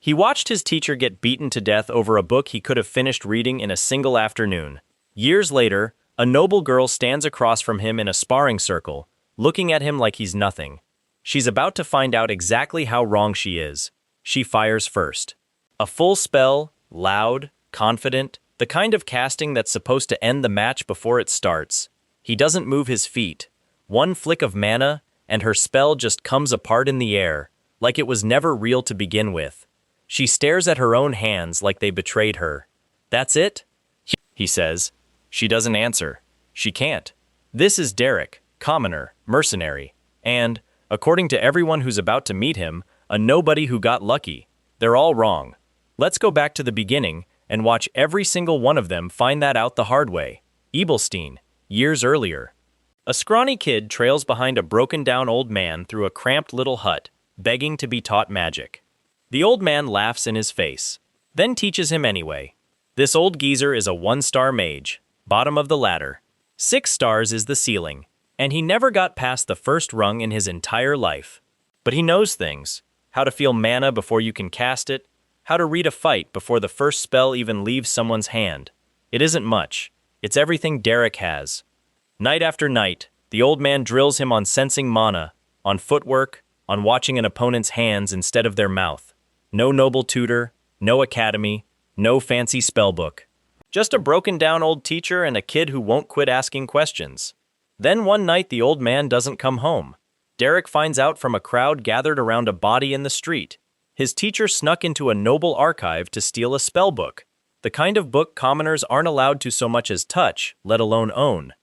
He watched his teacher get beaten to death over a book he could have finished reading in a single afternoon. Years later, a noble girl stands across from him in a sparring circle, looking at him like he's nothing. She's about to find out exactly how wrong she is. She fires first. A full spell, loud, confident, the kind of casting that's supposed to end the match before it starts. He doesn't move his feet. One flick of mana, and her spell just comes apart in the air, like it was never real to begin with. She stares at her own hands like they betrayed her. "That's it?" he says. She doesn't answer. She can't. This is Derek, commoner, mercenary, and, according to everyone who's about to meet him, a nobody who got lucky. They're all wrong. Let's go back to the beginning and watch every single one of them find that out the hard way. Ebelstein, years earlier. A scrawny kid trails behind a broken-down old man through a cramped little hut, begging to be taught magic. The old man laughs in his face, then teaches him anyway. This old geezer is a 1-star mage, bottom of the ladder. 6 stars is the ceiling, and he never got past the first rung in his entire life. But he knows things. How to feel mana before you can cast it, how to read a fight before the first spell even leaves someone's hand. It isn't much. It's everything Derek has. Night after night, the old man drills him on sensing mana, on footwork, on watching an opponent's hands instead of their mouth. No noble tutor, no academy, no fancy spellbook. Just a broken-down old teacher and a kid who won't quit asking questions. Then one night the old man doesn't come home. Derek finds out from a crowd gathered around a body in the street. His teacher snuck into a noble archive to steal a spellbook, the kind of book commoners aren't allowed to so much as touch, let alone own.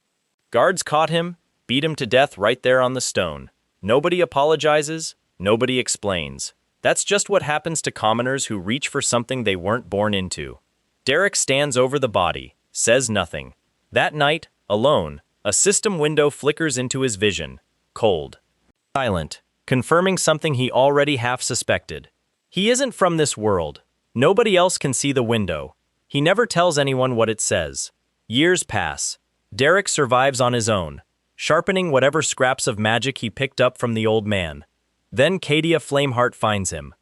Guards caught him, beat him to death right there on the stone. Nobody apologizes, nobody explains. That's just what happens to commoners who reach for something they weren't born into. Derek stands over the body, says nothing. That night, alone, a system window flickers into his vision, cold. Silent, confirming something he already half suspected. He isn't from this world. Nobody else can see the window. He never tells anyone what it says. Years pass. Derek survives on his own, sharpening whatever scraps of magic he picked up from the old man. Then Cadia Flameheart finds him.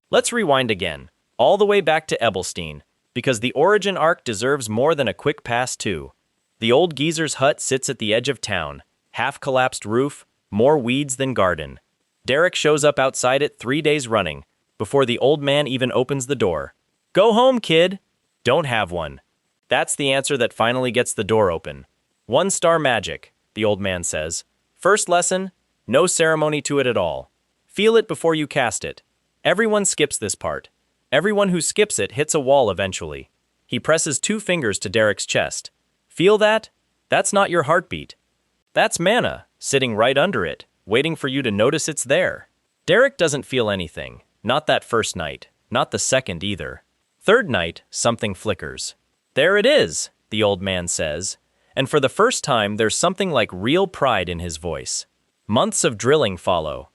Let's rewind again, all the way back to Ebelstein, because the origin arc deserves more than a quick pass too. The old geezer's hut sits at the edge of town, half-collapsed roof, more weeds than garden. Derek shows up outside it 3 days running, before the old man even opens the door. "Go home, kid!" "Don't have one." That's the answer that finally gets the door open. 1-star magic, the old man says. First lesson, no ceremony to it at all. Feel it before you cast it. Everyone skips this part. Everyone who skips it hits a wall eventually. He presses 2 fingers to Derek's chest. Feel that? That's not your heartbeat. That's mana, sitting right under it, waiting for you to notice it's there. Derek doesn't feel anything. Not that first night. Not the second either. Third night, something flickers. "There it is," the old man says. And for the first time, there's something like real pride in his voice. Months of drilling follow.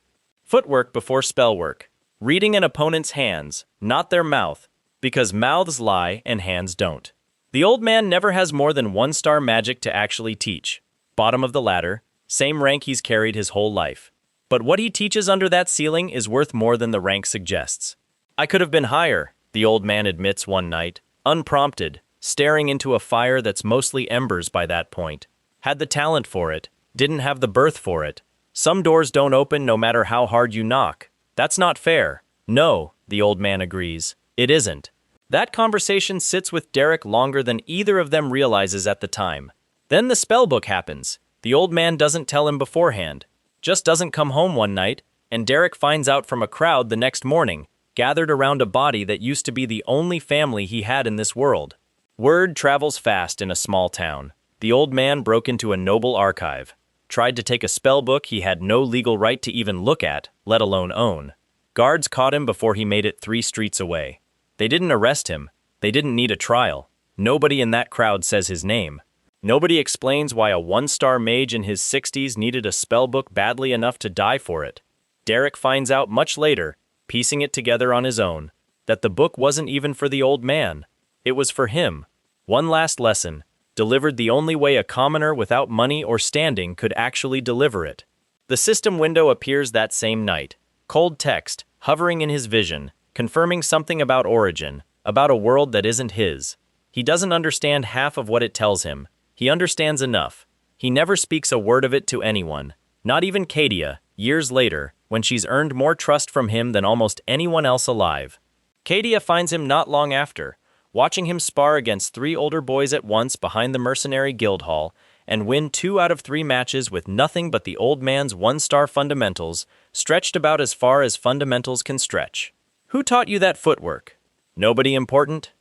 Footwork before spellwork. Reading an opponent's hands, not their mouth, because mouths lie and hands don't. The old man never has more than 1-star magic to actually teach. Bottom of the ladder, same rank he's carried his whole life. But what he teaches under that ceiling is worth more than the rank suggests. "I could have been higher," the old man admits one night, unprompted, staring into a fire that's mostly embers by that point. Had the talent for it, didn't have the birth for it. Some doors don't open no matter how hard you knock. That's not fair. No, the old man agrees. It isn't. That conversation sits with Derek longer than either of them realizes at the time. Then the spellbook happens. The old man doesn't tell him beforehand. Just doesn't come home one night, and Derek finds out from a crowd the next morning, gathered around a body that used to be the only family he had in this world. Word travels fast in a small town. The old man broke into a noble archive. Tried to take a spellbook he had no legal right to even look at, let alone own. Guards caught him before he made it 3 streets away. They didn't arrest him. They didn't need a trial. Nobody in that crowd says his name. Nobody explains why a 1-star mage in his 60s needed a spellbook badly enough to die for it. Derek finds out much later, piecing it together on his own, that the book wasn't even for the old man. It was for him. One last lesson, delivered the only way a commoner without money or standing could actually deliver it. The system window appears that same night, cold text, hovering in his vision, confirming something about origin, about a world that isn't his. He doesn't understand half of what it tells him. He understands enough. He never speaks a word of it to anyone, not even Kadia, years later, when she's earned more trust from him than almost anyone else alive. Kadia finds him not long after, watching him spar against 3 older boys at once behind the mercenary guild hall, and win 2 out of 3 matches with nothing but the old man's 1-star fundamentals, stretched about as far as fundamentals can stretch. Who taught you that footwork? Nobody important?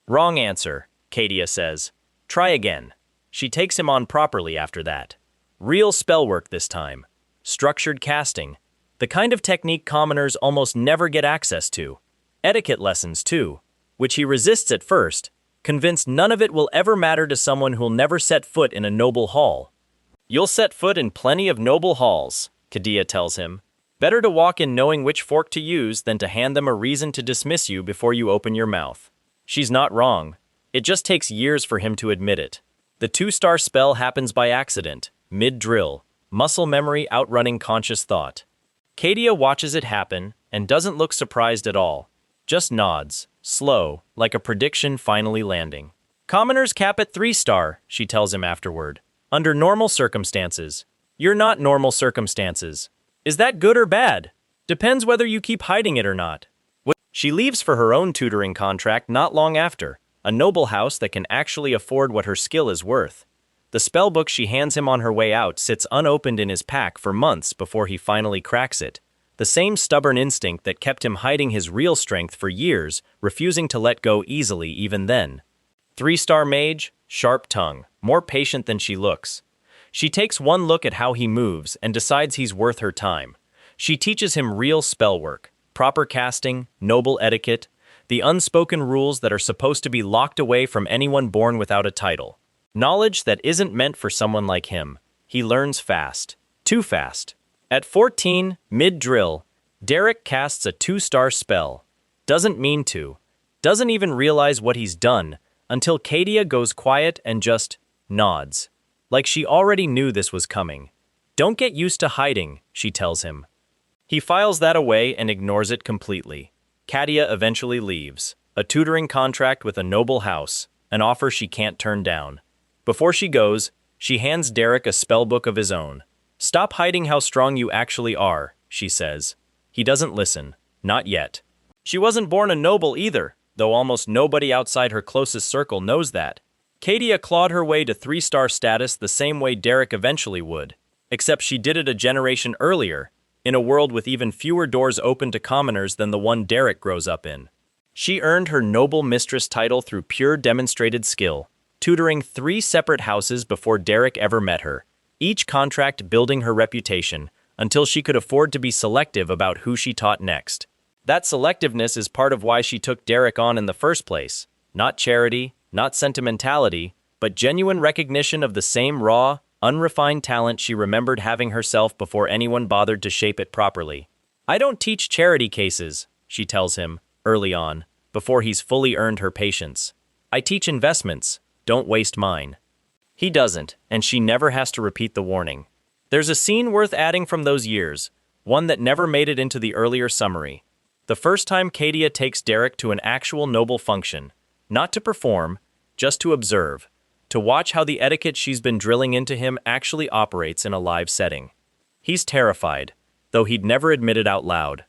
Wrong answer, Kadia says. Try again. She takes him on properly after that. Real spell work this time. Structured casting. The kind of technique commoners almost never get access to. Etiquette lessons, too, which he resists at first, convinced none of it will ever matter to someone who'll never set foot in a noble hall. You'll set foot in plenty of noble halls, Kadia tells him. Better to walk in knowing which fork to use than to hand them a reason to dismiss you before you open your mouth. She's not wrong. It just takes years for him to admit it. The 2-star spell happens by accident, mid-drill, muscle memory outrunning conscious thought. Kadia watches it happen and doesn't look surprised at all. Just nods, slow, like a prediction finally landing. Commoners cap at 3-star, she tells him afterward. Under normal circumstances. You're not normal circumstances. Is that good or bad? Depends whether you keep hiding it or not. She leaves for her own tutoring contract not long after, a noble house that can actually afford what her skill is worth. The spellbook she hands him on her way out sits unopened in his pack for months before he finally cracks it. The same stubborn instinct that kept him hiding his real strength for years, refusing to let go easily even then. 3-star mage, sharp tongue, more patient than she looks. She takes one look at how he moves and decides he's worth her time. She teaches him real spell work, proper casting, noble etiquette, the unspoken rules that are supposed to be locked away from anyone born without a title. Knowledge that isn't meant for someone like him. He learns fast. Too fast. At 14, mid-drill, Derek casts a 2-star spell. Doesn't mean to. Doesn't even realize what he's done until Kadia goes quiet and just nods. Like she already knew this was coming. Don't get used to hiding, she tells him. He files that away and ignores it completely. Kadia eventually leaves. A tutoring contract with a noble house, an offer she can't turn down. Before she goes, she hands Derek a spellbook of his own. Stop hiding how strong you actually are, she says. He doesn't listen. Not yet. She wasn't born a noble either, though almost nobody outside her closest circle knows that. Kadia clawed her way to 3-star status the same way Derek eventually would, except she did it a generation earlier, in a world with even fewer doors open to commoners than the one Derek grows up in. She earned her noble mistress title through pure demonstrated skill, tutoring 3 separate houses before Derek ever met her, each contract building her reputation until she could afford to be selective about who she taught next. That selectiveness is part of why she took Derek on in the first place. Not charity, not sentimentality, but genuine recognition of the same raw, unrefined talent she remembered having herself before anyone bothered to shape it properly. I don't teach charity cases, she tells him, early on, before he's fully earned her patience. I teach investments, don't waste mine. He doesn't, and she never has to repeat the warning. There's a scene worth adding from those years, one that never made it into the earlier summary. The first time Kadia takes Derek to an actual noble function, not to perform, just to observe, to watch how the etiquette she's been drilling into him actually operates in a live setting. He's terrified, though he'd never admit it out loud.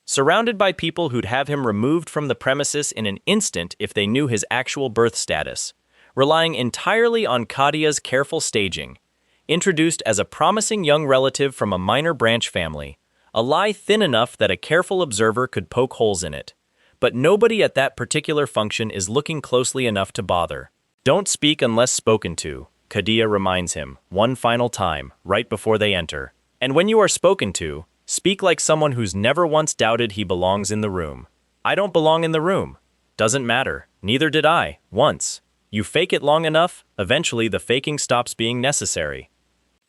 Surrounded by people who'd have him removed from the premises in an instant if they knew his actual birth status, relying entirely on Kadia's careful staging, introduced as a promising young relative from a minor branch family, a lie thin enough that a careful observer could poke holes in it. But nobody at that particular function is looking closely enough to bother. Don't speak unless spoken to, Kadia reminds him, one final time, right before they enter. And when you are spoken to, speak like someone who's never once doubted he belongs in the room. I don't belong in the room. Doesn't matter. Neither did I, once. You fake it long enough, eventually the faking stops being necessary.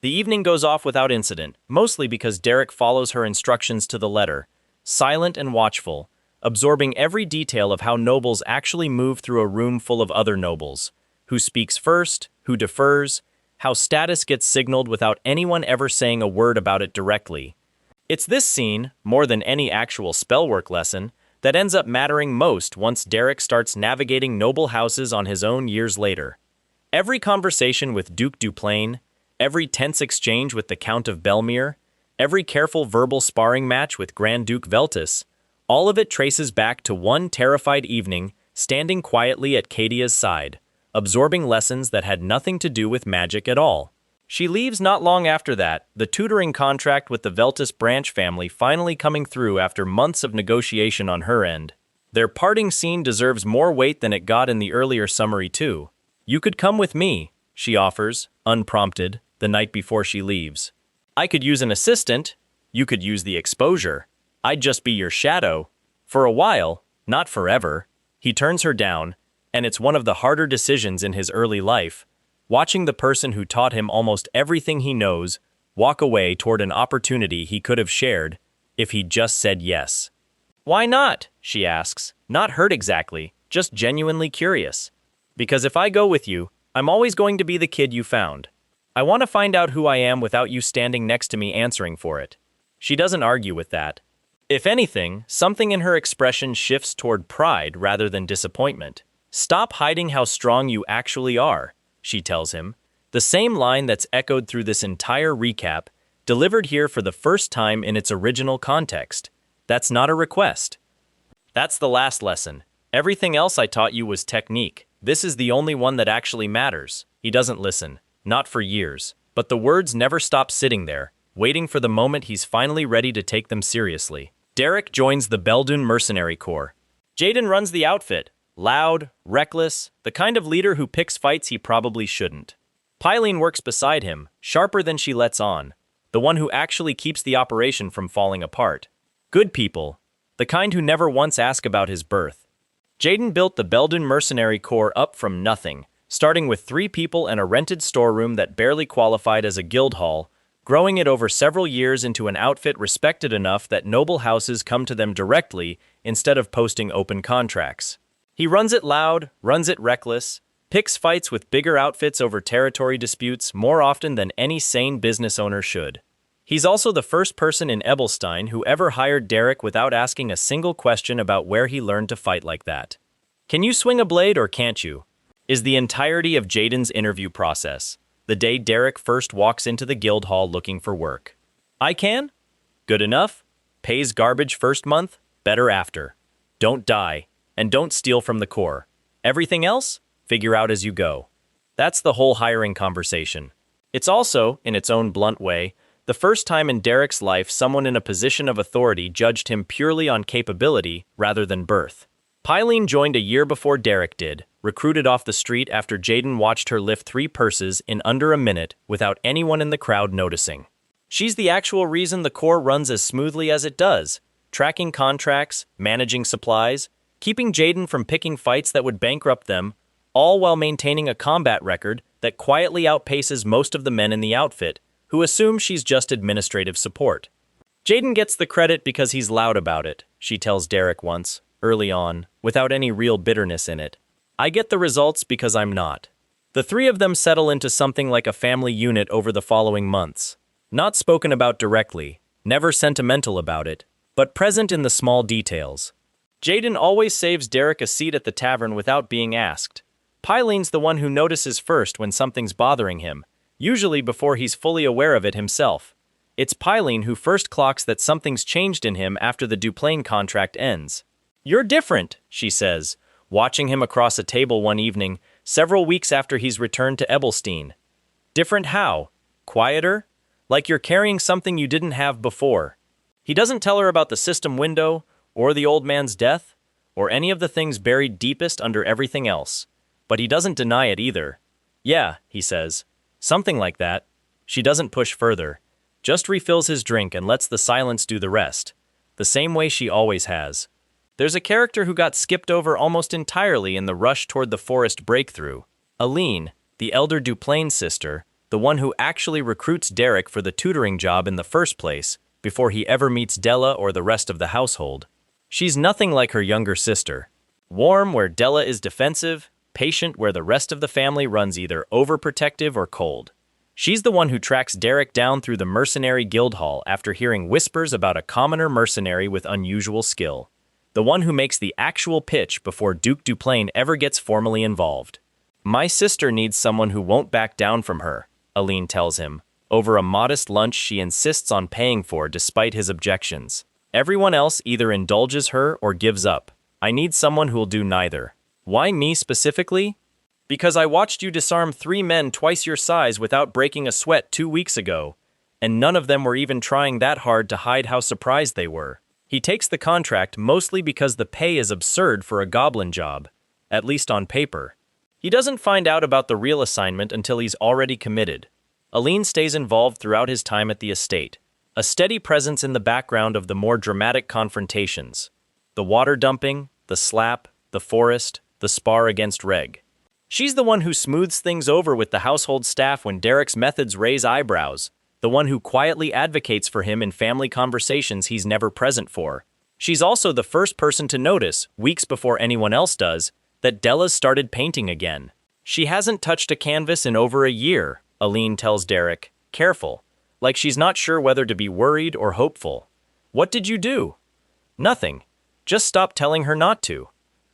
The evening goes off without incident, mostly because Derek follows her instructions to the letter, silent and watchful, absorbing every detail of how nobles actually move through a room full of other nobles. Who speaks first, who defers, how status gets signaled without anyone ever saying a word about it directly. It's this scene, more than any actual spellwork lesson, that ends up mattering most once Derek starts navigating noble houses on his own years later. Every conversation with Duke Duplain, every tense exchange with the Count of Belmere, every careful verbal sparring match with Grand Duke Veltus, all of it traces back to one terrified evening standing quietly at Cadia's side, absorbing lessons that had nothing to do with magic at all. She leaves not long after that, the tutoring contract with the Veltus branch family finally coming through after months of negotiation on her end. Their parting scene deserves more weight than it got in the earlier summary too. "You could come with me," she offers, unprompted, the night before she leaves. "I could use an assistant. You could use the exposure. I'd just be your shadow. For a while, not forever." He turns her down, and it's one of the harder decisions in his early life, watching the person who taught him almost everything he knows walk away toward an opportunity he could have shared if he'd just said yes. "Why not?" she asks, not hurt exactly, just genuinely curious. "Because if I go with you, I'm always going to be the kid you found. I want to find out who I am without you standing next to me answering for it." She doesn't argue with that. If anything, something in her expression shifts toward pride rather than disappointment. "Stop hiding how strong you actually are," she tells him. The same line that's echoed through this entire recap, delivered here for the first time in its original context. That's not a request. That's the last lesson. Everything else I taught you was technique. This is the only one that actually matters. He doesn't listen. Not for years. But the words never stop sitting there, waiting for the moment he's finally ready to take them seriously. Derek joins the Beldun Mercenary Corps. Jaden runs the outfit. Loud, reckless, the kind of leader who picks fights he probably shouldn't. Pyleen works beside him, sharper than she lets on, the one who actually keeps the operation from falling apart. Good people, the kind who never once ask about his birth. Jaden built the Beldun Mercenary Corps up from nothing, starting with 3 people and a rented storeroom that barely qualified as a guild hall, growing it over several years into an outfit respected enough that noble houses come to them directly instead of posting open contracts. He runs it loud, runs it reckless, picks fights with bigger outfits over territory disputes more often than any sane business owner should. He's also the first person in Ebelstein who ever hired Derek without asking a single question about where he learned to fight like that. "Can you swing a blade or can't you?" is the entirety of Jaden's interview process, the day Derek first walks into the guild hall looking for work. "I can? Good enough. Pays garbage first month, better after. Don't die, and don't steal from the Corps. Everything else? Figure out as you go." That's the whole hiring conversation. It's also, in its own blunt way, the first time in Derek's life someone in a position of authority judged him purely on capability rather than birth. Pyleen joined a year before Derek did, recruited off the street after Jaden watched her lift 3 purses in under a minute without anyone in the crowd noticing. She's the actual reason the Corps runs as smoothly as it does, tracking contracts, managing supplies, keeping Jaden from picking fights that would bankrupt them, all while maintaining a combat record that quietly outpaces most of the men in the outfit, who assume she's just administrative support. "Jaden gets the credit because he's loud about it," she tells Derek once, early on, without any real bitterness in it. "I get the results because I'm not." The 3 of them settle into something like a family unit over the following months. Not spoken about directly, never sentimental about it, but present in the small details. Jaden always saves Derek a seat at the tavern without being asked. Pyleen's the one who notices first when something's bothering him, usually before he's fully aware of it himself. It's Pyleen who first clocks that something's changed in him after the Duplain contract ends. "You're different," she says, watching him across a table one evening, several weeks after he's returned to Ebelstein. "Different how? Quieter? Like you're carrying something you didn't have before." He doesn't tell her about the system window, or the old man's death, or any of the things buried deepest under everything else. But he doesn't deny it either. "Yeah," he says. "Something like that." She doesn't push further, just refills his drink and lets the silence do the rest, the same way she always has. There's a character who got skipped over almost entirely in the rush toward the forest breakthrough. Aline, the elder Duplain sister, the one who actually recruits Derek for the tutoring job in the first place, before he ever meets Della or the rest of the household. She's nothing like her younger sister. Warm where Della is defensive, patient where the rest of the family runs either overprotective or cold. She's the one who tracks Derek down through the mercenary guild hall after hearing whispers about a commoner mercenary with unusual skill. the one who makes the actual pitch before Duke Duplain ever gets formally involved. My sister needs someone who won't back down from her, Aline tells him, over a modest lunch she insists on paying for despite his objections. Everyone else either indulges her or gives up. I need someone who'll do neither. Why me specifically? Because I watched you disarm 3 men twice your size without breaking a sweat 2 weeks ago, and none of them were even trying that hard to hide how surprised they were. He takes the contract mostly because the pay is absurd for a goblin job, at least on paper. He doesn't find out about the real assignment until he's already committed. Aline stays involved throughout his time at the estate, a steady presence in the background of the more dramatic confrontations. The water dumping, the slap, the forest, the spar against Reg. She's the one who smooths things over with the household staff when Derek's methods raise eyebrows, the one who quietly advocates for him in family conversations he's never present for. She's also the first person to notice, weeks before anyone else does, that Della's started painting again. She hasn't touched a canvas in over a year, Aline tells Derek, careful, like she's not sure whether to be worried or hopeful. What did you do? Nothing. Just stop telling her not to.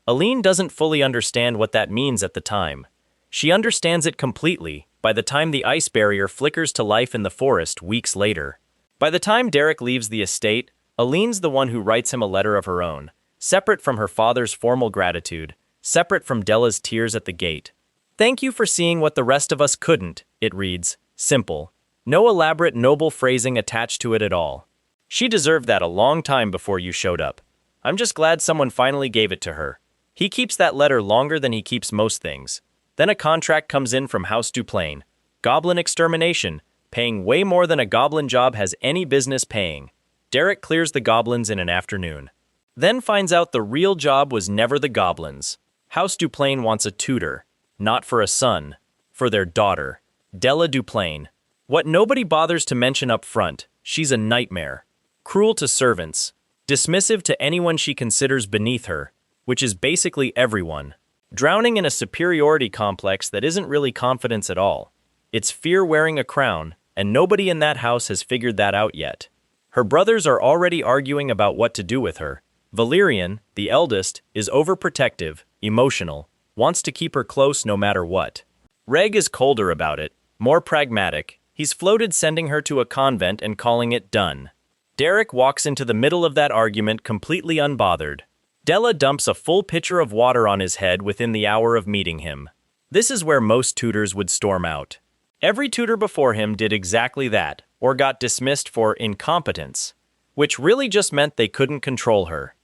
Aline doesn't fully understand what that means at the time. She understands it completely by the time the ice barrier flickers to life in the forest weeks later. By the time Derek leaves the estate, Aline's the one who writes him a letter of her own, separate from her father's formal gratitude, separate from Della's tears at the gate. Thank you for seeing what the rest of us couldn't, it reads, simple. No elaborate noble phrasing attached to it at all. She deserved that a long time before you showed up. I'm just glad someone finally gave it to her. He keeps that letter longer than he keeps most things. Then a contract comes in from House Duplain. Goblin extermination, paying way more than a goblin job has any business paying. Derek clears the goblins in an afternoon. Then finds out the real job was never the goblins. House Duplain wants a tutor. Not for a son. For their daughter. Della Duplain. What nobody bothers to mention up front, she's a nightmare. Cruel to servants. Dismissive to anyone she considers beneath her, which is basically everyone. Drowning in a superiority complex that isn't really confidence at all. It's fear wearing a crown, and nobody in that house has figured that out yet. Her brothers are already arguing about what to do with her. Valerian, the eldest, is overprotective, emotional, wants to keep her close no matter what. Reg is colder about it, more pragmatic. He's floated sending her to a convent and calling it done. Derek walks into the middle of that argument completely unbothered. Della dumps a full pitcher of water on his head within the hour of meeting him. This is where most tutors would storm out. Every tutor before him did exactly that, or got dismissed for incompetence, which really just meant they couldn't control her.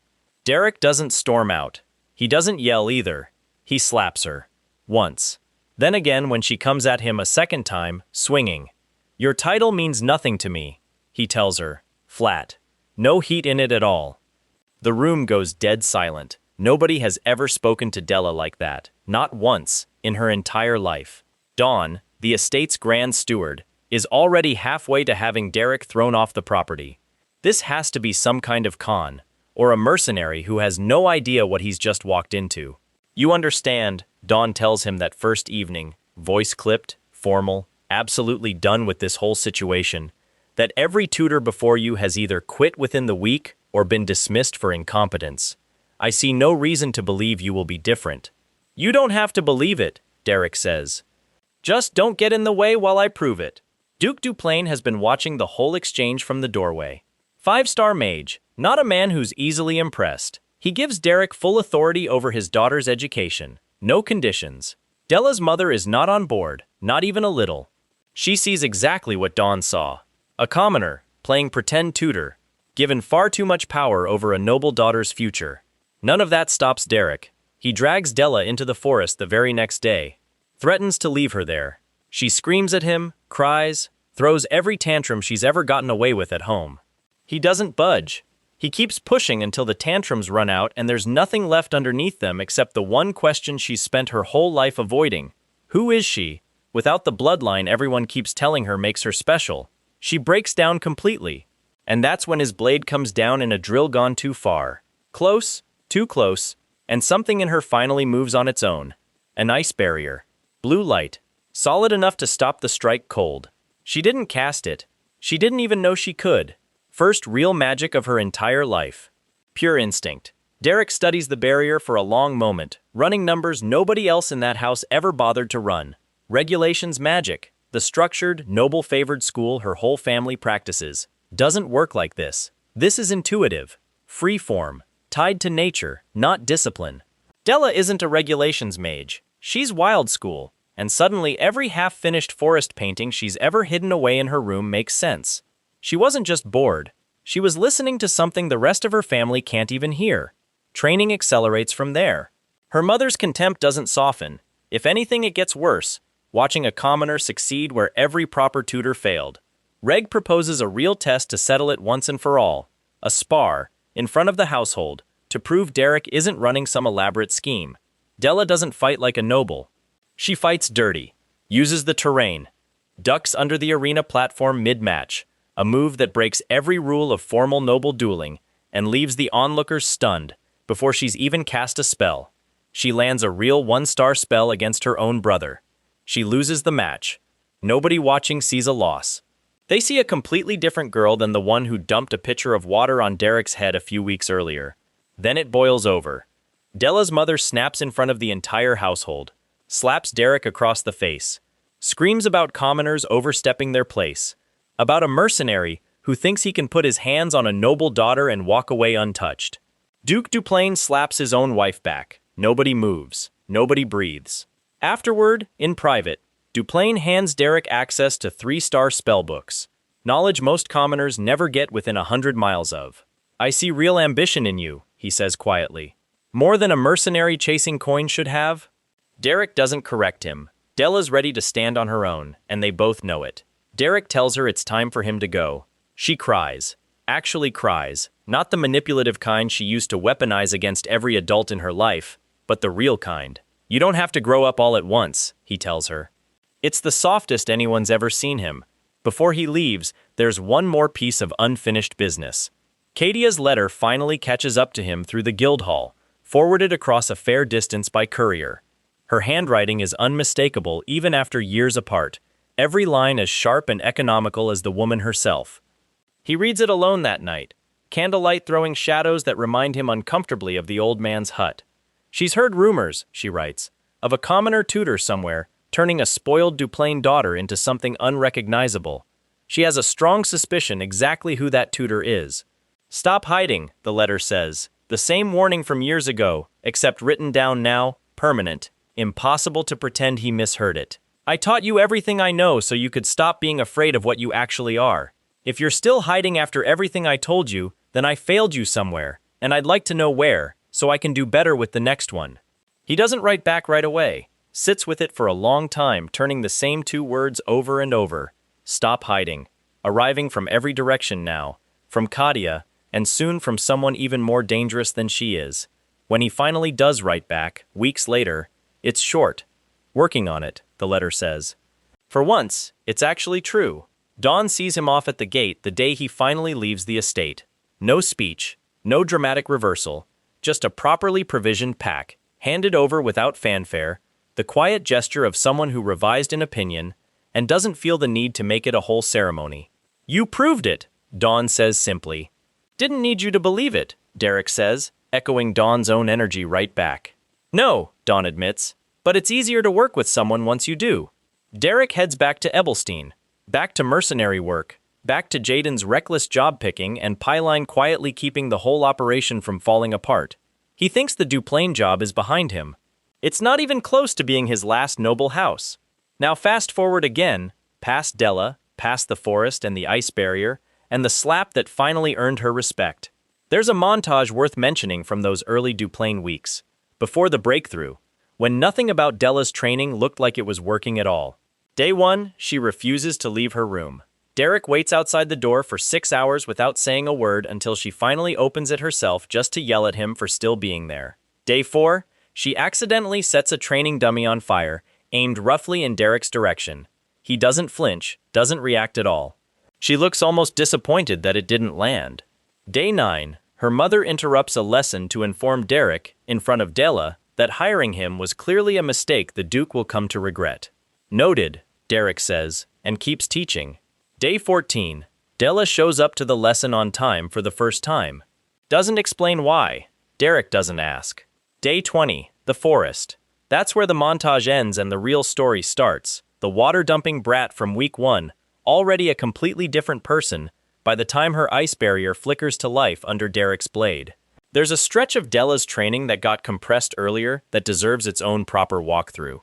Derek doesn't storm out. He doesn't yell either. He slaps her. Once. Then again when she comes at him a second time, swinging. Your title means nothing to me, he tells her, flat. No heat in it at all. The room goes dead silent. Nobody has ever spoken to Della like that, not once, in her entire life. Dawn, the estate's grand steward, is already halfway to having Derek thrown off the property. This has to be some kind of con, or a mercenary who has no idea what he's just walked into. You understand, Dawn tells him that first evening, voice clipped, formal, absolutely done with this whole situation, that every tutor before you has either quit within the week or been dismissed for incompetence. I see no reason to believe you will be different. You don't have to believe it, Derek says. Just don't get in the way while I prove it. Duke Duplain has been watching the whole exchange from the doorway. 5-star mage, not a man who's easily impressed. He gives Derek full authority over his daughter's education. No conditions. Della's mother is not on board, not even a little. She sees exactly what Dawn saw. A commoner, playing pretend tutor, given far too much power over a noble daughter's future. None of that stops Derek. He drags Della into the forest the very next day. Threatens to leave her there. She screams at him, cries, throws every tantrum she's ever gotten away with at home. He doesn't budge. He keeps pushing until the tantrums run out and there's nothing left underneath them except the one question she's spent her whole life avoiding. Who is she? Without the bloodline everyone keeps telling her makes her special. She breaks down completely. And that's when his blade comes down in a drill gone too far. Close, too close, and something in her finally moves on its own. An ice barrier. Blue light. Solid enough to stop the strike cold. She didn't cast it. She didn't even know she could. First real magic of her entire life. Pure instinct. Derek studies the barrier for a long moment, running numbers nobody else in that house ever bothered to run. Regulations magic. The structured, noble-favored school her whole family practices doesn't work like this. This is intuitive, free-form, tied to nature, not discipline. Della isn't a regulations mage. She's wild school, and suddenly every half-finished forest painting she's ever hidden away in her room makes sense. She wasn't just bored. She was listening to something the rest of her family can't even hear. Training accelerates from there. Her mother's contempt doesn't soften. If anything, it gets worse, watching a commoner succeed where every proper tutor failed. Reg proposes a real test to settle it once and for all. A spar, in front of the household, to prove Derek isn't running some elaborate scheme. Della doesn't fight like a noble. She fights dirty, uses the terrain, ducks under the arena platform mid-match, a move that breaks every rule of formal noble dueling and leaves the onlookers stunned before she's even cast a spell. She lands a real one-star spell against her own brother. She loses the match. Nobody watching sees a loss. They see a completely different girl than the one who dumped a pitcher of water on Derek's head a few weeks earlier. Then it boils over. Della's mother snaps in front of the entire household, slaps Derek across the face, screams about commoners overstepping their place, about a mercenary who thinks he can put his hands on a noble daughter and walk away untouched. Duke Duplain slaps his own wife back. Nobody moves. Nobody breathes. Afterward, in private, Duplain hands Derek access to 3-star spellbooks, knowledge most commoners never get within 100 miles of. "I see real ambition in you," he says quietly. "More than a mercenary chasing coins should have?" Derek doesn't correct him. Della's ready to stand on her own, and they both know it. Derek tells her it's time for him to go. She cries. Actually cries. Not the manipulative kind she used to weaponize against every adult in her life, but the real kind. "You don't have to grow up all at once," he tells her. It's the softest anyone's ever seen him. Before he leaves, there's one more piece of unfinished business. Kadia's letter finally catches up to him through the guild hall, forwarded across a fair distance by courier. Her handwriting is unmistakable even after years apart, every line as sharp and economical as the woman herself. He reads it alone that night, candlelight throwing shadows that remind him uncomfortably of the old man's hut. "She's heard rumors," she writes, "of a commoner tutor somewhere, turning a spoiled Duplain daughter into something unrecognizable. She has a strong suspicion exactly who that tutor is. Stop hiding," the letter says. The same warning from years ago, except written down now, permanent. Impossible to pretend he misheard it. "I taught you everything I know so you could stop being afraid of what you actually are. If you're still hiding after everything I told you, then I failed you somewhere, and I'd like to know where, so I can do better with the next one." He doesn't write back right away. Sits with it for a long time, turning the same 2 words over and over. Stop hiding. Arriving from every direction now. From Kadia, and soon from someone even more dangerous than she is. When he finally does write back, weeks later, it's short. "Working on it," the letter says. For once, it's actually true. Dawn sees him off at the gate the day he finally leaves the estate. No speech, no dramatic reversal, just a properly provisioned pack, handed over without fanfare, the quiet gesture of someone who revised an opinion and doesn't feel the need to make it a whole ceremony. "You proved it," Dawn says simply. "Didn't need you to believe it," Derek says, echoing Dawn's own energy right back. "No," Dawn admits, "but it's easier to work with someone once you do." Derek heads back to Ebelstein, back to mercenary work, back to Jaden's reckless job-picking and Pyline quietly keeping the whole operation from falling apart. He thinks the Duplain job is behind him. It's not even close to being his last noble house. Now fast forward again, past Della, past the forest and the ice barrier, and the slap that finally earned her respect. There's a montage worth mentioning from those early Duplain weeks, before the breakthrough, when nothing about Della's training looked like it was working at all. Day 1, she refuses to leave her room. Derek waits outside the door for 6 hours without saying a word until she finally opens it herself just to yell at him for still being there. Day 4, she accidentally sets a training dummy on fire, aimed roughly in Derek's direction. He doesn't flinch, doesn't react at all. She looks almost disappointed that it didn't land. Day 9, her mother interrupts a lesson to inform Derek, in front of Della, that hiring him was clearly a mistake the Duke will come to regret. "Noted," Derek says, and keeps teaching. Day 14, Della shows up to the lesson on time for the first time. Doesn't explain why. Derek doesn't ask. Day 20, the forest. That's where the montage ends and the real story starts. The water-dumping brat from week 1, already a completely different person, by the time her ice barrier flickers to life under Derek's blade. There's a stretch of Della's training that got compressed earlier that deserves its own proper walkthrough.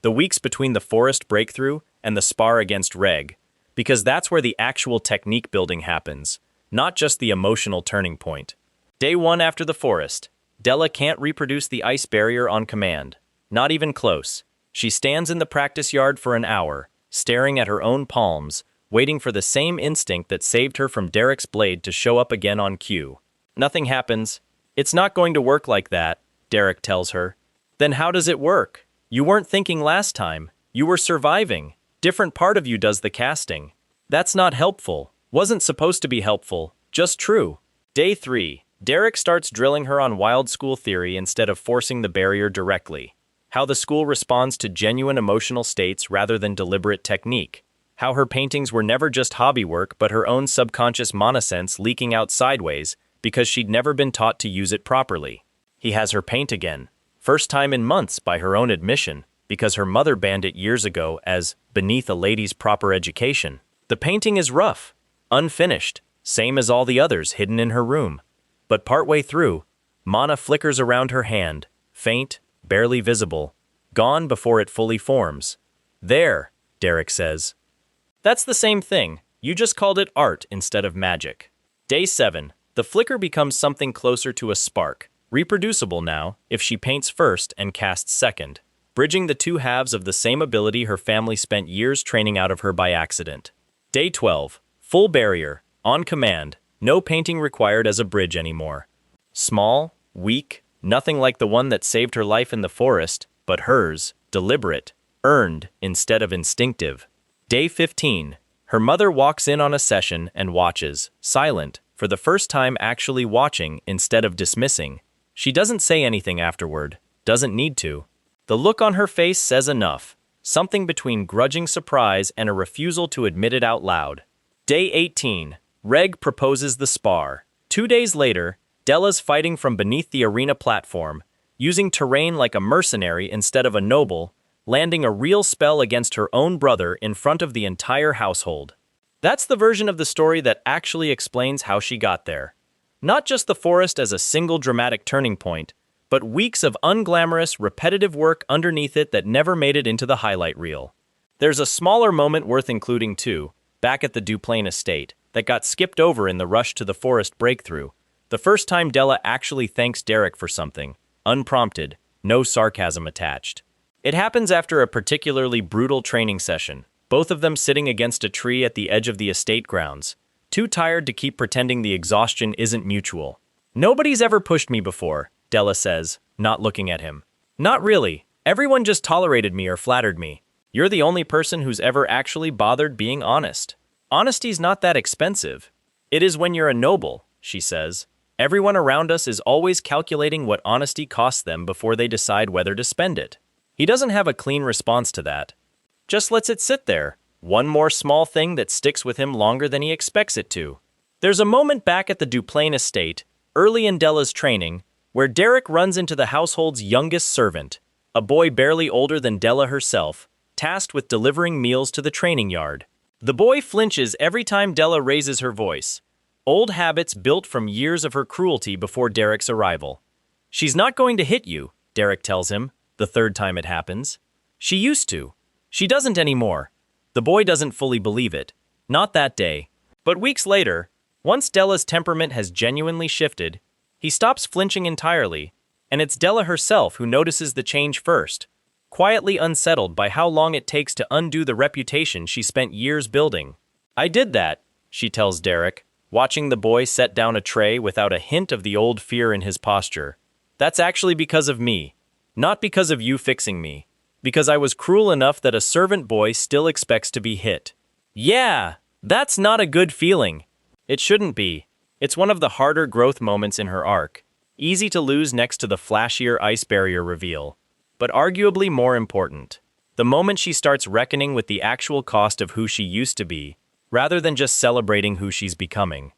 The weeks between the forest breakthrough and the spar against Reg, because that's where the actual technique building happens, not just the emotional turning point. Day 1 after the forest, Della can't reproduce the ice barrier on command. Not even close. She stands in the practice yard for an hour, staring at her own palms, waiting for the same instinct that saved her from Derek's blade to show up again on cue. Nothing happens. It's not going to work like that, Derek tells her. Then how does it work? You weren't thinking last time. You were surviving. Different part of you does the casting. That's not helpful. Wasn't supposed to be helpful. Just true. Day 3. Derek starts drilling her on wild school theory instead of forcing the barrier directly. How the school responds to genuine emotional states rather than deliberate technique. How her paintings were never just hobby work but her own subconscious monosense leaking out sideways because she'd never been taught to use it properly. He has her paint again. First time in months by her own admission, because her mother banned it years ago as beneath a lady's proper education. The painting is rough, unfinished, same as all the others hidden in her room. But partway through, mana flickers around her hand, faint, barely visible, gone before it fully forms. There, Derek says. That's the same thing, you just called it art instead of magic. Day 7, the flicker becomes something closer to a spark, reproducible now if she paints first and casts second, bridging the two halves of the same ability her family spent years training out of her by accident. Day 12, full barrier, on command, no painting required as a bridge anymore. Small, weak, nothing like the one that saved her life in the forest, but hers, deliberate, earned instead of instinctive. Day 15, her mother walks in on a session and watches, silent, for the first time actually watching instead of dismissing. She doesn't say anything afterward, doesn't need to. The look on her face says enough, something between grudging surprise and a refusal to admit it out loud. Day 18, Reg proposes the spar. 2 days later, Della's fighting from beneath the arena platform, using terrain like a mercenary instead of a noble, landing a real spell against her own brother in front of the entire household. That's the version of the story that actually explains how she got there. Not just the forest as a single dramatic turning point, but weeks of unglamorous, repetitive work underneath it that never made it into the highlight reel. There's a smaller moment worth including too, back at the Duplain estate, that got skipped over in the rush to the forest breakthrough. The first time Della actually thanks Derek for something, unprompted, no sarcasm attached. It happens after a particularly brutal training session, both of them sitting against a tree at the edge of the estate grounds, too tired to keep pretending the exhaustion isn't mutual. Nobody's ever pushed me before, Della says, not looking at him. Not really. Everyone just tolerated me or flattered me. You're the only person who's ever actually bothered being honest. Honesty's not that expensive. It is when you're a noble, she says. Everyone around us is always calculating what honesty costs them before they decide whether to spend it. He doesn't have a clean response to that. Just lets it sit there, one more small thing that sticks with him longer than he expects it to. There's a moment back at the Duplain estate, early in Della's training, where Derek runs into the household's youngest servant, a boy barely older than Della herself, tasked with delivering meals to the training yard. The boy flinches every time Della raises her voice, old habits built from years of her cruelty before Derek's arrival. She's not going to hit you, Derek tells him, the third time it happens. She used to. She doesn't anymore. The boy doesn't fully believe it. Not that day. But weeks later, once Della's temperament has genuinely shifted, he stops flinching entirely, and it's Della herself who notices the change first, quietly unsettled by how long it takes to undo the reputation she spent years building. I did that, she tells Derek, watching the boy set down a tray without a hint of the old fear in his posture. That's actually because of me. Not because of you fixing me. Because I was cruel enough that a servant boy still expects to be hit. Yeah, that's not a good feeling. It shouldn't be. It's one of the harder growth moments in her arc. Easy to lose next to the flashier ice barrier reveal. But arguably more important. The moment she starts reckoning with the actual cost of who she used to be, rather than just celebrating who she's becoming.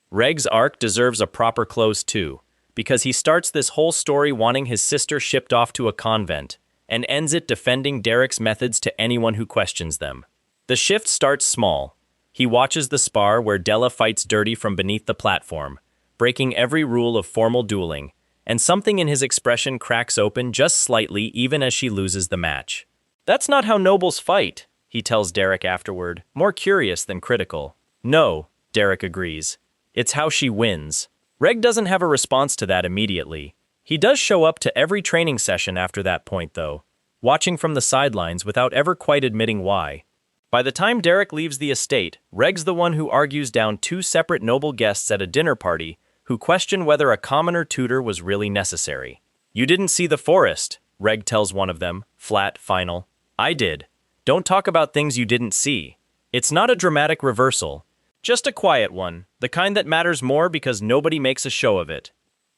Reg's arc deserves a proper close too, because he starts this whole story wanting his sister shipped off to a convent, and ends it defending Derek's methods to anyone who questions them. The shift starts small. He watches the spar where Della fights dirty from beneath the platform, breaking every rule of formal dueling, and something in his expression cracks open just slightly even as she loses the match. "That's not how nobles fight," he tells Derek afterward, more curious than critical. "No," Derek agrees. "It's how she wins." Reg doesn't have a response to that immediately. He does show up to every training session after that point, though, watching from the sidelines without ever quite admitting why. By the time Derek leaves the estate, Reg's the one who argues down two separate noble guests at a dinner party who question whether a commoner tutor was really necessary. "You didn't see the forest," Reg tells one of them, flat, final. "I did. Don't talk about things you didn't see." It's not a dramatic reversal, just a quiet one, the kind that matters more because nobody makes a show of it.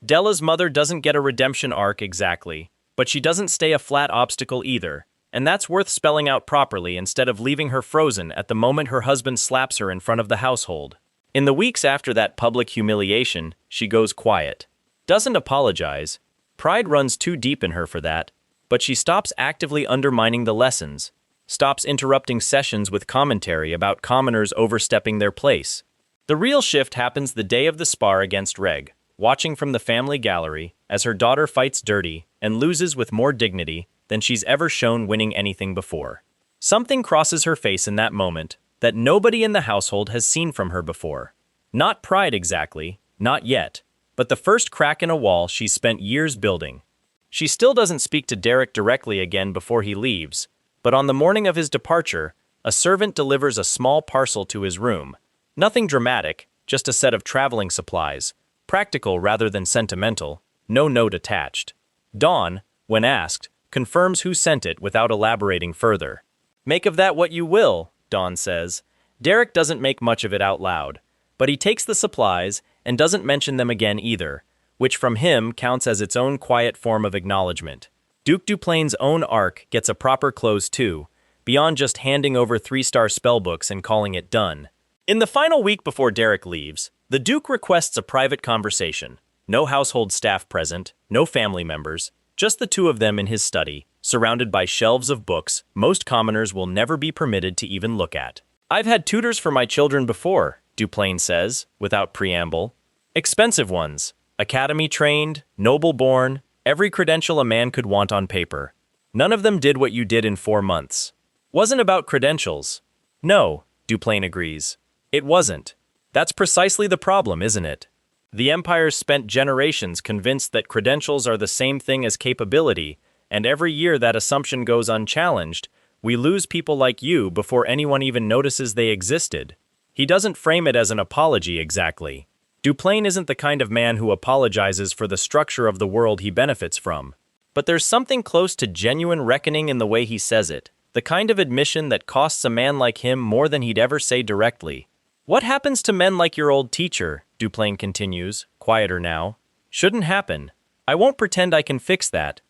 Della's mother doesn't get a redemption arc exactly, but she doesn't stay a flat obstacle either, and that's worth spelling out properly instead of leaving her frozen at the moment her husband slaps her in front of the household. In the weeks after that public humiliation, she goes quiet. Doesn't apologize. Pride runs too deep in her for that, but she stops actively undermining the lessons, stops interrupting sessions with commentary about commoners overstepping their place. The real shift happens the day of the spar against Reg, watching from the family gallery as her daughter fights dirty and loses with more dignity than she's ever shown winning anything before. Something crosses her face in that moment that nobody in the household has seen from her before. Not pride exactly, not yet, but the first crack in a wall she's spent years building. She still doesn't speak to Derek directly again before he leaves, but on the morning of his departure, a servant delivers a small parcel to his room. Nothing dramatic, just a set of traveling supplies, practical rather than sentimental, no note attached. Dawn, when asked, confirms who sent it without elaborating further. "Make of that what you will," Dawn says. Derek doesn't make much of it out loud, but he takes the supplies and doesn't mention them again either, which from him counts as its own quiet form of acknowledgement. Duke Duplain's own arc gets a proper close too, beyond just handing over 3-star spellbooks and calling it done. In the final week before Derek leaves, the Duke requests a private conversation. No household staff present, no family members, just the two of them in his study, surrounded by shelves of books most commoners will never be permitted to even look at. "I've had tutors for my children before," Duplain says, without preamble. "Expensive ones, academy-trained, noble-born, every credential a man could want on paper. None of them did what you did in 4 months." "Wasn't about credentials." "No," Duplain agrees. "It wasn't. That's precisely the problem, isn't it? The Empire's spent generations convinced that credentials are the same thing as capability, and every year that assumption goes unchallenged, we lose people like you before anyone even notices they existed." He doesn't frame it as an apology exactly. Duplain isn't the kind of man who apologizes for the structure of the world he benefits from. But there's something close to genuine reckoning in the way he says it, the kind of admission that costs a man like him more than he'd ever say directly. "What happens to men like your old teacher?" Duplain continues, quieter now. "Shouldn't happen. I won't pretend I can fix that,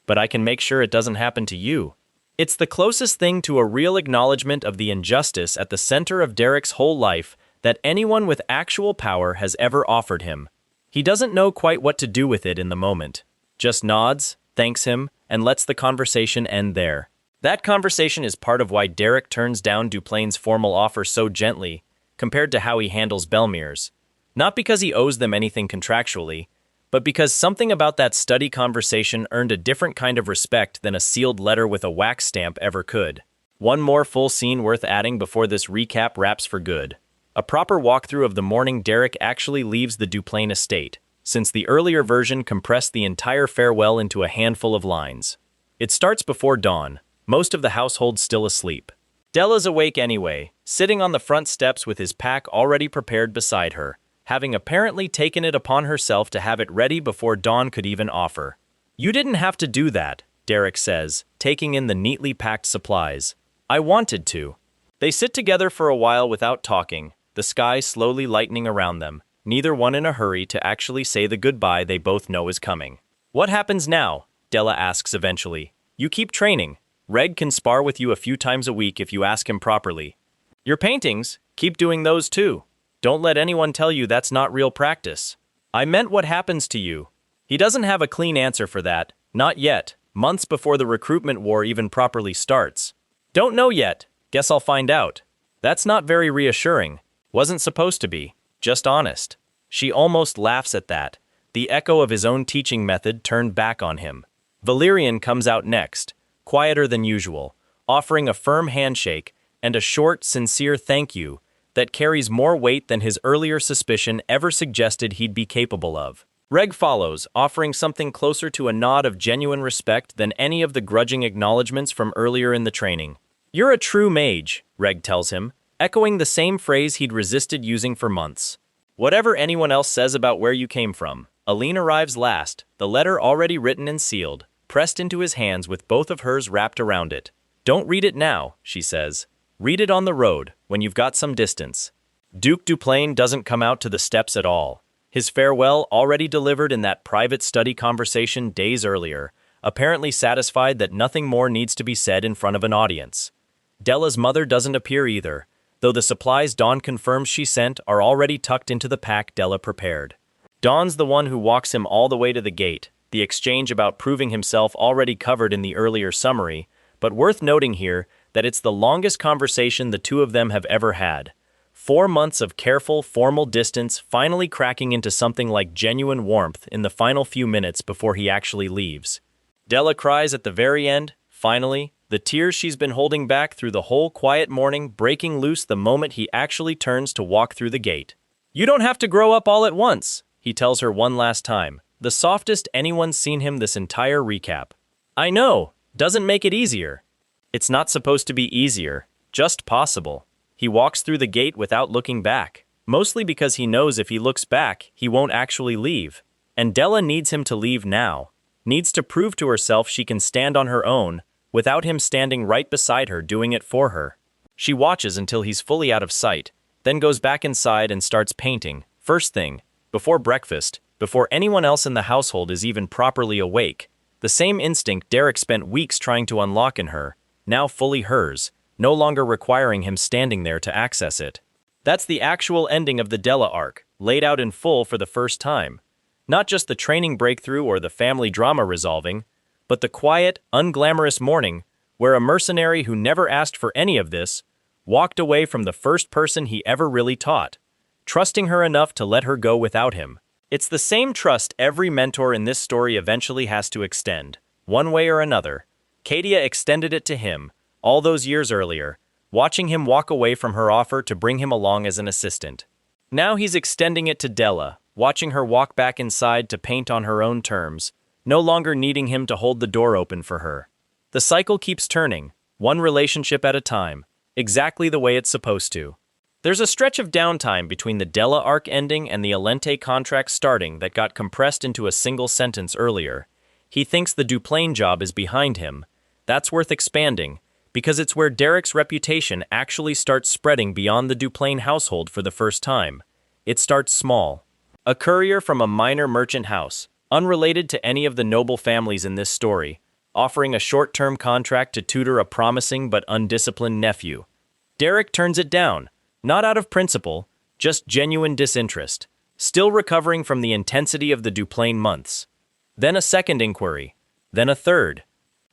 but I can make sure it doesn't happen to you." It's the closest thing to a real acknowledgement of the injustice at the center of Derek's whole life that anyone with actual power has ever offered him. He doesn't know quite what to do with it in the moment. Just nods, thanks him, and lets the conversation end there. That conversation is part of why Derek turns down Duplain's formal offer so gently, compared to how he handles Belmir's. Not because he owes them anything contractually, but because something about that study conversation earned a different kind of respect than a sealed letter with a wax stamp ever could. One more full scene worth adding before this recap wraps for good. A proper walkthrough of the morning Derek actually leaves the Duplain estate, since the earlier version compressed the entire farewell into a handful of lines. It starts before dawn, most of the household still asleep. Della's awake anyway, sitting on the front steps with his pack already prepared beside her, having apparently taken it upon herself to have it ready before Dawn could even offer. "You didn't have to do that," Derek says, taking in the neatly packed supplies. "I wanted to." They sit together for a while without talking, the sky slowly lightening around them, neither one in a hurry to actually say the goodbye they both know is coming. "What happens now?" Della asks eventually. "You keep training. Reg can spar with you a few times a week if you ask him properly. Your paintings, keep doing those too. Don't let anyone tell you that's not real practice." "I meant what happens to you," He doesn't have a clean answer for that, not yet, months before the recruitment war even properly starts. Don't know yet, guess I'll find out. That's not very reassuring. Wasn't supposed to be, just honest. She almost laughs at that. The echo of his own teaching method turned back on him. Valerian comes out next, quieter than usual, offering a firm handshake and a short, sincere thank you that carries more weight than his earlier suspicion ever suggested he'd be capable of. Reg follows, offering something closer to a nod of genuine respect than any of the grudging acknowledgments from earlier in the training. "You're a true mage," Reg tells him, echoing the same phrase he'd resisted using for months. "Whatever anyone else says about where you came from." Aline arrives last, the letter already written and sealed, pressed into his hands with both of hers wrapped around it. "Don't read it now," she says. "Read it on the road, when you've got some distance." Duke Duplain doesn't come out to the steps at all. His farewell already delivered in that private study conversation days earlier, apparently satisfied that nothing more needs to be said in front of an audience. Della's mother doesn't appear either, though the supplies Dawn confirms she sent are already tucked into the pack Della prepared. Dawn's the one who walks him all the way to the gate, the exchange about proving himself already covered in the earlier summary, but worth noting here that it's the longest conversation the two of them have ever had. 4 months of careful, formal distance finally cracking into something like genuine warmth in the final few minutes before he actually leaves. Della cries at the very end, finally, the tears she's been holding back through the whole quiet morning breaking loose the moment he actually turns to walk through the gate. "You don't have to grow up all at once," he tells her one last time, the softest anyone's seen him this entire recap. "I know, doesn't make it easier." It's not supposed to be easier, just possible. He walks through the gate without looking back, mostly because he knows if he looks back, he won't actually leave. And Della needs him to leave now, needs to prove to herself she can stand on her own, without him standing right beside her doing it for her. She watches until he's fully out of sight, then goes back inside and starts painting, first thing, before breakfast, before anyone else in the household is even properly awake. The same instinct Derek spent weeks trying to unlock in her, now fully hers, no longer requiring him standing there to access it. That's the actual ending of the Della arc, laid out in full for the first time. Not just the training breakthrough or the family drama resolving, but the quiet, unglamorous morning where a mercenary who never asked for any of this walked away from the first person he ever really taught, trusting her enough to let her go without him. It's the same trust every mentor in this story eventually has to extend, one way or another. Katia extended it to him, all those years earlier, watching him walk away from her offer to bring him along as an assistant. Now he's extending it to Della, watching her walk back inside to paint on her own terms, no longer needing him to hold the door open for her. The cycle keeps turning, one relationship at a time, exactly the way it's supposed to. There's a stretch of downtime between the Della arc ending and the Alente contract starting that got compressed into a single sentence earlier. He thinks the Duplain job is behind him. That's worth expanding, because it's where Derek's reputation actually starts spreading beyond the Duplain household for the first time. It starts small. A courier from a minor merchant house, unrelated to any of the noble families in this story, offering a short-term contract to tutor a promising but undisciplined nephew. Derek turns it down, not out of principle, just genuine disinterest, still recovering from the intensity of the Duplain months. Then a second inquiry, then a third.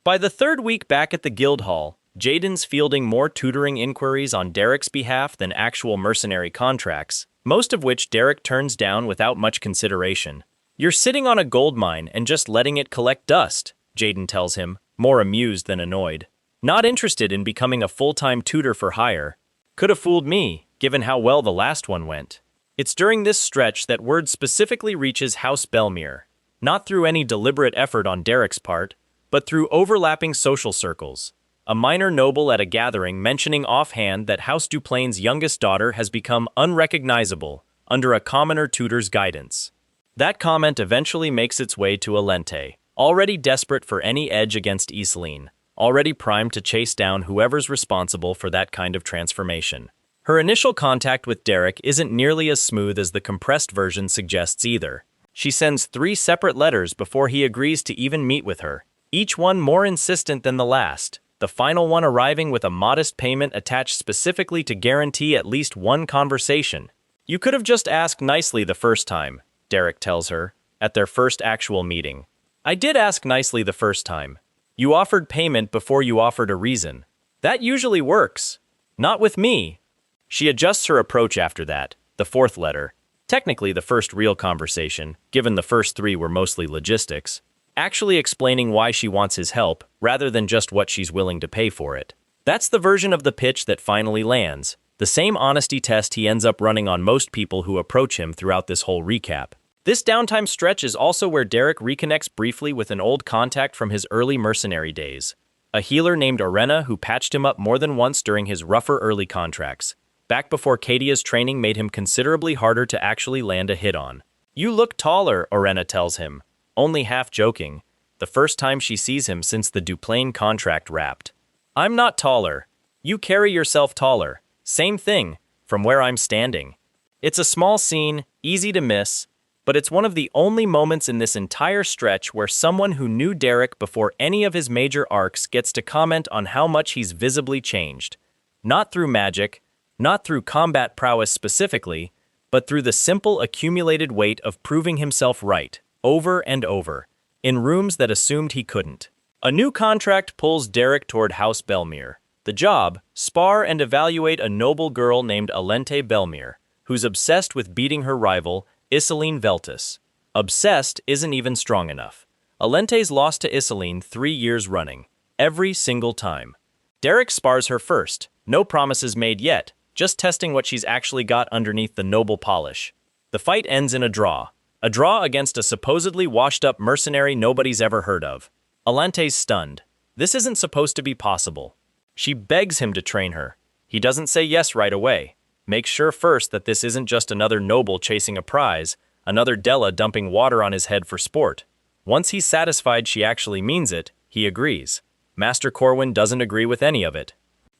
By the third week back at the Guildhall, Jaden's fielding more tutoring inquiries on Derek's behalf than actual mercenary contracts, most of which Derek turns down without much consideration. "You're sitting on a gold mine and just letting it collect dust," Jaden tells him, more amused than annoyed. "Not interested in becoming a full-time tutor for hire. Could have fooled me, given how well the last one went." It's during this stretch that word specifically reaches House Belmere, not through any deliberate effort on Derek's part, but through overlapping social circles. A minor noble at a gathering mentioning offhand that House Duplain's youngest daughter has become unrecognizable under a commoner tutor's guidance. That comment eventually makes its way to Alente, already desperate for any edge against Iselin, already primed to chase down whoever's responsible for that kind of transformation. Her initial contact with Derek isn't nearly as smooth as the compressed version suggests either. She sends 3 separate letters before he agrees to even meet with her, each one more insistent than the last, the final one arriving with a modest payment attached specifically to guarantee at least one conversation. "You could have just asked nicely the first time," Derek tells her, at their first actual meeting. I did ask nicely the first time. You offered payment before you offered a reason. That usually works. Not with me. She adjusts her approach after that, the fourth letter. Technically the first real conversation, given the first three were mostly logistics. Actually explaining why she wants his help, rather than just what she's willing to pay for it. That's the version of the pitch that finally lands. The same honesty test he ends up running on most people who approach him throughout this whole recap. This downtime stretch is also where Derek reconnects briefly with an old contact from his early mercenary days. A healer named Arena who patched him up more than once during his rougher early contracts. Back before Kadia's training made him considerably harder to actually land a hit on. You look taller, Arena tells him. Only half joking. The first time she sees him since the Duplain contract wrapped. I'm not taller. You carry yourself taller. Same thing, from where I'm standing. It's a small scene, easy to miss, but it's one of the only moments in this entire stretch where someone who knew Derek before any of his major arcs gets to comment on how much he's visibly changed. Not through magic, not through combat prowess specifically, but through the simple accumulated weight of proving himself right, over and over, in rooms that assumed he couldn't. A new contract pulls Derek toward House Belmere. The job, spar and evaluate a noble girl named Alente Belmere, who's obsessed with beating her rival, Iseline Veltus. Obsessed isn't even strong enough. Alente's lost to Iseline 3 years running, every single time. Derek spars her first, no promises made yet, just testing what she's actually got underneath the noble polish. The fight ends in a draw against a supposedly washed-up mercenary nobody's ever heard of. Alente's stunned. This isn't supposed to be possible. She begs him to train her. He doesn't say yes right away. Makes sure first that this isn't just another noble chasing a prize, another Della dumping water on his head for sport. Once he's satisfied she actually means it, he agrees. Master Corwin doesn't agree with any of it.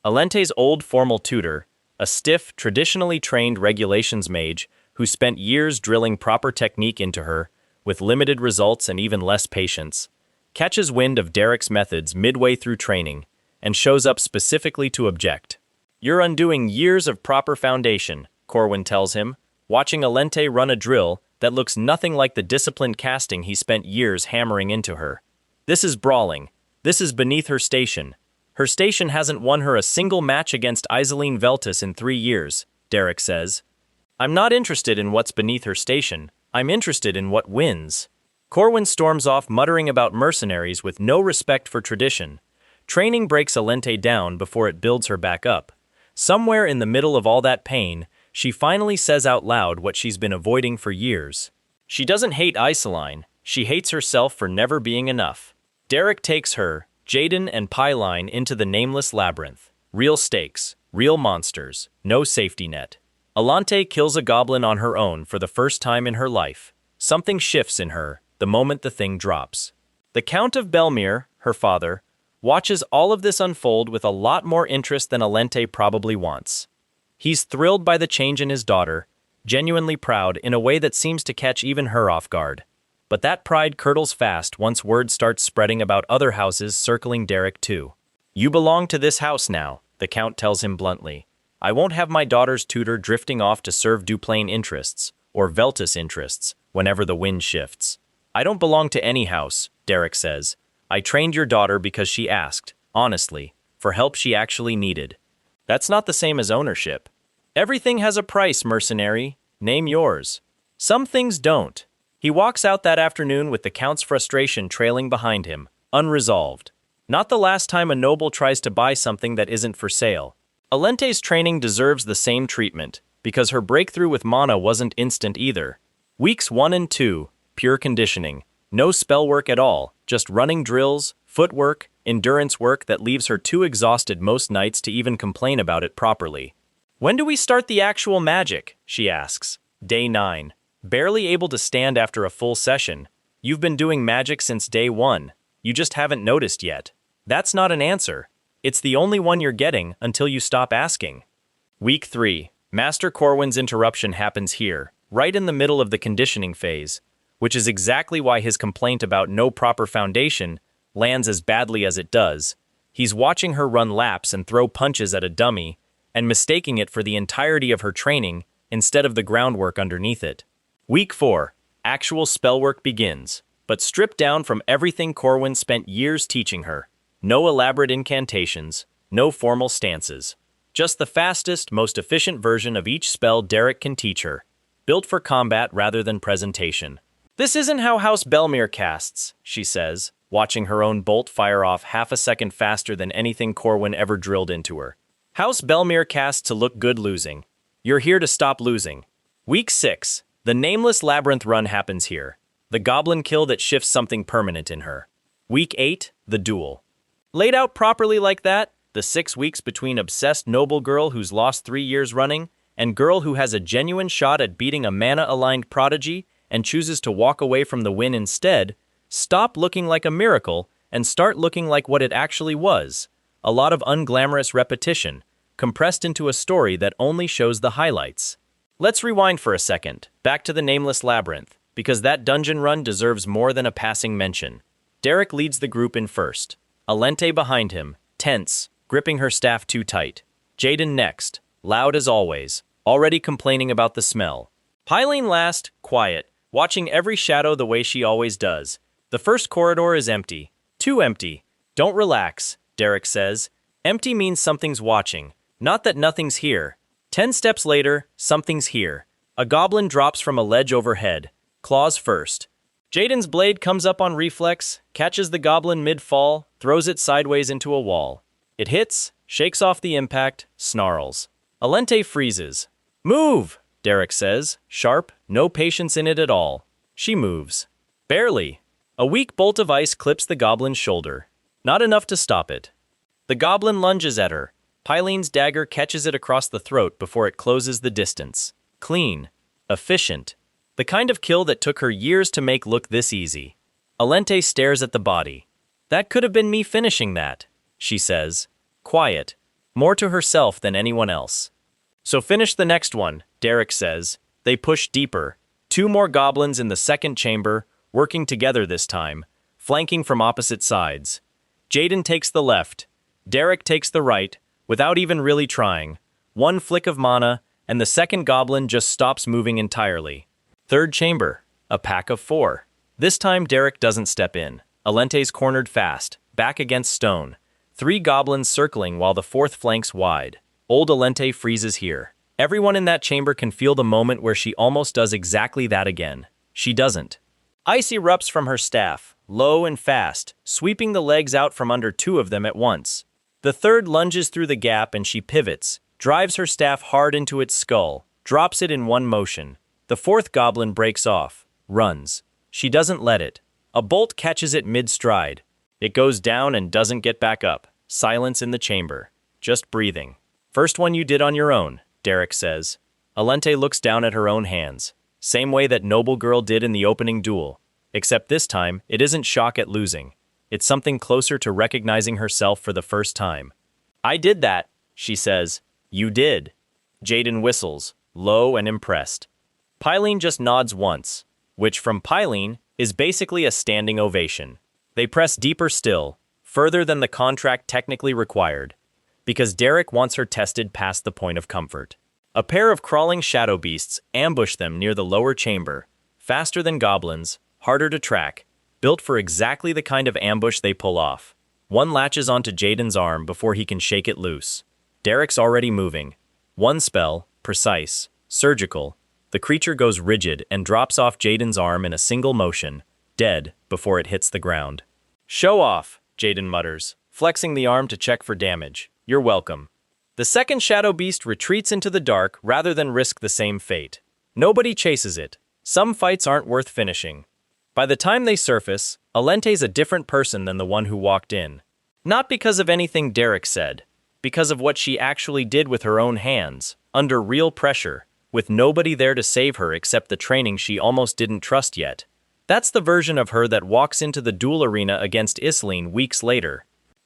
Alente's old formal tutor, a stiff, traditionally trained regulations mage who spent years drilling proper technique into her, with limited results and even less patience, catches wind of Derek's methods midway through training and shows up specifically to object. You're undoing years of proper foundation, Corwin tells him, watching Alente run a drill that looks nothing like the disciplined casting he spent years hammering into her. This is brawling. This is beneath her station. Her station hasn't won her a single match against Iseline Veltus in 3 years, Derek says. I'm not interested in what's beneath her station. I'm interested in what wins. Corwin storms off muttering about mercenaries with no respect for tradition. Training breaks Alente down before it builds her back up. Somewhere in the middle of all that pain, she finally says out loud what she's been avoiding for years. She doesn't hate Iseline, she hates herself for never being enough. Derek takes her, Jaden and Pyline into the nameless labyrinth. Real stakes, real monsters, no safety net. Alente kills a goblin on her own for the first time in her life. Something shifts in her the moment the thing drops. The Count of Belmere, her father, watches all of this unfold with a lot more interest than Alente probably wants. He's thrilled by the change in his daughter, genuinely proud in a way that seems to catch even her off guard. But that pride curdles fast once word starts spreading about other houses circling Derek too. You belong to this house now, the Count tells him bluntly. I won't have my daughter's tutor drifting off to serve Duplain interests, or Veltus interests, whenever the wind shifts. I don't belong to any house, Derek says. I trained your daughter because she asked, honestly, for help she actually needed. That's not the same as ownership. Everything has a price, mercenary. Name yours. Some things don't. He walks out that afternoon with the Count's frustration trailing behind him, unresolved. Not the last time a noble tries to buy something that isn't for sale. Alente's training deserves the same treatment, because her breakthrough with mana wasn't instant either. Weeks 1 and 2, pure conditioning. No spell work at all, just running drills, footwork, endurance work that leaves her too exhausted most nights to even complain about it properly. When do we start the actual magic? She asks. Day 9. Barely able to stand after a full session. You've been doing magic since day 1. You just haven't noticed yet. That's not an answer. It's the only one you're getting until you stop asking. Week 3. Master Corwin's interruption happens here, right in the middle of the conditioning phase, which is exactly why his complaint about no proper foundation lands as badly as it does. He's watching her run laps and throw punches at a dummy, and mistaking it for the entirety of her training instead of the groundwork underneath it. Week 4. Actual spell work begins, but stripped down from everything Corwin spent years teaching her. No elaborate incantations, no formal stances. Just the fastest, most efficient version of each spell Derek can teach her. Built for combat rather than presentation. "This isn't how House Belmere casts," she says, watching her own bolt fire off half a second faster than anything Corwin ever drilled into her. "House Belmere casts to look good losing. You're here to stop losing." Week 6. The nameless labyrinth run happens here. The goblin kill that shifts something permanent in her. Week 8. The duel. Laid out properly like that, the 6 weeks between obsessed noble girl who's lost 3 years running and girl who has a genuine shot at beating a mana-aligned prodigy and chooses to walk away from the win instead, stop looking like a miracle and start looking like what it actually was. A lot of unglamorous repetition, compressed into a story that only shows the highlights. Let's rewind for a second, back to the nameless labyrinth, because that dungeon run deserves more than a passing mention. Derek leads the group in first. Alente behind him, tense, gripping her staff too tight. Jaden next, loud as always, already complaining about the smell. Pylene last, quiet, watching every shadow the way she always does. The first corridor is empty. Too empty. "Don't relax," Derek says. "Empty means something's watching, not that nothing's here." 10 steps later, something's here. A goblin drops from a ledge overhead. Claws first. Jaden's blade comes up on reflex, catches the goblin mid-fall, throws it sideways into a wall. It hits, shakes off the impact, snarls. Alente freezes. "Move!" Derek says, sharp, no patience in it at all. She moves. Barely. A weak bolt of ice clips the goblin's shoulder. Not enough to stop it. The goblin lunges at her. Pylene's dagger catches it across the throat before it closes the distance. Clean. Efficient. The kind of kill that took her years to make look this easy. Alente stares at the body. "That could have been me finishing that," she says. Quiet. More to herself than anyone else. "So finish the next one," Derek says. They push deeper. 2 more goblins in the second chamber, working together this time, flanking from opposite sides. Jaden takes the left. Derek takes the right, without even really trying. 1 flick of mana, and the second goblin just stops moving entirely. Third chamber. A pack of 4. This time Derek doesn't step in. Alente's cornered fast, back against stone. 3 goblins circling while the 4th flanks wide. Old Alente freezes here. Everyone in that chamber can feel the moment where she almost does exactly that again. She doesn't. Ice erupts from her staff, low and fast, sweeping the legs out from under 2 of them at once. The 3rd lunges through the gap and she pivots, drives her staff hard into its skull, drops it in one motion. The 4th goblin breaks off, runs. She doesn't let it. A bolt catches it mid-stride. It goes down and doesn't get back up. Silence in the chamber. Just breathing. "First one you did on your own," Derek says. Alente looks down at her own hands. Same way that noble girl did in the opening duel. Except this time, it isn't shock at losing. It's something closer to recognizing herself for the first time. "I did that," she says. "You did." Jaden whistles, low and impressed. Pylene just nods once, which from Pylene is basically a standing ovation. They press deeper still, further than the contract technically required, because Derek wants her tested past the point of comfort. A pair of crawling shadow beasts ambush them near the lower chamber, faster than goblins, harder to track, built for exactly the kind of ambush they pull off. One latches onto Jaden's arm before he can shake it loose. Derek's already moving. One spell, precise, surgical. The creature goes rigid and drops off Jaden's arm in a single motion, dead before it hits the ground. "Show off," Jaden mutters, flexing the arm to check for damage. "You're welcome." The second shadow beast retreats into the dark rather than risk the same fate. Nobody chases it. Some fights aren't worth finishing. By the time they surface, Alente's a different person than the one who walked in. Not because of anything Derek said, because of what she actually did with her own hands, under real pressure, with nobody there to save her except the training she almost didn't trust yet. That's the version of her that walks into the duel arena against Isleen weeks later.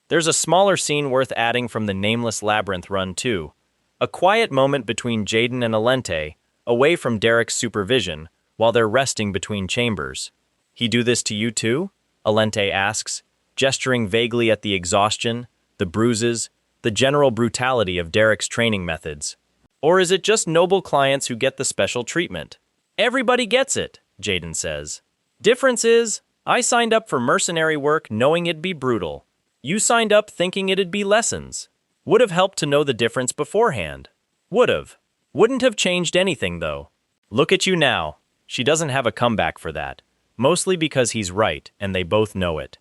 There's a smaller scene worth adding from the nameless labyrinth run too. A quiet moment between Jaden and Alente, away from Derek's supervision, while they're resting between chambers. "He do this to you too?" Alente asks, gesturing vaguely at the exhaustion, the bruises, the general brutality of Derek's training methods. "Or is it just noble clients who get the special treatment?" "Everybody gets it," Jaden says. Difference is, I signed up for mercenary work knowing it'd be brutal. You signed up thinking it'd be lessons. Would have helped to know the difference beforehand. Would've. Wouldn't have changed anything, though. Look at you now. She doesn't have a comeback for that. Mostly because he's right, and they both know it.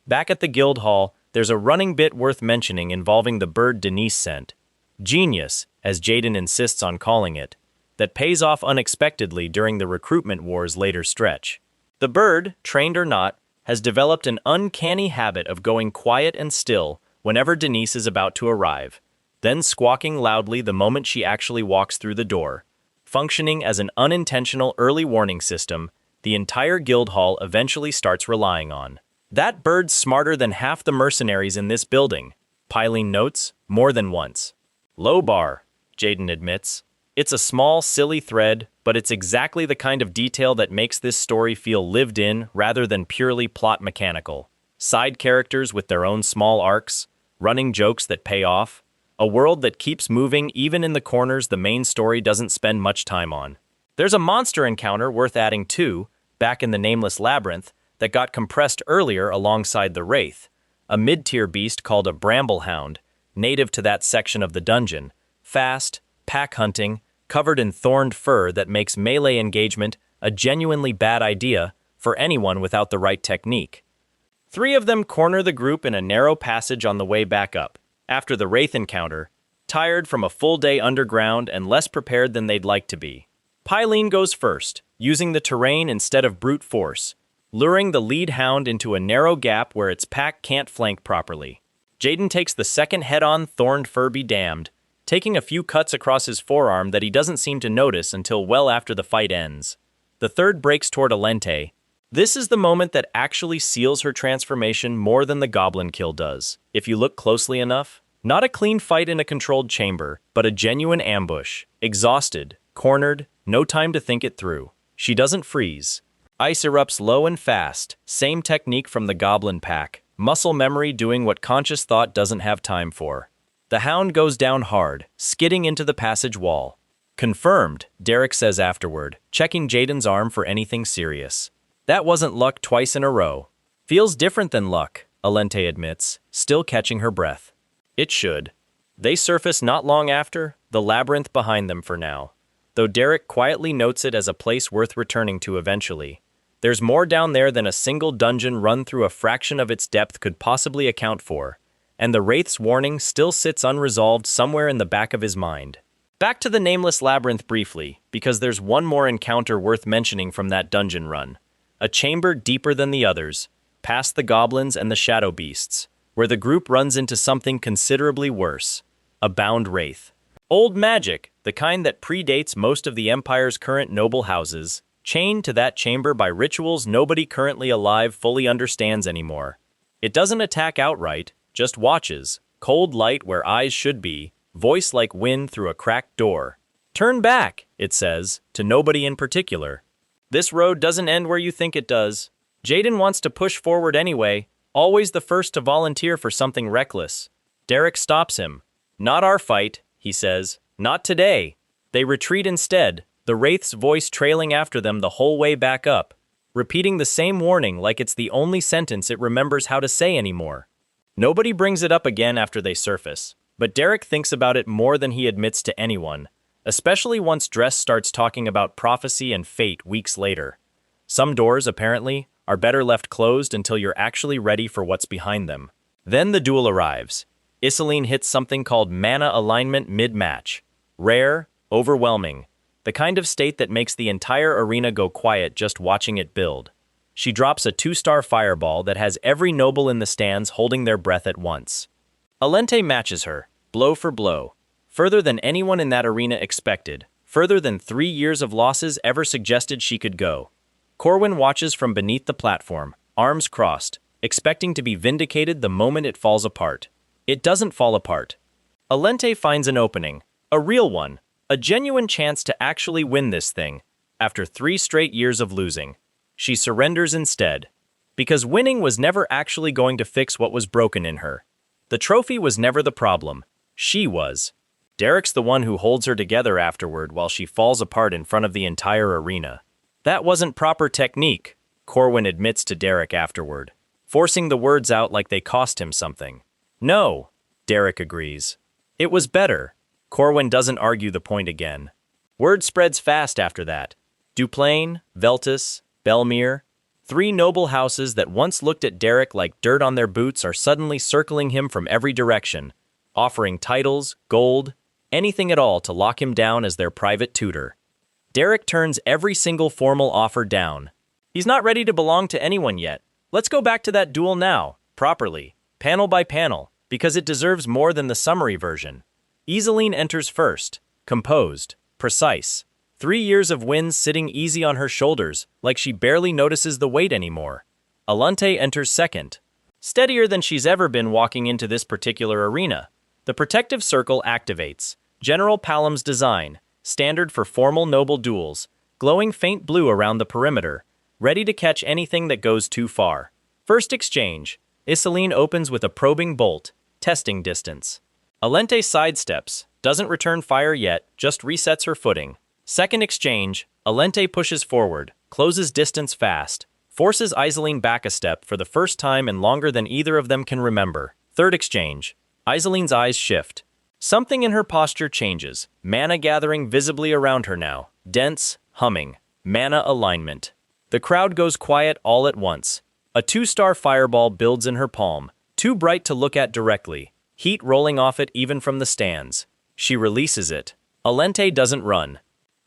Back at the guild hall, there's a running bit worth mentioning involving the bird Denise sent. Genius, as Jaden insists on calling it, that pays off unexpectedly during the recruitment war's later stretch. The bird, trained or not, has developed an uncanny habit of going quiet and still whenever Denise is about to arrive, then squawking loudly the moment she actually walks through the door. Functioning as an unintentional early warning system, the entire guild hall eventually starts relying on. That bird's smarter than half the mercenaries in this building, piling notes more than once. Low bar, Jaden admits. It's a small, silly thread, but it's exactly the kind of detail that makes this story feel lived in rather than purely plot mechanical. Side characters with their own small arcs, running jokes that pay off, a world that keeps moving even in the corners the main story doesn't spend much time on. There's a monster encounter worth adding too, back in the Nameless Labyrinth, that got compressed earlier alongside the Wraith, a mid-tier beast called a bramblehound, native to that section of the dungeon, fast, pack hunting, covered in thorned fur that makes melee engagement a genuinely bad idea for anyone without the right technique. 3 of them corner the group in a narrow passage on the way back up, after the Wraith encounter, tired from a full day underground and less prepared than they'd like to be. Pyleen goes first, using the terrain instead of brute force, luring the lead hound into a narrow gap where its pack can't flank properly. Jaden takes the second head-on thorned fur be damned, taking a few cuts across his forearm that he doesn't seem to notice until well after the fight ends. The third breaks toward Alente. This is the moment that actually seals her transformation more than the goblin kill does, if you look closely enough. Not a clean fight in a controlled chamber, but a genuine ambush. Exhausted, cornered, no time to think it through. She doesn't freeze. Ice erupts low and fast, same technique from the goblin pack, muscle memory doing what conscious thought doesn't have time for. The hound goes down hard, skidding into the passage wall. Confirmed, Derek says afterward, checking Jaden's arm for anything serious. That wasn't luck twice in a row. Feels different than luck, Alente admits, still catching her breath. It should. They surface not long after, the labyrinth behind them for now, though Derek quietly notes it as a place worth returning to eventually. There's more down there than a single dungeon run through a fraction of its depth could possibly account for, and the Wraith's warning still sits unresolved somewhere in the back of his mind. Back to the Nameless Labyrinth briefly, because there's one more encounter worth mentioning from that dungeon run. A chamber deeper than the others, past the goblins and the shadow beasts, where the group runs into something considerably worse. A bound Wraith. Old magic, the kind that predates most of the Empire's current noble houses, chained to that chamber by rituals nobody currently alive fully understands anymore. It doesn't attack outright, just watches, cold light where eyes should be, voice like wind through a cracked door. Turn back, it says, to nobody in particular. This road doesn't end where you think it does. Jaden wants to push forward anyway, always the first to volunteer for something reckless. Derek stops him. Not our fight, he says. Not today. They retreat instead, the Wraith's voice trailing after them the whole way back up, repeating the same warning like it's the only sentence it remembers how to say anymore. Nobody brings it up again after they surface, but Derek thinks about it more than he admits to anyone, especially once Dress starts talking about prophecy and fate weeks later. Some doors, apparently, are better left closed until you're actually ready for what's behind them. Then the duel arrives. Iseline hits something called mana alignment mid-match. Rare, overwhelming. The kind of state that makes the entire arena go quiet just watching it build. She drops a 2-star fireball that has every noble in the stands holding their breath at once. Alente matches her, blow for blow. Further than anyone in that arena expected. Further than 3 years of losses ever suggested she could go. Corwin watches from beneath the platform, arms crossed, expecting to be vindicated the moment it falls apart. It doesn't fall apart. Alente finds an opening, a real one, a genuine chance to actually win this thing, after 3 straight years of losing. She surrenders instead, because winning was never actually going to fix what was broken in her. The trophy was never the problem. She was. Derek's the one who holds her together afterward while she falls apart in front of the entire arena. That wasn't proper technique, Corwin admits to Derek afterward, forcing the words out like they cost him something. No, Derek agrees. It was better. Corwin doesn't argue the point again. Word spreads fast after that. Duplain, Veltus, Belmere, three noble houses that once looked at Derek like dirt on their boots are suddenly circling him from every direction, offering titles, gold, anything at all to lock him down as their private tutor. Derek turns every single formal offer down. He's not ready to belong to anyone yet. Let's go back to that duel now, properly, panel by panel, because it deserves more than the summary version. Iseline enters first, composed, precise. 3 years of wins sitting easy on her shoulders, like she barely notices the weight anymore. Alunte enters second, steadier than she's ever been walking into this particular arena. The protective circle activates. General Palom's design, standard for formal noble duels, glowing faint blue around the perimeter, ready to catch anything that goes too far. First exchange. Iseline opens with a probing bolt, testing distance. Alente sidesteps, doesn't return fire yet, just resets her footing. Second exchange. Alente pushes forward, closes distance fast, forces Iseline back a step for the first time and longer than either of them can remember. Third exchange. Iseline's eyes shift. Something in her posture changes, mana gathering visibly around her now. Dense, humming, mana alignment. The crowd goes quiet all at once. A 2-star fireball builds in her palm, too bright to look at directly, heat rolling off it even from the stands. She releases it. Alente doesn't run.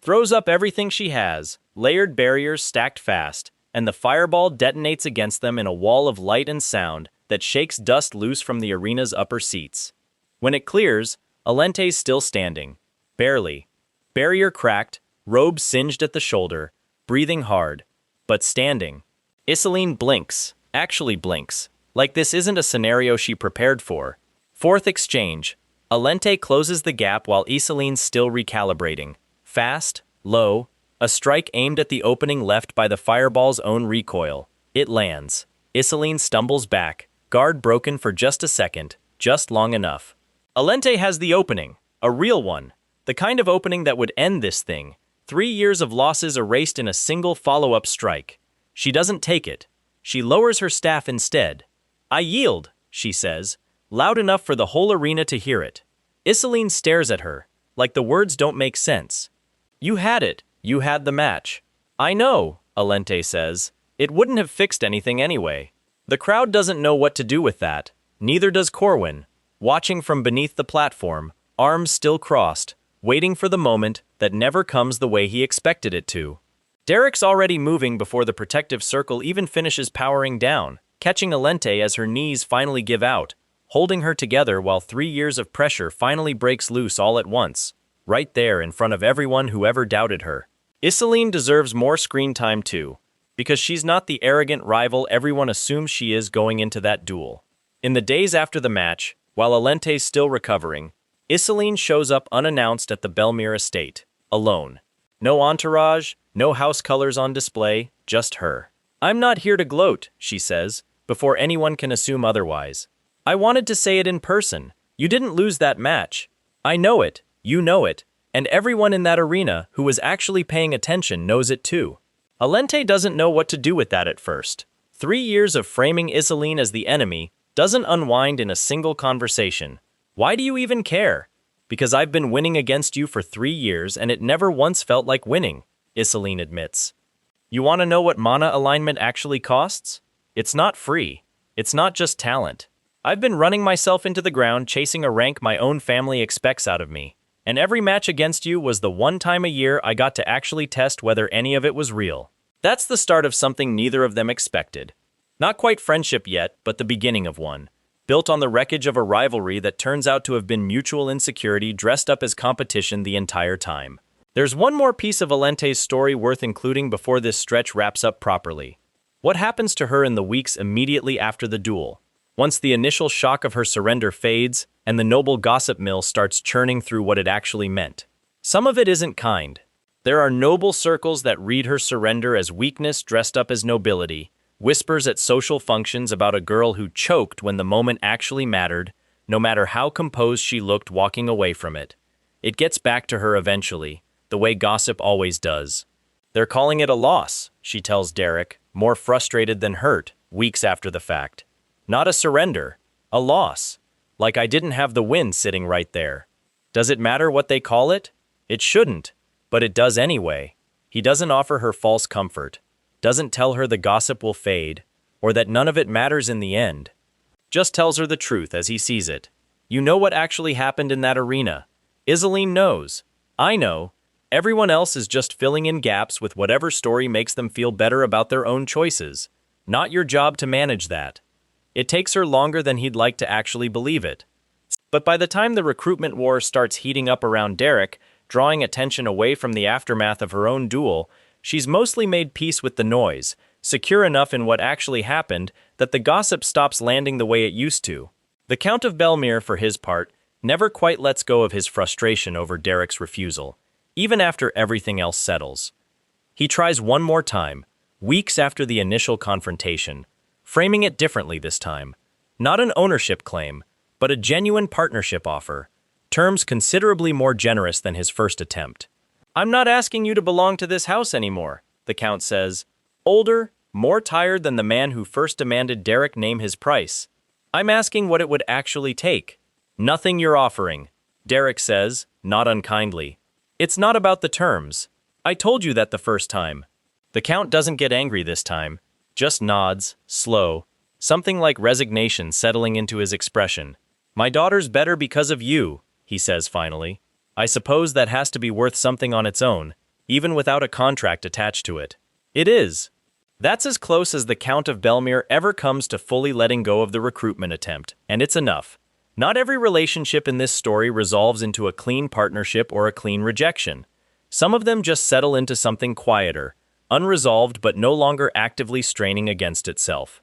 Throws up everything she has, layered barriers stacked fast, and the fireball detonates against them in a wall of light and sound that shakes dust loose from the arena's upper seats. When it clears, Alente's still standing. Barely. Barrier cracked, robe singed at the shoulder, breathing hard, but standing. Iseline blinks, actually blinks, like this isn't a scenario she prepared for. Fourth exchange. Alente closes the gap while Iseline's still recalibrating. Fast, low, a strike aimed at the opening left by the fireball's own recoil. It lands. Iseline stumbles back, guard broken for just a second, just long enough. Alente has the opening, a real one, the kind of opening that would end this thing. 3 years of losses erased in a single follow-up strike. She doesn't take it. She lowers her staff instead. "I yield," she says, loud enough for the whole arena to hear it. Iseline stares at her, like the words don't make sense. "You had it. You had the match." "I know," Alente says. "It wouldn't have fixed anything anyway." The crowd doesn't know what to do with that. Neither does Corwin, watching from beneath the platform, arms still crossed, waiting for the moment that never comes the way he expected it to. Derek's already moving before the protective circle even finishes powering down, catching Alente as her knees finally give out, holding her together while 3 years of pressure finally breaks loose all at once, right there in front of everyone who ever doubted her. Iseline deserves more screen time too, because she's not the arrogant rival everyone assumes she is going into that duel. In the days after the match, while Alente's still recovering, Iseline shows up unannounced at the Belmere estate, alone. No entourage, no house colors on display, just her. "I'm not here to gloat," she says, before anyone can assume otherwise. "I wanted to say it in person. You didn't lose that match. I know it, you know it, and everyone in that arena who was actually paying attention knows it too." Alente doesn't know what to do with that at first. 3 years of framing Iseline as the enemy doesn't unwind in a single conversation. "Why do you even care?" "Because I've been winning against you for 3 years and it never once felt like winning," Iseline admits. "You want to know what mana alignment actually costs? It's not free. It's not just talent. I've been running myself into the ground chasing a rank my own family expects out of me, and every match against you was the one time a year I got to actually test whether any of it was real." That's the start of something neither of them expected. Not quite friendship yet, but the beginning of one, built on the wreckage of a rivalry that turns out to have been mutual insecurity dressed up as competition the entire time. There's one more piece of Alente's story worth including before this stretch wraps up properly. What happens to her in the weeks immediately after the duel? Once the initial shock of her surrender fades, and the noble gossip mill starts churning through what it actually meant. Some of it isn't kind. There are noble circles that read her surrender as weakness dressed up as nobility, whispers at social functions about a girl who choked when the moment actually mattered, no matter how composed she looked walking away from it. It gets back to her eventually, the way gossip always does. They're calling it a loss, she tells Derek, more frustrated than hurt, weeks after the fact. Not a surrender, a loss. Like I didn't have the win sitting right there. Does it matter what they call it? It shouldn't, but it does anyway. He doesn't offer her false comfort, doesn't tell her the gossip will fade, or that none of it matters in the end. Just tells her the truth as he sees it. You know what actually happened in that arena. Iseline knows. I know. Everyone else is just filling in gaps with whatever story makes them feel better about their own choices. Not your job to manage that. It takes her longer than he'd like to actually believe it. But by the time the recruitment war starts heating up around Derek, drawing attention away from the aftermath of her own duel, she's mostly made peace with the noise, secure enough in what actually happened that the gossip stops landing the way it used to. The Count of Belmere, for his part, never quite lets go of his frustration over Derek's refusal, even after everything else settles. He tries one more time, weeks after the initial confrontation, framing it differently this time. Not an ownership claim, but a genuine partnership offer, terms considerably more generous than his first attempt. I'm not asking you to belong to this house anymore, the Count says, older, more tired than the man who first demanded Derek name his price. I'm asking what it would actually take. Nothing you're offering, Derek says, not unkindly. It's not about the terms. I told you that the first time. The Count doesn't get angry this time, just nods, slow, something like resignation settling into his expression. My daughter's better because of you, he says finally. I suppose that has to be worth something on its own, even without a contract attached to it. It is. That's as close as the Count of Belmere ever comes to fully letting go of the recruitment attempt, and it's enough. Not every relationship in this story resolves into a clean partnership or a clean rejection. Some of them just settle into something quieter, unresolved but no longer actively straining against itself.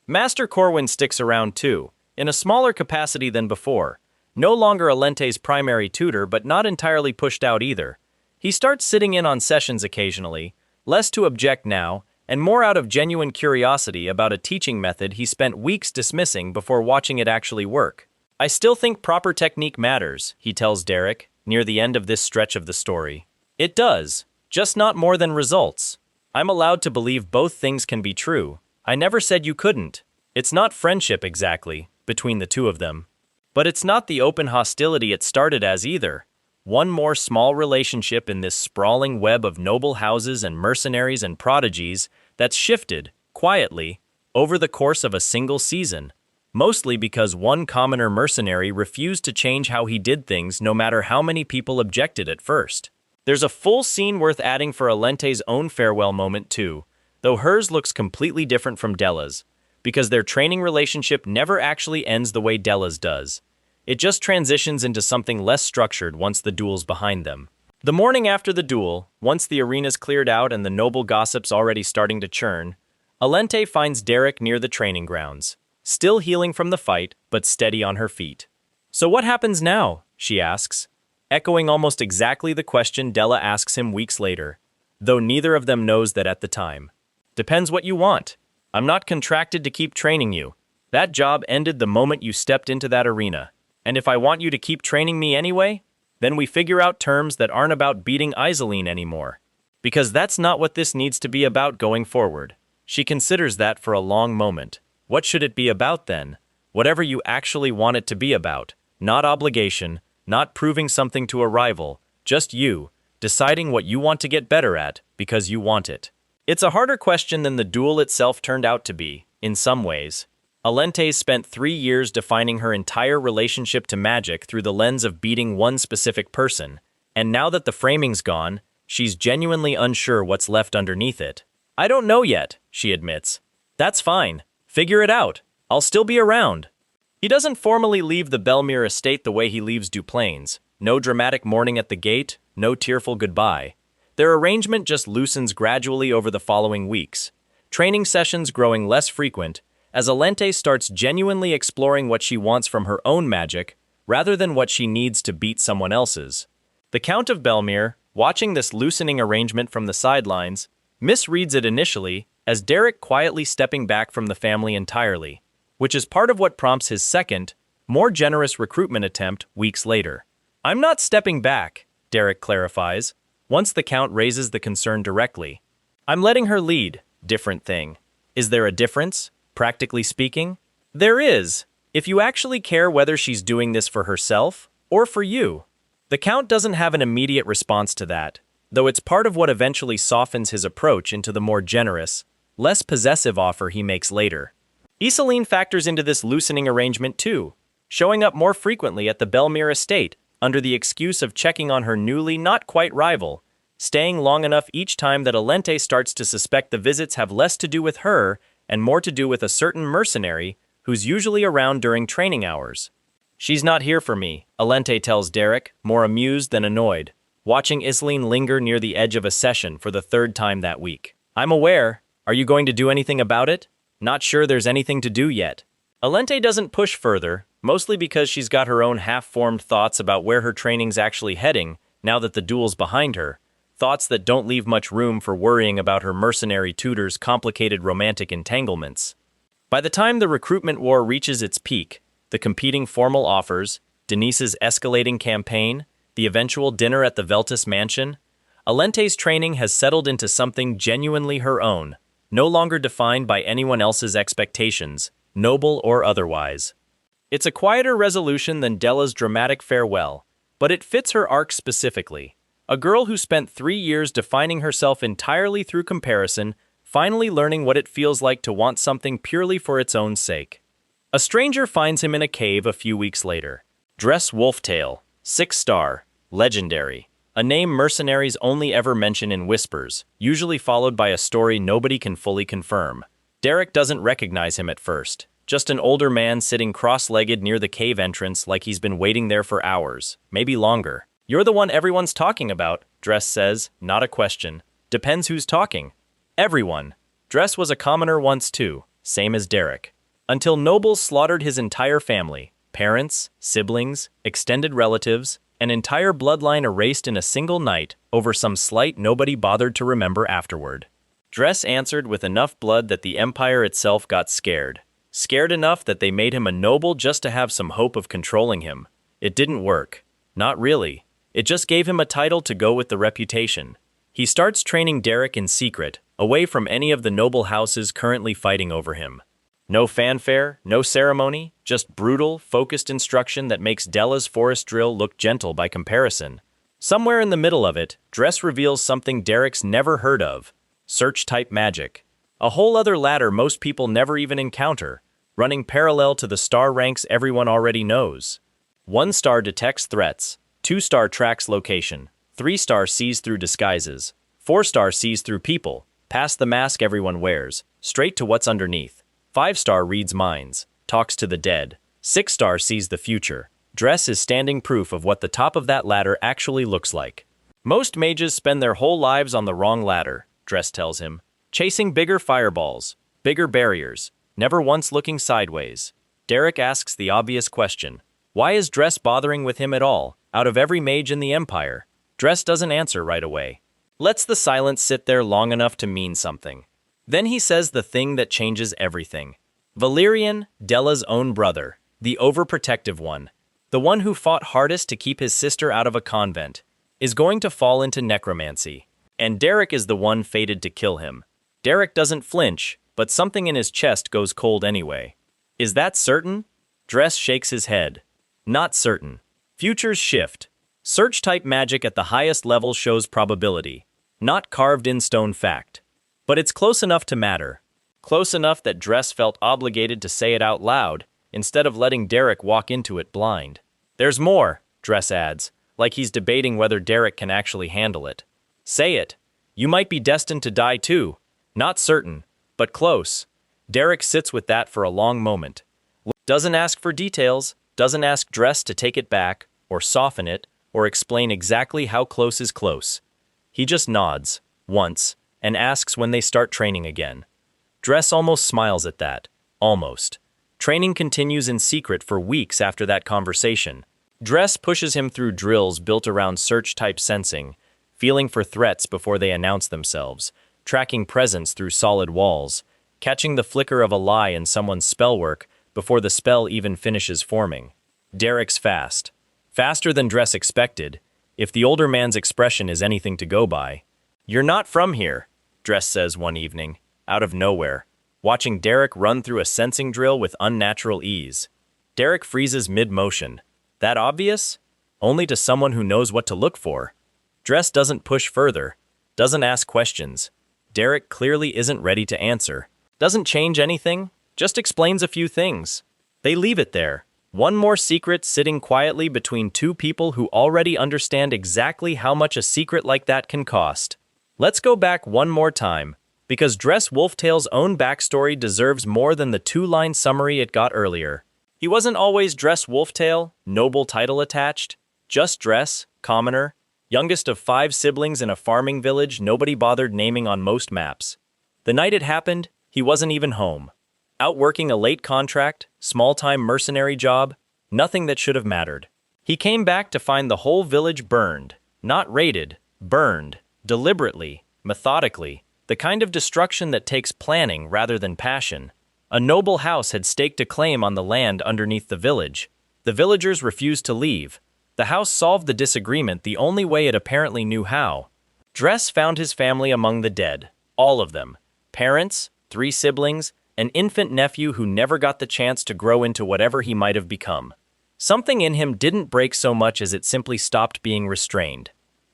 Master Corwin sticks around too, in a smaller capacity than before. No longer Alente's primary tutor, but not entirely pushed out either. He starts sitting in on sessions occasionally, less to object now, and more out of genuine curiosity about a teaching method he spent weeks dismissing before watching it actually work. I still think proper technique matters, he tells Derek, near the end of this stretch of the story. It does, just not more than results. I'm allowed to believe both things can be true. I never said you couldn't. It's not friendship exactly, between the two of them. But it's not the open hostility it started as either. One more small relationship in this sprawling web of noble houses and mercenaries and prodigies that's shifted, quietly, over the course of a single season. Mostly because one commoner mercenary refused to change how he did things no matter how many people objected at first. There's a full scene worth adding for Alente's own farewell moment too, though hers looks completely different from Della's, because their training relationship never actually ends the way Della's does. It just transitions into something less structured once the duel's behind them. The morning after the duel, once the arena's cleared out and the noble gossip's already starting to churn, Alente finds Derek near the training grounds. Still healing from the fight, but steady on her feet. So what happens now? She asks, echoing almost exactly the question Della asks him weeks later, though neither of them knows that at the time. Depends what you want. I'm not contracted to keep training you. That job ended the moment you stepped into that arena. And if I want you to keep training me anyway, then we figure out terms that aren't about beating Iseline anymore. Because that's not what this needs to be about going forward. She considers that for a long moment. What should it be about then? Whatever you actually want it to be about. Not obligation, not proving something to a rival, just you, deciding what you want to get better at because you want it. It's a harder question than the duel itself turned out to be, in some ways. Alente spent 3 years defining her entire relationship to magic through the lens of beating one specific person, and now that the framing's gone, she's genuinely unsure what's left underneath it. I don't know yet, she admits. That's fine. Figure it out. I'll still be around. He doesn't formally leave the Belmere estate the way he leaves Duplain's. No dramatic mourning at the gate, no tearful goodbye. Their arrangement just loosens gradually over the following weeks, training sessions growing less frequent, as Alente starts genuinely exploring what she wants from her own magic, rather than what she needs to beat someone else's. The Count of Belmere, watching this loosening arrangement from the sidelines, misreads it initially as Derek quietly stepping back from the family entirely, which is part of what prompts his second, more generous recruitment attempt weeks later. I'm not stepping back, Derek clarifies. Once the Count raises the concern directly. I'm letting her lead. Different thing. Is there a difference, practically speaking? There is, if you actually care whether she's doing this for herself or for you. The Count doesn't have an immediate response to that, though it's part of what eventually softens his approach into the more generous, less possessive offer he makes later. Iselin factors into this loosening arrangement too, showing up more frequently at the Belmere estate under the excuse of checking on her newly not-quite rival, staying long enough each time that Alente starts to suspect the visits have less to do with her and more to do with a certain mercenary who's usually around during training hours. She's not here for me, Alente tells Derek, more amused than annoyed, watching Iselin linger near the edge of a session for the third time that week. I'm aware. Are you going to do anything about it? Not sure there's anything to do yet. Alente doesn't push further, mostly because she's got her own half-formed thoughts about where her training's actually heading now that the duel's behind her, thoughts that don't leave much room for worrying about her mercenary tutor's complicated romantic entanglements. By the time the recruitment war reaches its peak, the competing formal offers, Denise's escalating campaign, the eventual dinner at the Veltus mansion, Alente's training has settled into something genuinely her own, no longer defined by anyone else's expectations, noble or otherwise. It's a quieter resolution than Della's dramatic farewell, but it fits her arc specifically. A girl who spent 3 years defining herself entirely through comparison, finally learning what it feels like to want something purely for its own sake. A stranger finds him in a cave a few weeks later. Dress Wolftail, 6-star, legendary. A name mercenaries only ever mention in whispers, usually followed by a story nobody can fully confirm. Derek doesn't recognize him at first. Just an older man sitting cross-legged near the cave entrance like he's been waiting there for hours, maybe longer. You're the one everyone's talking about, Dress says, not a question. Depends who's talking. Everyone. Dress was a commoner once too, same as Derek. Until nobles slaughtered his entire family, parents, siblings, extended relatives, an entire bloodline erased in a single night over some slight nobody bothered to remember afterward. Dress answered with enough blood that the empire itself got scared. Scared enough that they made him a noble just to have some hope of controlling him. It didn't work. Not really. It just gave him a title to go with the reputation. He starts training Derek in secret, away from any of the noble houses currently fighting over him. No fanfare, no ceremony, just brutal, focused instruction that makes Della's forest drill look gentle by comparison. Somewhere in the middle of it, Dress reveals something Derek's never heard of. Search-type magic. A whole other ladder most people never even encounter, running parallel to the star ranks everyone already knows. 1-star detects threats, 2-star tracks location, 3-star sees through disguises, 4-star sees through people, past the mask everyone wears, straight to what's underneath. 5-star reads minds, talks to the dead. 6-star sees the future. Dress is standing proof of what the top of that ladder actually looks like. Most mages spend their whole lives on the wrong ladder, Dress tells him, chasing bigger fireballs, bigger barriers, never once looking sideways. Derek asks the obvious question. Why is Dress bothering with him at all, out of every mage in the Empire? Dress doesn't answer right away. Lets the silence sit there long enough to mean something. Then he says the thing that changes everything. Valerian, Della's own brother, the overprotective one, the one who fought hardest to keep his sister out of a convent, is going to fall into necromancy. And Derek is the one fated to kill him. Derek doesn't flinch, but something in his chest goes cold anyway. Is that certain? Dress shakes his head. Not certain. Futures shift. Search-type magic at the highest level shows probability, not carved-in-stone fact. But it's close enough to matter. Close enough that Dress felt obligated to say it out loud, instead of letting Derek walk into it blind. There's more, Dress adds, like he's debating whether Derek can actually handle it. Say it. You might be destined to die too. Not certain, but close. Derek sits with that for a long moment. Doesn't ask for details, doesn't ask Dress to take it back, or soften it, or explain exactly how close is close. He just nods, once, and asks when they start training again. Dress almost smiles at that. Almost. Training continues in secret for weeks after that conversation. Dress pushes him through drills built around search-type sensing, feeling for threats before they announce themselves, tracking presence through solid walls, catching the flicker of a lie in someone's spellwork before the spell even finishes forming. Derek's fast. Faster than Dress expected. if the older man's expression is anything to go by. "You're not from here," Dress says one evening, out of nowhere, watching Derek run through a sensing drill with unnatural ease. Derek freezes mid-motion. That obvious? Only to someone who knows what to look for. Dress doesn't push further, doesn't ask questions. Derek clearly isn't ready to answer. Doesn't change anything, just explains a few things. They leave it there. One more secret sitting quietly between two people who already understand exactly how much a secret like that can cost. Let's go back one more time, because Dress Wolftail's own backstory deserves more than the two-line summary it got earlier. He wasn't always Dress Wolftail, noble title attached, just Dress, commoner, youngest of 5 siblings in a farming village nobody bothered naming on most maps. The night it happened, he wasn't even home. Out working a late contract, small-time mercenary job, nothing that should have mattered. He came back to find the whole village burned, not raided, burned, deliberately, methodically, the kind of destruction that takes planning rather than passion. A noble house had staked a claim on the land underneath the village. The villagers refused to leave. The house solved the disagreement the only way it apparently knew how. Dress found his family among the dead, all of them. Parents, 3 siblings, an infant nephew who never got the chance to grow into whatever he might have become. Something in him didn't break so much as it simply stopped being restrained.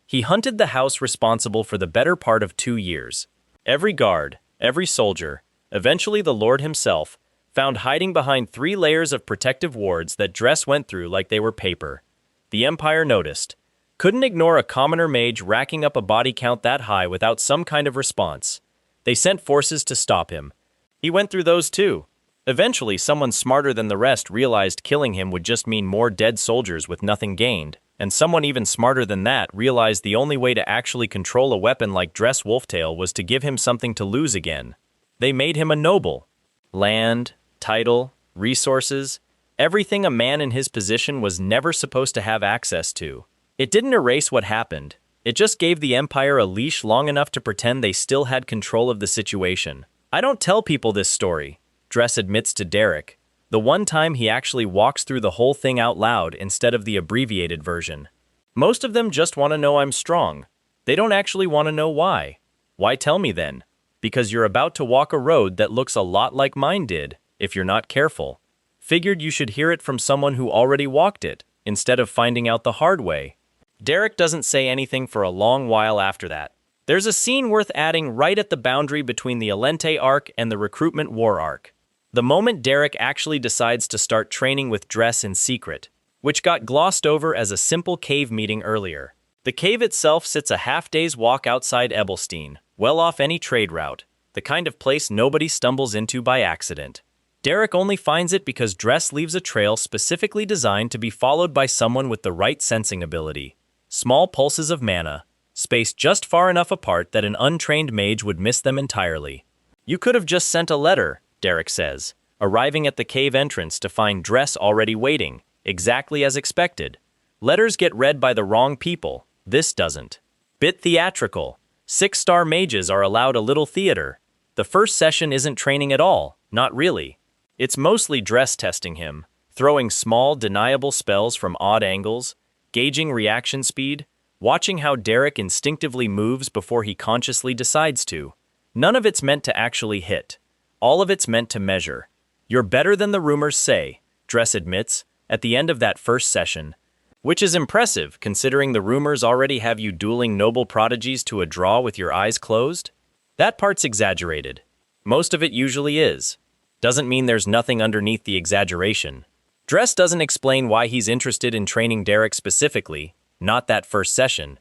He hunted the house responsible for the better part of 2 years. Every guard, every soldier, eventually the Lord himself, found hiding behind 3 layers of protective wards that Dress went through like they were paper. The Empire noticed. Couldn't ignore a commoner mage racking up a body count that high without some kind of response. They sent forces to stop him. He went through those too. Eventually, someone smarter than the rest realized killing him would just mean more dead soldiers with nothing gained, and someone even smarter than that realized the only way to actually control a weapon like Dress Wolftail was to give him something to lose again. They made him a noble. Land, title, resources, everything a man in his position was never supposed to have access to. It didn't erase what happened. It just gave the Empire a leash long enough to pretend they still had control of the situation. "I don't tell people this story," Dress admits to Derek, the one time he actually walks through the whole thing out loud instead of the abbreviated version. "Most of them just want to know I'm strong. They don't actually want to know why. Why tell me then? Because you're about to walk a road that looks a lot like mine did, if you're not careful. Figured you should hear it from someone who already walked it, instead of finding out the hard way." Derek doesn't say anything for a long while after that. There's a scene worth adding right at the boundary between the Alente arc and the recruitment war arc. The moment Derek actually decides to start training with Dress in secret, which got glossed over as a simple cave meeting earlier. The cave itself sits a half-day's walk outside Ebelstein, well off any trade route, the kind of place nobody stumbles into by accident. Derek only finds it because Dress leaves a trail specifically designed to be followed by someone with the right sensing ability. Small pulses of mana, spaced just far enough apart that an untrained mage would miss them entirely. "You could have just sent a letter," Derek says, arriving at the cave entrance to find Dress already waiting, exactly as expected. Letters get read by the wrong people, this doesn't. Bit theatrical. 6-star mages are allowed a little theater. The first session isn't training at all, not really. It's mostly Dress testing him, throwing small, deniable spells from odd angles, gauging reaction speed, watching how Derek instinctively moves before he consciously decides to. None of it's meant to actually hit. All of it's meant to measure. "You're better than the rumors say," Dress admits, at the end of that first session. Which is impressive, considering the rumors already have you dueling noble prodigies to a draw with your eyes closed. That part's exaggerated. Most of it usually is. Doesn't mean there's nothing underneath the exaggeration. Dress doesn't explain why he's interested in training Derek specifically, not that first session.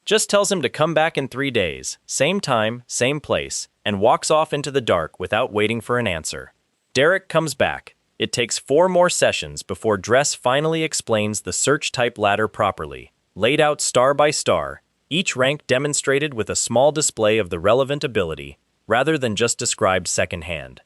Just tells him to come back in 3 days, same time, same place, and walks off into the dark without waiting for an answer. Derek comes back. It takes 4 more sessions before Dress finally explains the search type ladder properly, laid out star by star, each rank demonstrated with a small display of the relevant ability, rather than just described secondhand.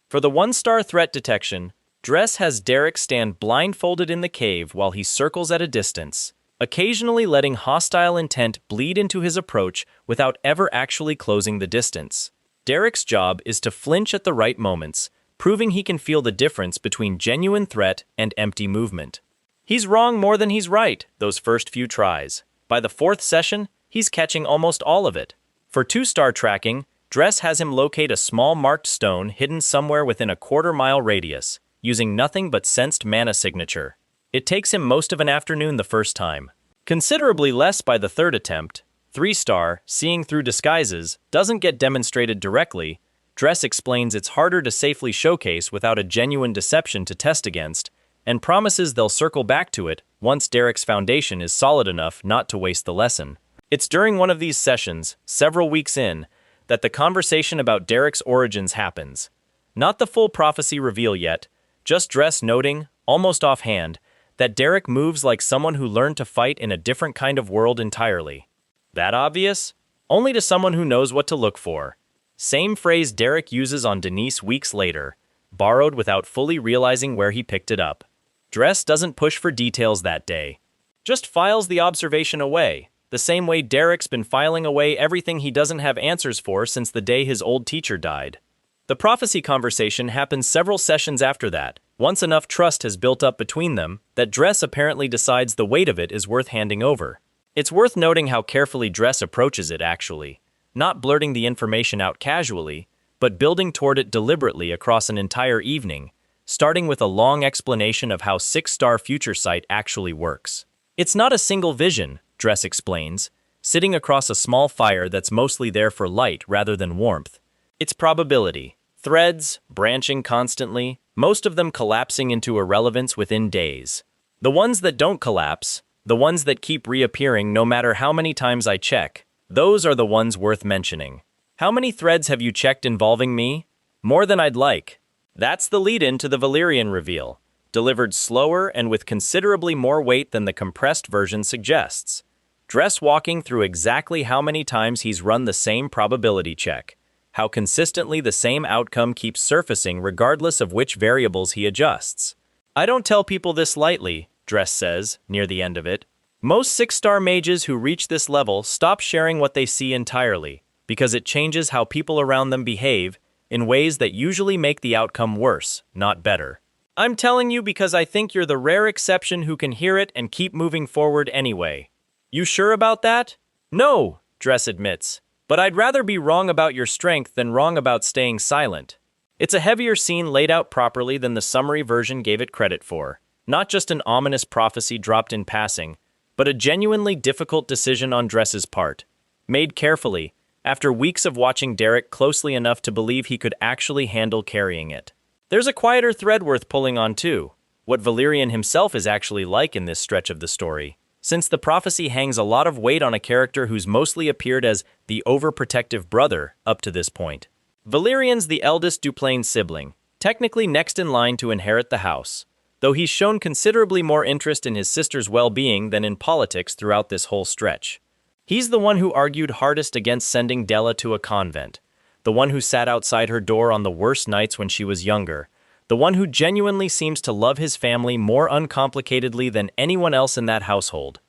For the 1-star threat detection, Dress has Derek stand blindfolded in the cave while he circles at a distance, occasionally letting hostile intent bleed into his approach without ever actually closing the distance. Derek's job is to flinch at the right moments, proving he can feel the difference between genuine threat and empty movement. He's wrong more than he's right those first few tries. By the fourth session, he's catching almost all of it. For 2-star tracking, Dress has him locate a small marked stone hidden somewhere within a quarter-mile radius, using nothing but sensed mana signature. It takes him most of an afternoon the first time. Considerably less by the third attempt. 3-star, seeing through disguises, doesn't get demonstrated directly. Dress explains it's harder to safely showcase without a genuine deception to test against, and promises they'll circle back to it once Derek's foundation is solid enough not to waste the lesson. It's during one of these sessions, several weeks in, that the conversation about Derek's origins happens. Not the full prophecy reveal yet, just Dress noting, almost offhand, that Derek moves like someone who learned to fight in a different kind of world entirely. That obvious? Only to someone who knows what to look for. Same phrase Derek uses on Denise weeks later, borrowed without fully realizing where he picked it up. Dress doesn't push for details that day. Just files the observation away, the same way Derek's been filing away everything he doesn't have answers for since the day his old teacher died. The prophecy conversation happens several sessions after that, once enough trust has built up between them that Dress apparently decides the weight of it is worth handing over. It's worth noting how carefully Dress approaches it actually, not blurting the information out casually, but building toward it deliberately across an entire evening, starting with a long explanation of how 6-star future sight actually works. It's not a single vision, Dress explains, sitting across a small fire that's mostly there for light rather than warmth. It's probability. Threads, branching constantly, most of them collapsing into irrelevance within days. The ones that don't collapse, the ones that keep reappearing no matter how many times I check, those are the ones worth mentioning. How many threads have you checked involving me? More than I'd like. That's the lead-in to the Valyrian reveal, delivered slower and with considerably more weight than the compressed version suggests. Dress walking through exactly how many times he's run the same probability check, how consistently the same outcome keeps surfacing regardless of which variables he adjusts. I don't tell people this lightly, Dress says, near the end of it. Most 6-star mages who reach this level stop sharing what they see entirely, because it changes how people around them behave in ways that usually make the outcome worse, not better. I'm telling you because I think you're the rare exception who can hear it and keep moving forward anyway. You sure about that? No, Dress admits, but I'd rather be wrong about your strength than wrong about staying silent. It's a heavier scene laid out properly than the summary version gave it credit for. Not just an ominous prophecy dropped in passing, but a genuinely difficult decision on Dress's part, made carefully, after weeks of watching Derek closely enough to believe he could actually handle carrying it. There's a quieter thread worth pulling on too, what Valyrian himself is actually like in this stretch of the story, since the prophecy hangs a lot of weight on a character who's mostly appeared as the overprotective brother up to this point. Valyrian's the eldest Duplain sibling, technically next in line to inherit the house, though he's shown considerably more interest in his sister's well-being than in politics throughout this whole stretch. He's the one who argued hardest against sending Della to a convent, the one who sat outside her door on the worst nights when she was younger, the one who genuinely seems to love his family more uncomplicatedly than anyone else in that household.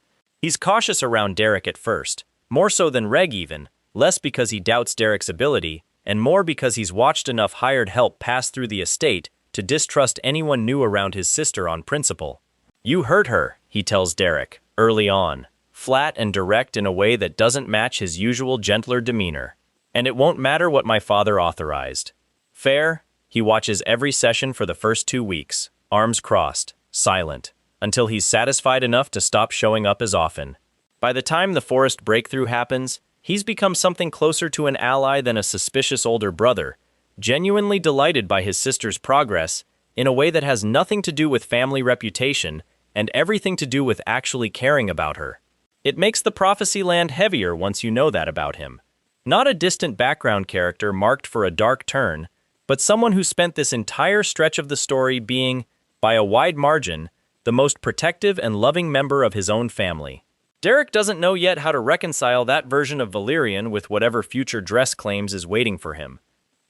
He's cautious around Derek at first, more so than Reg even, less because he doubts Derek's ability, and more because he's watched enough hired help pass through the estate to distrust anyone new around his sister on principle. You hurt her, he tells Derek, early on, flat and direct in a way that doesn't match his usual gentler demeanor. And it won't matter what my father authorized. Fair? He watches every session for the first 2 weeks, arms crossed, silent, until he's satisfied enough to stop showing up as often. By the time the forest breakthrough happens, he's become something closer to an ally than a suspicious older brother, genuinely delighted by his sister's progress in a way that has nothing to do with family reputation and everything to do with actually caring about her. It makes the prophecy land heavier once you know that about him. Not a distant background character marked for a dark turn, but someone who spent this entire stretch of the story being, by a wide margin, the most protective and loving member of his own family. Derek doesn't know yet how to reconcile that version of Valyrian with whatever future Dress claims is waiting for him.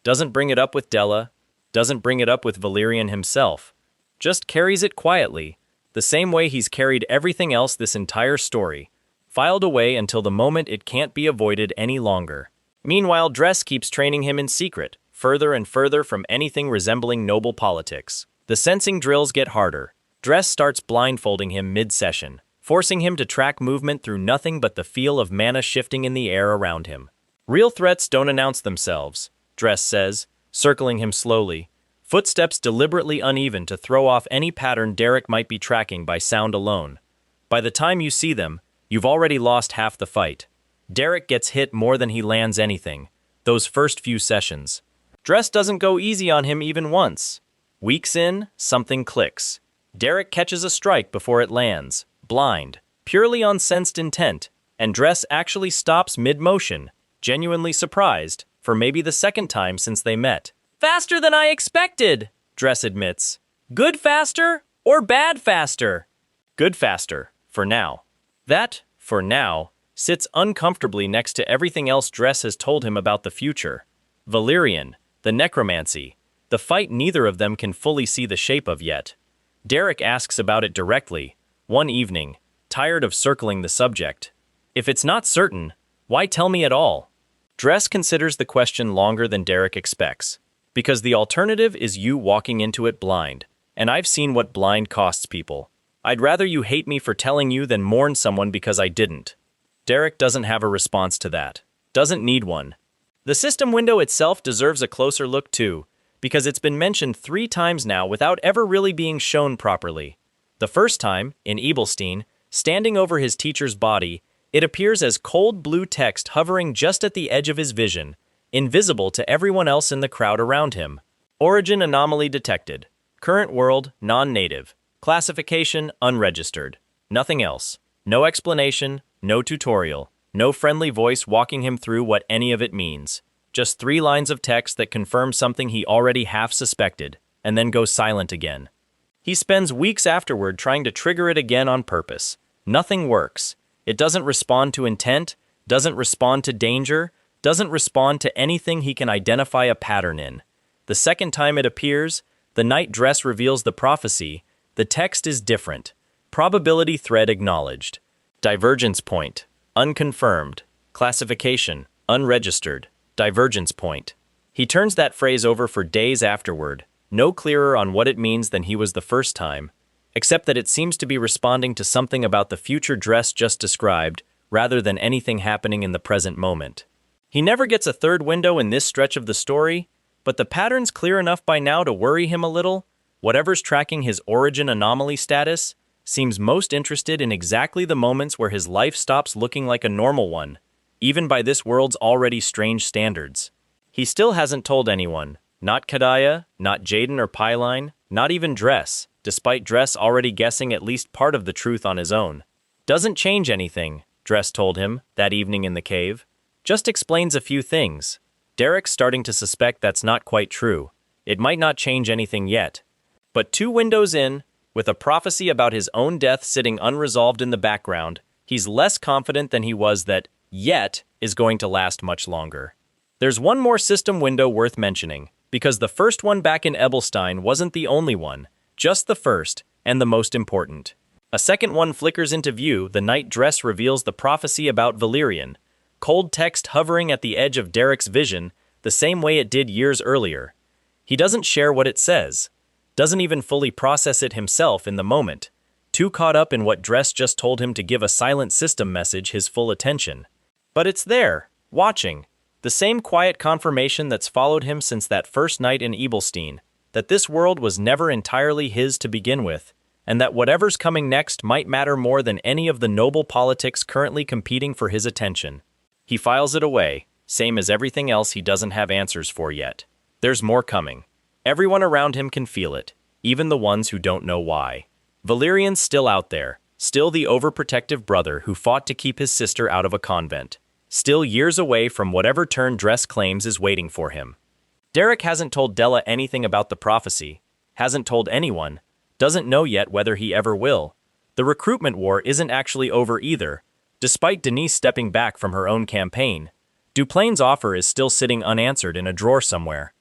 Doesn't bring it up with Della, doesn't bring it up with Valyrian himself. Just carries it quietly, the same way he's carried everything else this entire story, filed away until the moment it can't be avoided any longer. Meanwhile, Dress keeps training him in secret, further and further from anything resembling noble politics. The sensing drills get harder. Dress starts blindfolding him mid-session, forcing him to track movement through nothing but the feel of mana shifting in the air around him. Real threats don't announce themselves, Dress says, circling him slowly, footsteps deliberately uneven to throw off any pattern Derek might be tracking by sound alone. By the time you see them, you've already lost half the fight. Derek gets hit more than he lands anything, those first few sessions. Dress doesn't go easy on him even once. Weeks in, something clicks. Derek catches a strike before it lands, blind, purely on sensed intent, and Dress actually stops mid-motion, genuinely surprised, for maybe the second time since they met. "Faster than I expected," Dress admits. "Good faster or bad faster?" Good faster, for now. That, for now, sits uncomfortably next to everything else Dress has told him about the future. Valyrian, the necromancy, the fight neither of them can fully see the shape of yet. Derek asks about it directly, one evening, tired of circling the subject. If it's not certain, why tell me at all? Dress considers the question longer than Derek expects, because the alternative is you walking into it blind, and I've seen what blind costs people. I'd rather you hate me for telling you than mourn someone because I didn't. Derek doesn't have a response to that. Doesn't need one. The system window itself deserves a closer look too, because it's been mentioned 3 times now without ever really being shown properly. The first time, in Ebelstein, standing over his teacher's body, it appears as cold blue text hovering just at the edge of his vision, invisible to everyone else in the crowd around him. Origin anomaly detected. Current world, non-native. Classification, unregistered. Nothing else. No explanation, no tutorial, no friendly voice walking him through what any of it means. Just 3 lines of text that confirm something he already half suspected, and then goes silent again. He spends weeks afterward trying to trigger it again on purpose. Nothing works. It doesn't respond to intent, doesn't respond to danger, doesn't respond to anything he can identify a pattern in. The second time it appears, the night Dress reveals the prophecy, the text is different. Probability thread acknowledged. Divergence point, unconfirmed. Classification, unregistered. Divergence point. He turns that phrase over for days afterward, no clearer on what it means than he was the first time, except that it seems to be responding to something about the future Dress just described, rather than anything happening in the present moment. He never gets a third window in this stretch of the story, but the pattern's clear enough by now to worry him a little. Whatever's tracking his origin anomaly status seems most interested in exactly the moments where his life stops looking like a normal one, even by this world's already strange standards. He still hasn't told anyone, not Kadaya, not Jaden or Pyline, not even Dress, despite Dress already guessing at least part of the truth on his own. Doesn't change anything, Dress told him, that evening in the cave. Just explains a few things. Derek's starting to suspect that's not quite true. It might not change anything yet. But 2 windows in, with a prophecy about his own death sitting unresolved in the background, he's less confident than he was that "yet" is going to last much longer. There's one more system window worth mentioning, because the first one back in Ebelstein wasn't the only one, just the first, and the most important. A second one flickers into view the night Dress reveals the prophecy about Valyrian, cold text hovering at the edge of Derek's vision the same way it did years earlier. He doesn't share what it says, doesn't even fully process it himself in the moment, too caught up in what Dress just told him to give a silent system message his full attention. But it's there, watching, the same quiet confirmation that's followed him since that first night in Ebelstein, that this world was never entirely his to begin with, and that whatever's coming next might matter more than any of the noble politics currently competing for his attention. He files it away, same as everything else he doesn't have answers for yet. There's more coming. Everyone around him can feel it, even the ones who don't know why. Valyrian's still out there, still the overprotective brother who fought to keep his sister out of a convent, still years away from whatever turn Dress claims is waiting for him. Derek hasn't told Della anything about the prophecy, hasn't told anyone, doesn't know yet whether he ever will. The recruitment war isn't actually over either, despite Denise stepping back from her own campaign. Duplain's offer is still sitting unanswered in a drawer somewhere.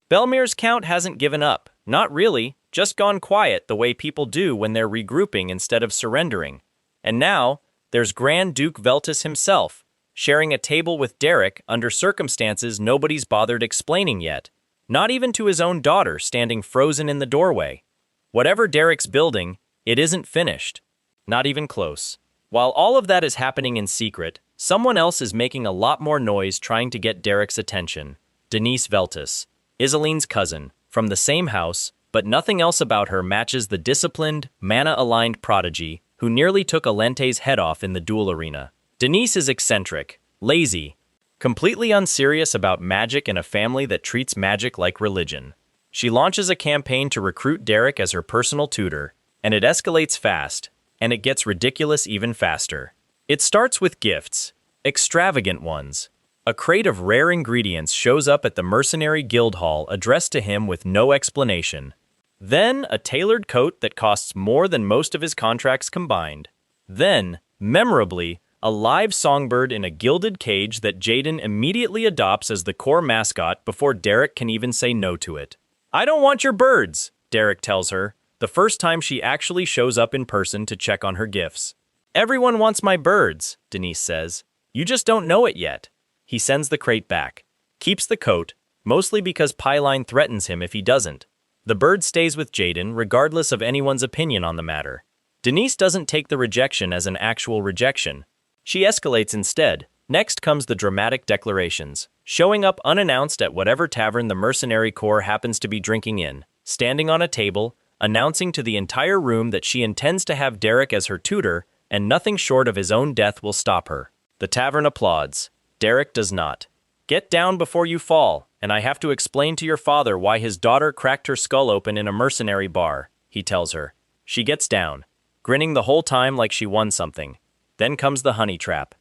Belmir's count hasn't given up, not really, just gone quiet the way people do when they're regrouping instead of surrendering. And now, there's Grand Duke Veltus himself, sharing a table with Derek under circumstances nobody's bothered explaining yet, not even to his own daughter standing frozen in the doorway. Whatever Derek's building, it isn't finished. Not even close. While all of that is happening in secret, someone else is making a lot more noise trying to get Derek's attention. Denise Veltis, Isoline's cousin, from the same house, but nothing else about her matches the disciplined, mana-aligned prodigy who nearly took Alente's head off in the duel arena. Denise is eccentric, lazy, completely unserious about magic in a family that treats magic like religion. She launches a campaign to recruit Derek as her personal tutor, and it escalates fast, and it gets ridiculous even faster. It starts with gifts, extravagant ones. A crate of rare ingredients shows up at the Mercenary Guild Hall addressed to him with no explanation. Then, a tailored coat that costs more than most of his contracts combined. Then, memorably, a live songbird in a gilded cage that Jaden immediately adopts as the core mascot before Derek can even say no to it. "I don't want your birds," Derek tells her, the first time she actually shows up in person to check on her gifts. "Everyone wants my birds," Denise says. "You just don't know it yet." He sends the crate back, keeps the coat, mostly because Pyline threatens him if he doesn't. The bird stays with Jaden regardless of anyone's opinion on the matter. Denise doesn't take the rejection as an actual rejection. She escalates instead. Next comes the dramatic declarations, showing up unannounced at whatever tavern the mercenary corps happens to be drinking in, standing on a table, announcing to the entire room that she intends to have Derek as her tutor, and nothing short of his own death will stop her. The tavern applauds. Derek does not. "Get down before you fall, and I have to explain to your father why his daughter cracked her skull open in a mercenary bar," he tells her. She gets down, grinning the whole time like she won something. Then comes the honey trap.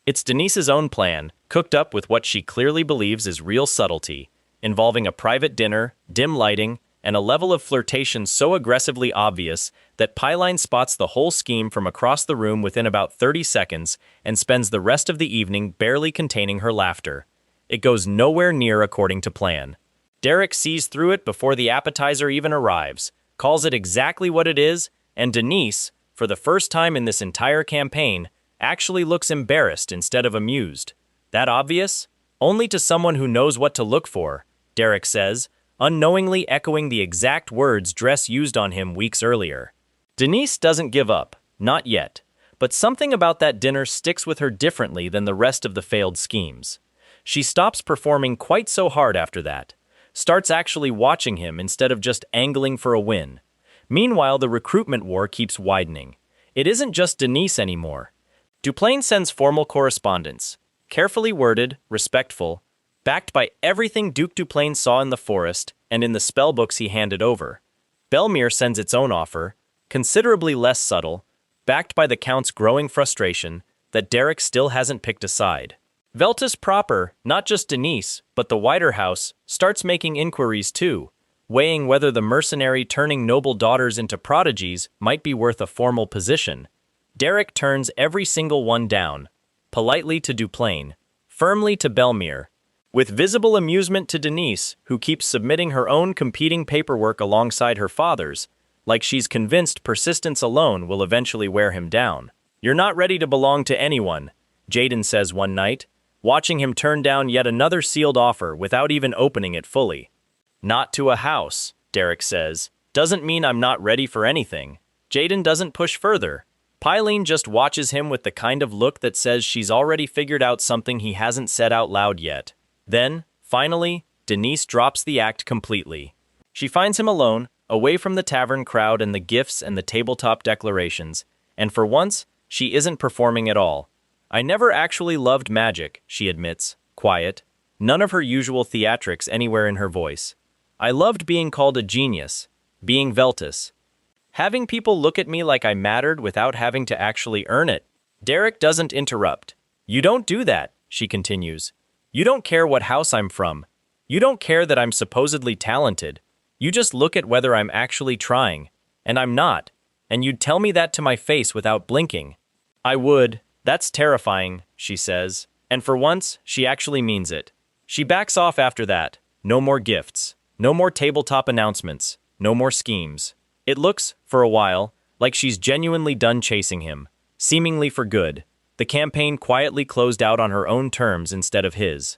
It's Denise's own plan, cooked up with what she clearly believes is real subtlety, involving a private dinner, dim lighting, and a level of flirtation so aggressively obvious that Pyline spots the whole scheme from across the room within about 30 seconds and spends the rest of the evening barely containing her laughter. It goes nowhere near according to plan. Derek sees through it before the appetizer even arrives, calls it exactly what it is, and Denise, for the first time in this entire campaign, actually looks embarrassed instead of amused. That obvious? Only to someone who knows what to look for, Derek says, unknowingly echoing the exact words Dress used on him weeks earlier. Denise doesn't give up, not yet, but something about that dinner sticks with her differently than the rest of the failed schemes. She stops performing quite so hard after that, starts actually watching him instead of just angling for a win. Meanwhile, the recruitment war keeps widening. It isn't just Denise anymore. Duplain sends formal correspondence, carefully worded, respectful, backed by everything Duke Duplain saw in the forest and in the spellbooks he handed over. Belmere sends its own offer, considerably less subtle, backed by the Count's growing frustration that Derek still hasn't picked a side. Veltis proper, not just Denise, but the wider house, starts making inquiries too, weighing whether the mercenary turning noble daughters into prodigies might be worth a formal position. Derek turns every single one down, politely to Duplain, firmly to Belmere, with visible amusement to Denise, who keeps submitting her own competing paperwork alongside her father's, like she's convinced persistence alone will eventually wear him down. "You're not ready to belong to anyone," Jaden says one night, watching him turn down yet another sealed offer without even opening it fully. "Not to a house," Derek says, "doesn't mean I'm not ready for anything." Jaden doesn't push further. Pyline just watches him with the kind of look that says she's already figured out something he hasn't said out loud yet. Then, finally, Denise drops the act completely. She finds him alone, away from the tavern crowd and the gifts and the tabletop declarations, and for once, she isn't performing at all. "I never actually loved magic," she admits, quiet, none of her usual theatrics anywhere in her voice. "I loved being called a genius, being Veltis. Having people look at me like I mattered without having to actually earn it." Derek doesn't interrupt. "You don't do that," she continues. "You don't care what house I'm from. You don't care that I'm supposedly talented. You just look at whether I'm actually trying, and I'm not, and you'd tell me that to my face without blinking." "I would. That's terrifying," she says, and for once, she actually means it. She backs off after that. No more gifts. No more tabletop announcements. No more schemes. It looks, for a while, like she's genuinely done chasing him, seemingly for good. The campaign quietly closed out on her own terms instead of his.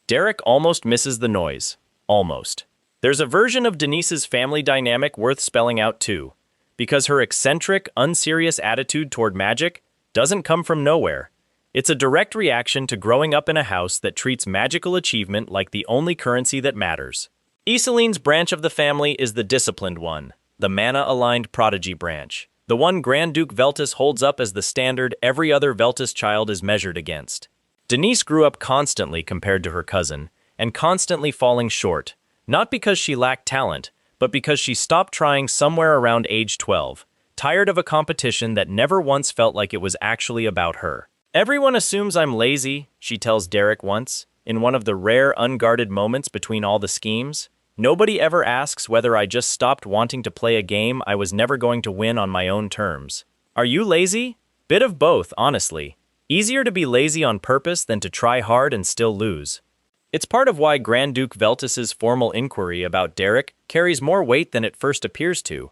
Derek almost misses the noise. Almost. There's a version of Denise's family dynamic worth spelling out too, because her eccentric, unserious attitude toward magic doesn't come from nowhere. It's a direct reaction to growing up in a house that treats magical achievement like the only currency that matters. Iseline's branch of the family is the disciplined one, the mana-aligned prodigy branch, the one Grand Duke Veltus holds up as the standard every other Veltus child is measured against. Denise grew up constantly compared to her cousin, and constantly falling short, not because she lacked talent, but because she stopped trying somewhere around age 12, tired of a competition that never once felt like it was actually about her. "Everyone assumes I'm lazy," she tells Derek once, in one of the rare unguarded moments between all the schemes. "Nobody ever asks whether I just stopped wanting to play a game I was never going to win on my own terms. Are you lazy? Bit of both, honestly. Easier to be lazy on purpose than to try hard and still lose." It's part of why Grand Duke Veltus's formal inquiry about Derek carries more weight than it first appears to.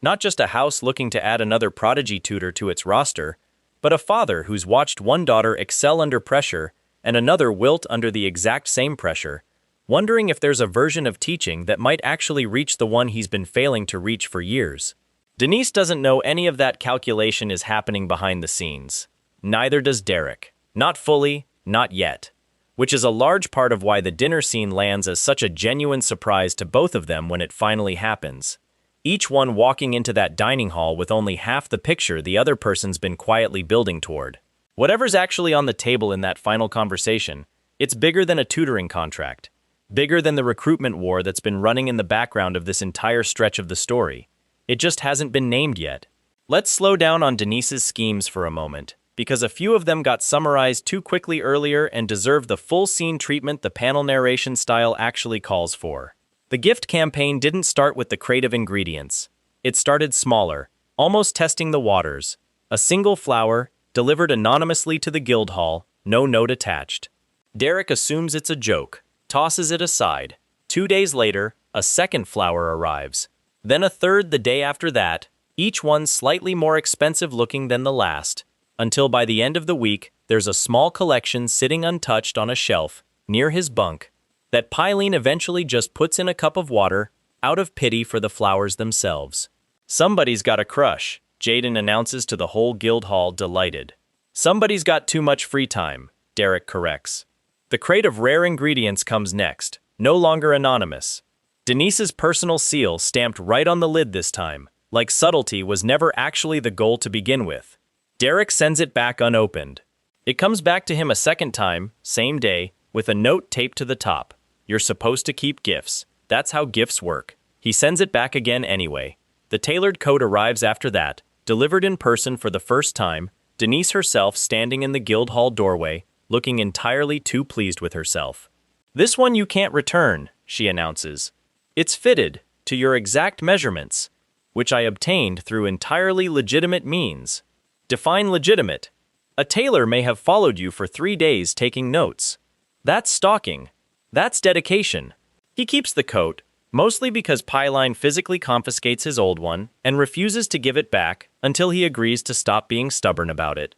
Not just a house looking to add another prodigy tutor to its roster, but a father who's watched one daughter excel under pressure and another wilt under the exact same pressure, wondering if there's a version of teaching that might actually reach the one he's been failing to reach for years. Denise doesn't know any of that calculation is happening behind the scenes. Neither does Derek. Not fully, not yet. Which is a large part of why the dinner scene lands as such a genuine surprise to both of them when it finally happens. Each one walking into that dining hall with only half the picture the other person's been quietly building toward. Whatever's actually on the table in that final conversation, it's bigger than a tutoring contract. Bigger than the recruitment war that's been running in the background of this entire stretch of the story. It just hasn't been named yet. Let's slow down on Denise's schemes for a moment, because a few of them got summarized too quickly earlier and deserve the full scene treatment the panel narration style actually calls for. The gift campaign didn't start with the crate of ingredients. It started smaller, almost testing the waters. A single flower, delivered anonymously to the guild hall, no note attached. Derek assumes it's a joke, tosses it aside. 2 days later, a second flower arrives. Then a third the day after that, each one slightly more expensive looking than the last, until by the end of the week, there's a small collection sitting untouched on a shelf, near his bunk, that Pyleen eventually just puts in a cup of water, out of pity for the flowers themselves. "Somebody's got a crush," Jaden announces to the whole guild hall, delighted. "Somebody's got too much free time," Derek corrects. The crate of rare ingredients comes next, no longer anonymous. Denise's personal seal stamped right on the lid this time, like subtlety was never actually the goal to begin with. Derek sends it back unopened. It comes back to him a second time, same day, with a note taped to the top. "You're supposed to keep gifts. That's how gifts work." He sends it back again anyway. The tailored coat arrives after that, delivered in person for the first time, Denise herself standing in the guild hall doorway, looking entirely too pleased with herself. "This one you can't return," she announces. "It's fitted to your exact measurements, which I obtained through entirely legitimate means." Define legitimate. A tailor may have followed you for 3 days taking notes. That's stalking. That's dedication. He keeps the coat, mostly because Pyline physically confiscates his old one and refuses to give it back until he agrees to stop being stubborn about it.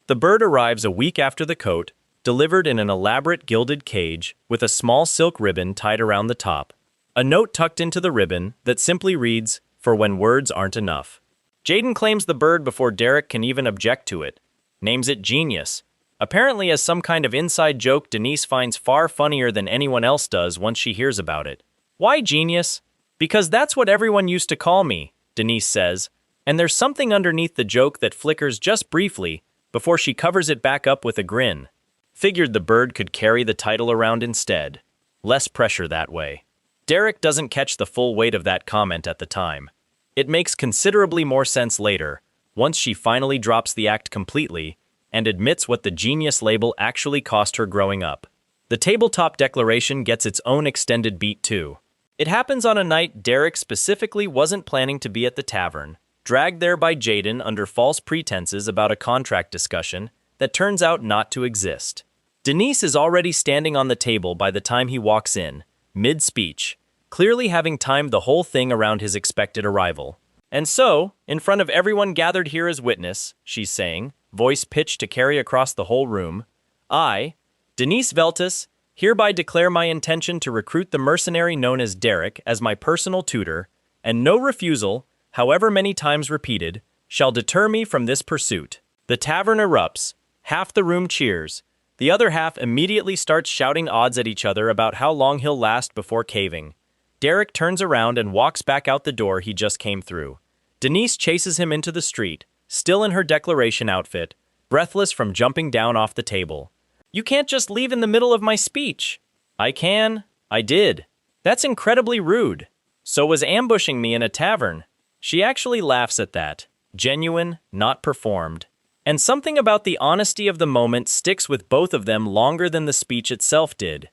The bird arrives a week after the coat, delivered in an elaborate gilded cage with a small silk ribbon tied around the top. A note tucked into the ribbon that simply reads, "For when words aren't enough." Jaden claims the bird before Derek can even object to it. Names it Genius. Apparently as some kind of inside joke Denise finds far funnier than anyone else does once she hears about it. "Why Genius?" "Because that's what everyone used to call me," Denise says, and there's something underneath the joke that flickers just briefly before she covers it back up with a grin. Figured the bird could carry the title around instead. Less pressure that way. Derek doesn't catch the full weight of that comment at the time. It makes considerably more sense later, once she finally drops the act completely and admits what the Genius label actually cost her growing up. The tabletop declaration gets its own extended beat too. It happens on a night Derek specifically wasn't planning to be at the tavern, dragged there by Jaden under false pretenses about a contract discussion that turns out not to exist. Denise is already standing on the table by the time he walks in, mid-speech, clearly having timed the whole thing around his expected arrival. "And so, in front of everyone gathered here as witness," she's saying, voice pitched to carry across the whole room, "I, Denise Veltus, hereby declare my intention to recruit the mercenary known as Derek as my personal tutor, and no refusal, however many times repeated, shall deter me from this pursuit." The tavern erupts. Half the room cheers. The other half immediately starts shouting odds at each other about how long he'll last before caving. Derek turns around and walks back out the door he just came through. Denise chases him into the street, still in her declaration outfit, breathless from jumping down off the table. "You can't just leave in the middle of my speech." "I can. I did. That's incredibly rude. So was ambushing me in a tavern." She actually laughs at that. Genuine, not performed. And something about the honesty of the moment sticks with both of them longer than the speech itself did.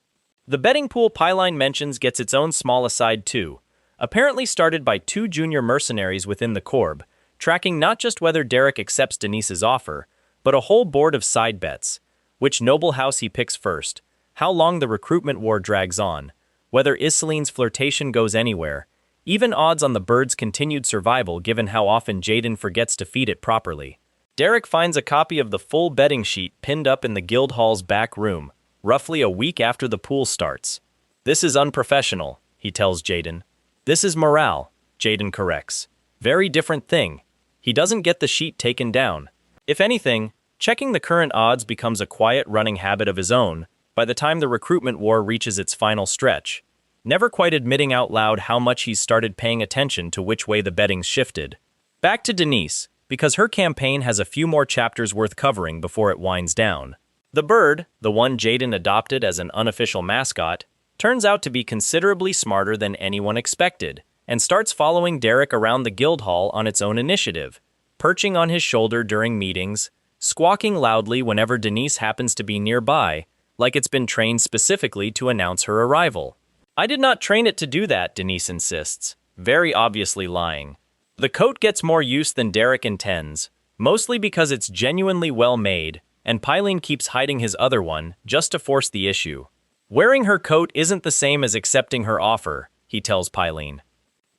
The betting pool Pyline mentions gets its own small aside too, apparently started by two junior mercenaries within the Corp, tracking not just whether Derek accepts Denise's offer, but a whole board of side bets: which noble house he picks first, how long the recruitment war drags on, whether Iseline's flirtation goes anywhere, even odds on the bird's continued survival given how often Jaden forgets to feed it properly. Derek finds a copy of the full betting sheet pinned up in the Guildhall's back room, roughly a week after the pool starts. "This is unprofessional," he tells Jaden. "This is morale," Jaden corrects. Very different thing. He doesn't get the sheet taken down. If anything, checking the current odds becomes a quiet running habit of his own by the time the recruitment war reaches its final stretch, never quite admitting out loud how much he's started paying attention to which way the betting's shifted. Back to Denise, because her campaign has a few more chapters worth covering before it winds down. The bird, the one Jaden adopted as an unofficial mascot, turns out to be considerably smarter than anyone expected, and starts following Derek around the Guildhall on its own initiative, perching on his shoulder during meetings, squawking loudly whenever Denise happens to be nearby, like it's been trained specifically to announce her arrival. "I did not train it to do that," Denise insists, very obviously lying. The coat gets more use than Derek intends, mostly because it's genuinely well made, and Pyline keeps hiding his other one just to force the issue. "Wearing her coat isn't the same as accepting her offer," he tells Pyline.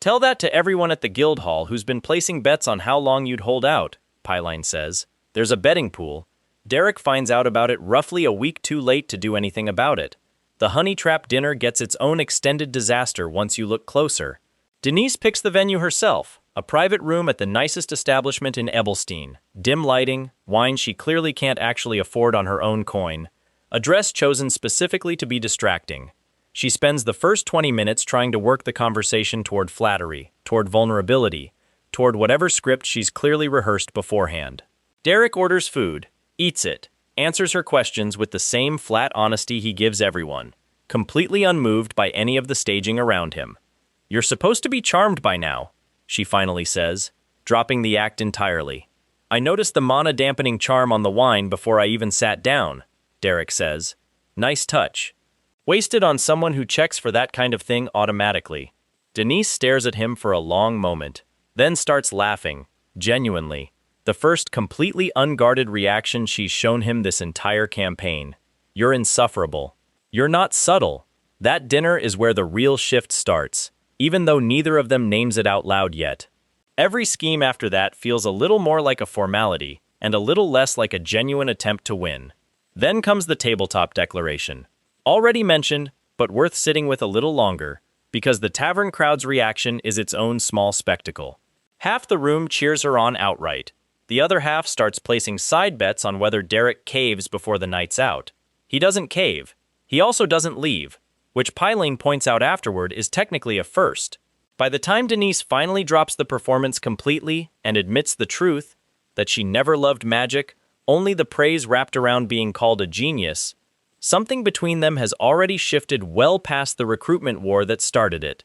"Tell that to everyone at the Guildhall who's been placing bets on how long you'd hold out," Pyline says. "There's a betting pool." Derek finds out about it roughly a week too late to do anything about it. The honey trap dinner gets its own extended disaster once you look closer. Denise picks the venue herself, a private room at the nicest establishment in Ebelstein, dim lighting, wine she clearly can't actually afford on her own coin, a dress chosen specifically to be distracting. She spends the first 20 minutes trying to work the conversation toward flattery, toward vulnerability, toward whatever script she's clearly rehearsed beforehand. Derek orders food, eats it, answers her questions with the same flat honesty he gives everyone, completely unmoved by any of the staging around him. "You're supposed to be charmed by now," she finally says, dropping the act entirely. "I noticed the mana-dampening charm on the wine before I even sat down," Derek says. "Nice touch. Wasted on someone who checks for that kind of thing automatically." Denise stares at him for a long moment, then starts laughing, genuinely. The first completely unguarded reaction she's shown him this entire campaign. "You're insufferable. You're not subtle." That dinner is where the real shift starts, even though neither of them names it out loud yet. Every scheme after that feels a little more like a formality, and a little less like a genuine attempt to win. Then comes the tabletop declaration. Already mentioned, but worth sitting with a little longer, because the tavern crowd's reaction is its own small spectacle. Half the room cheers her on outright. The other half starts placing side bets on whether Derek caves before the night's out. He doesn't cave. He also doesn't leave, which Pyline points out afterward is technically a first. By the time Denise finally drops the performance completely and admits the truth, that she never loved magic, only the praise wrapped around being called a genius, something between them has already shifted well past the recruitment war that started it.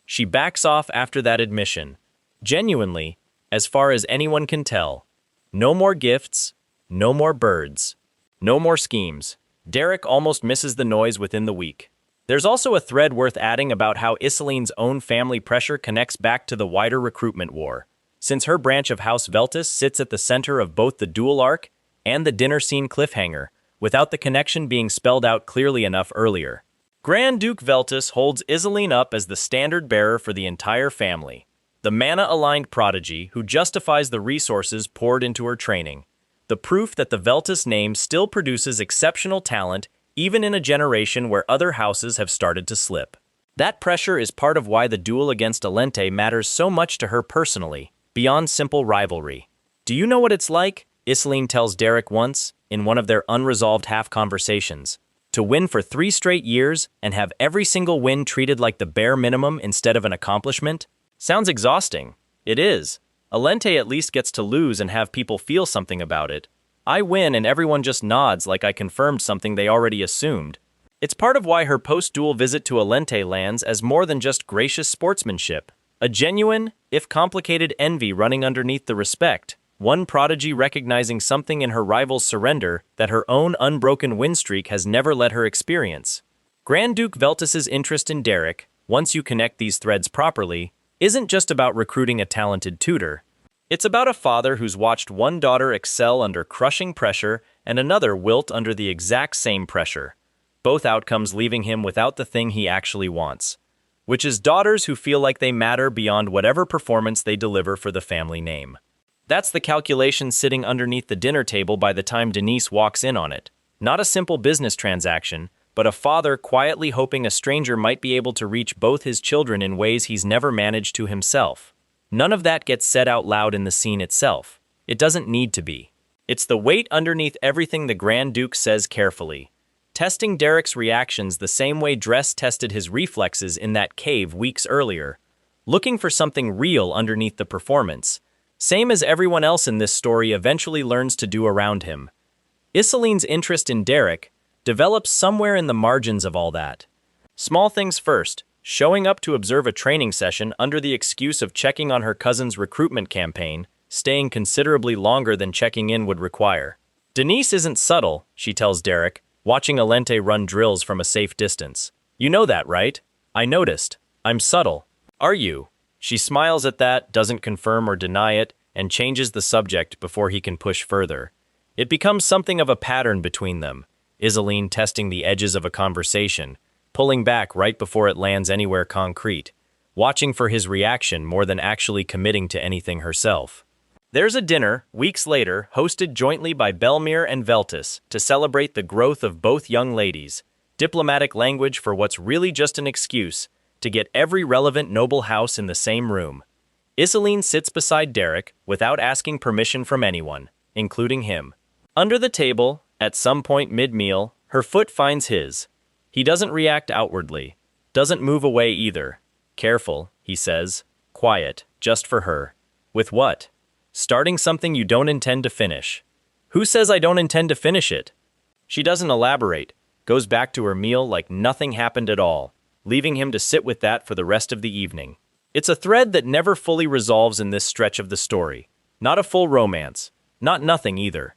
She backs off after that admission. Genuinely, as far as anyone can tell. No more gifts, no more birds, no more schemes. Derek almost misses the noise within the week. There's also a thread worth adding about how Iseline's own family pressure connects back to the wider recruitment war, since her branch of House Veltus sits at the center of both the duel arc and the dinner scene cliffhanger, without the connection being spelled out clearly enough earlier. Grand Duke Veltus holds Iseline up as the standard bearer for the entire family, the mana-aligned prodigy who justifies the resources poured into her training, the proof that the Veltus name still produces exceptional talent even in a generation where other houses have started to slip. That pressure is part of why the duel against Alente matters so much to her personally, beyond simple rivalry. Do you know what it's like? Iselin tells Derek once, in one of their unresolved half-conversations. To win for 3 straight years and have every single win treated like the bare minimum instead of an accomplishment? Sounds exhausting. It is. Alente at least gets to lose and have people feel something about it. I win and everyone just nods like I confirmed something they already assumed. It's part of why her post-duel visit to Alente lands as more than just gracious sportsmanship. A genuine, if complicated, envy running underneath the respect. One prodigy recognizing something in her rival's surrender that her own unbroken win streak has never let her experience. Grand Duke Veltus's interest in Derek, once you connect these threads properly, isn't just about recruiting a talented tutor. It's about a father who's watched one daughter excel under crushing pressure and another wilt under the exact same pressure. Both outcomes leaving him without the thing he actually wants, which is daughters who feel like they matter beyond whatever performance they deliver for the family name. That's the calculation sitting underneath the dinner table by the time Denise walks in on it. Not a simple business transaction, but a father quietly hoping a stranger might be able to reach both his children in ways he's never managed to himself. None of that gets said out loud in the scene itself. It doesn't need to be. It's the weight underneath everything the Grand Duke says carefully, testing Derek's reactions the same way Dress tested his reflexes in that cave weeks earlier, looking for something real underneath the performance, same as everyone else in this story eventually learns to do around him. Iselin's interest in Derek develops somewhere in the margins of all that. Small things first, showing up to observe a training session under the excuse of checking on her cousin's recruitment campaign, staying considerably longer than checking in would require. Denise isn't subtle, she tells Derek, watching Alente run drills from a safe distance. You know that, right? I noticed. I'm subtle. Are you? She smiles at that, doesn't confirm or deny it, and changes the subject before he can push further. It becomes something of a pattern between them, Iselin testing the edges of a conversation, pulling back right before it lands anywhere concrete, watching for his reaction more than actually committing to anything herself. There's a dinner, weeks later, hosted jointly by Belmere and Veltus to celebrate the growth of both young ladies, diplomatic language for what's really just an excuse to get every relevant noble house in the same room. Iselin sits beside Derek without asking permission from anyone, including him. Under the table, at some point mid-meal, her foot finds his. He doesn't react outwardly, doesn't move away either. Careful, he says, quiet, just for her. With what? Starting something you don't intend to finish. Who says I don't intend to finish it? She doesn't elaborate, goes back to her meal like nothing happened at all, leaving him to sit with that for the rest of the evening. It's a thread that never fully resolves in this stretch of the story. Not a full romance. Not nothing either.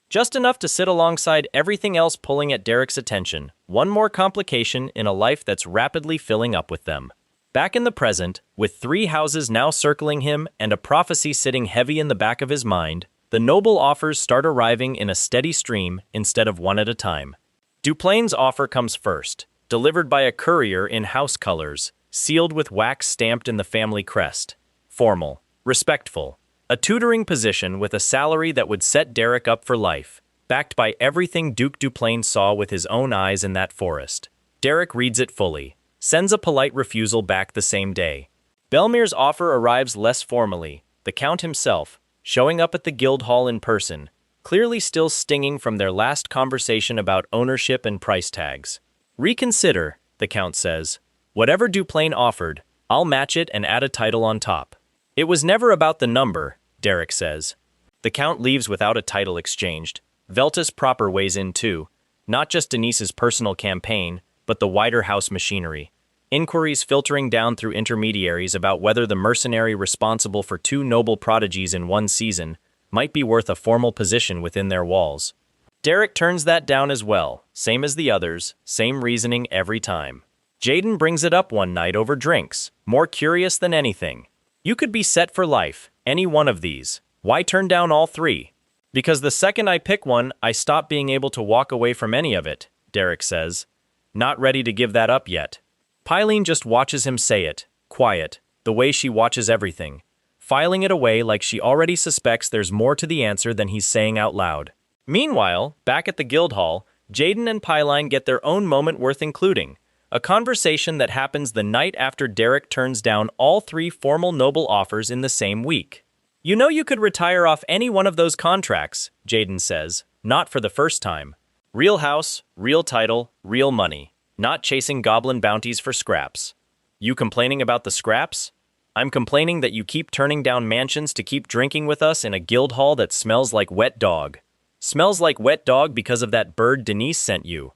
Just enough to sit alongside everything else pulling at Derek's attention, one more complication in a life that's rapidly filling up with them. Back in the present, with 3 houses now circling him and a prophecy sitting heavy in the back of his mind, the noble offers start arriving in a steady stream instead of one at a time. Duplain's offer comes first, delivered by a courier in house colors, sealed with wax stamped in the family crest. Formal, respectful. A tutoring position with a salary that would set Derek up for life, backed by everything Duke Duplain saw with his own eyes in that forest. Derek reads it fully, sends a polite refusal back the same day. Belmere's offer arrives less formally, the Count himself, showing up at the Guildhall in person, clearly still stinging from their last conversation about ownership and price tags. Reconsider, the Count says. Whatever Duplain offered, I'll match it and add a title on top. It was never about the number, Derek says. The Count leaves without a title exchanged. Veltus proper weighs in too, not just Denise's personal campaign, but the wider house machinery. Inquiries filtering down through intermediaries about whether the mercenary responsible for 2 noble prodigies in one season might be worth a formal position within their walls. Derek turns that down as well, same as the others, same reasoning every time. Jaden brings it up one night over drinks, more curious than anything. You could be set for life, any one of these. Why turn down all 3? Because the second I pick one, I stop being able to walk away from any of it, Derek says. Not ready to give that up yet. Pyleen just watches him say it, quiet, the way she watches everything, filing it away like she already suspects there's more to the answer than he's saying out loud. Meanwhile, back at the Guildhall, Jaden and Pyline get their own moment worth including, a conversation that happens the night after Derek turns down all 3 formal noble offers in the same week. You know you could retire off any one of those contracts, Jaden says, not for the first time. Real house, real title, real money. Not chasing goblin bounties for scraps. You complaining about the scraps? I'm complaining that you keep turning down mansions to keep drinking with us in a guild hall that smells like wet dog. Smells like wet dog because of that bird Denise sent you.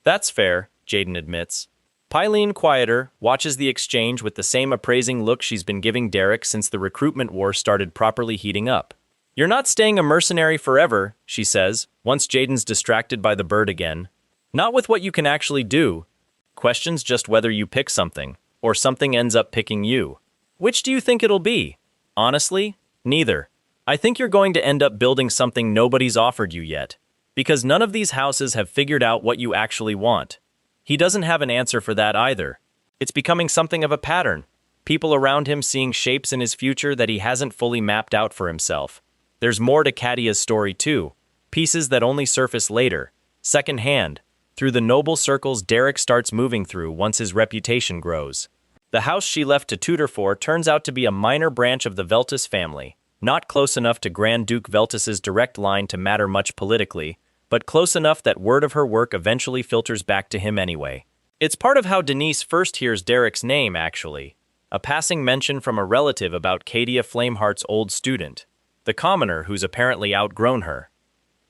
That's fair, Jaden admits. Pyleen, quieter, watches the exchange with the same appraising look she's been giving Derek since the recruitment war started properly heating up. You're not staying a mercenary forever, she says, once Jaden's distracted by the bird again. Not with what you can actually do. Questions just whether you pick something, or something ends up picking you. Which do you think it'll be? Honestly, neither. I think you're going to end up building something nobody's offered you yet, because none of these houses have figured out what you actually want. He doesn't have an answer for that either. It's becoming something of a pattern. People around him seeing shapes in his future that he hasn't fully mapped out for himself. There's more to Kadia's story too, pieces that only surface later, secondhand, through the noble circles Derek starts moving through once his reputation grows. The house she left to tutor for turns out to be a minor branch of the Veltus family, not close enough to Grand Duke Veltus's direct line to matter much politically, but close enough that word of her work eventually filters back to him anyway. It's part of how Denise first hears Derek's name, actually. A passing mention from a relative about Kadia Flameheart's old student, the commoner who's apparently outgrown her.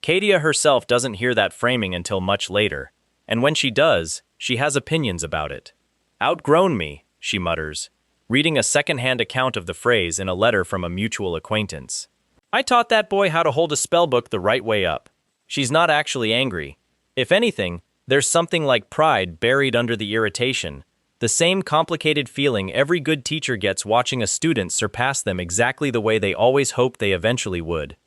Kadia herself doesn't hear that framing until much later, and when she does, she has opinions about it. Outgrown me, she mutters, reading a second-hand account of the phrase in a letter from a mutual acquaintance. I taught that boy how to hold a spellbook the right way up. She's not actually angry. If anything, there's something like pride buried under the irritation, the same complicated feeling every good teacher gets watching a student surpass them exactly the way they always hoped they eventually would.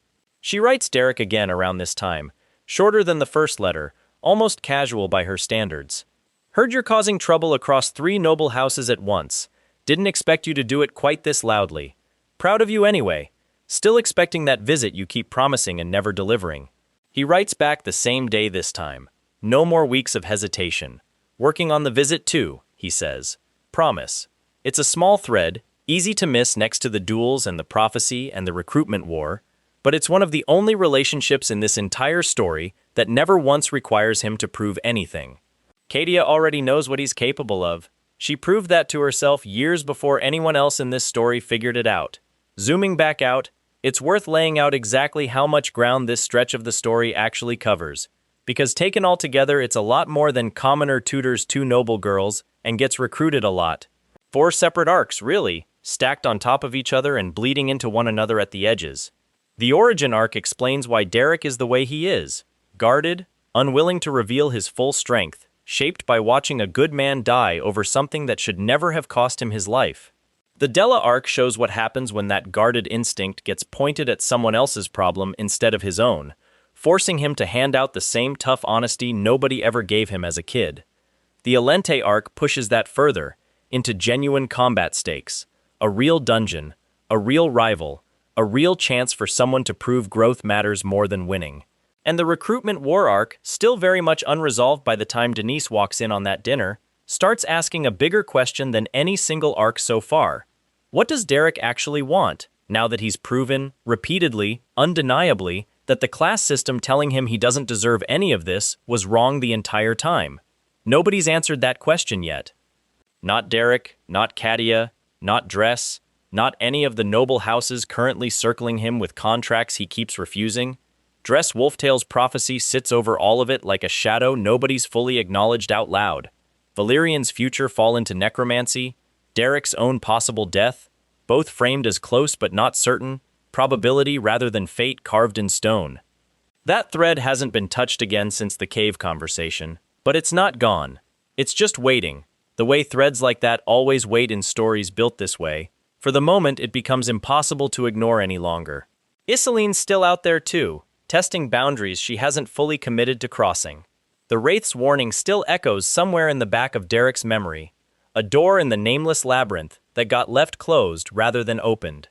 She writes Derek again around this time, shorter than the first letter, almost casual by her standards. Heard you're causing trouble across 3 noble houses at once. Didn't expect you to do it quite this loudly. Proud of you anyway. Still expecting that visit you keep promising and never delivering. He writes back the same day this time. No more weeks of hesitation. Working on the visit too, he says. Promise. It's a small thread, easy to miss next to the duels and the prophecy and the recruitment war, but it's one of the only relationships in this entire story that never once requires him to prove anything. Kadia already knows what he's capable of. She proved that to herself years before anyone else in this story figured it out. Zooming back out, it's worth laying out exactly how much ground this stretch of the story actually covers, because taken all together it's a lot more than commoner tutors 2 noble girls and gets recruited a lot. 4 separate arcs, really, stacked on top of each other and bleeding into one another at the edges. The origin arc explains why Derek is the way he is, guarded, unwilling to reveal his full strength, shaped by watching a good man die over something that should never have cost him his life. The Della arc shows what happens when that guarded instinct gets pointed at someone else's problem instead of his own, forcing him to hand out the same tough honesty nobody ever gave him as a kid. The Alente arc pushes that further, into genuine combat stakes, a real dungeon, a real rival, a real chance for someone to prove growth matters more than winning. And the recruitment war arc, still very much unresolved by the time Denise walks in on that dinner, starts asking a bigger question than any single arc so far. What does Derek actually want, now that he's proven, repeatedly, undeniably, that the class system telling him he doesn't deserve any of this was wrong the entire time? Nobody's answered that question yet. Not Derek, not Kadia, not Dress, not any of the noble houses currently circling him with contracts he keeps refusing. Dress Wolftail's prophecy sits over all of it like a shadow nobody's fully acknowledged out loud. Valerian's future fall into necromancy, Derek's own possible death, both framed as close but not certain, probability rather than fate carved in stone. That thread hasn't been touched again since the cave conversation, but it's not gone. It's just waiting, the way threads like that always wait in stories built this way. For the moment, it becomes impossible to ignore any longer. Isaline's still out there too, testing boundaries she hasn't fully committed to crossing. The Wraith's warning still echoes somewhere in the back of Derek's memory, a door in the nameless labyrinth that got left closed rather than opened.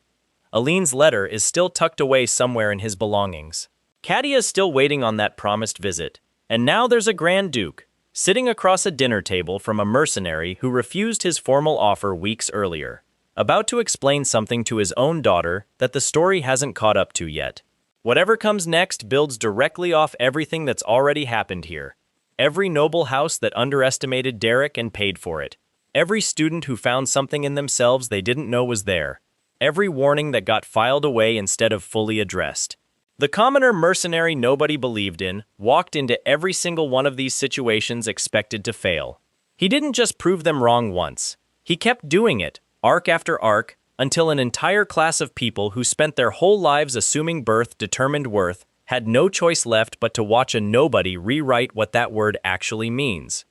Aline's letter is still tucked away somewhere in his belongings. Kadia's still waiting on that promised visit, and now there's a Grand Duke, sitting across a dinner table from a mercenary who refused his formal offer weeks earlier. about to explain something to his own daughter that the story hasn't caught up to yet. Whatever comes next builds directly off everything that's already happened here. Every noble house that underestimated Derek and paid for it. Every student who found something in themselves they didn't know was there. Every warning that got filed away instead of fully addressed. The commoner mercenary nobody believed in walked into every single one of these situations expected to fail. He didn't just prove them wrong once. He kept doing it, arc after arc, until an entire class of people who spent their whole lives assuming birth determined worth had no choice left but to watch a nobody rewrite what that word actually means.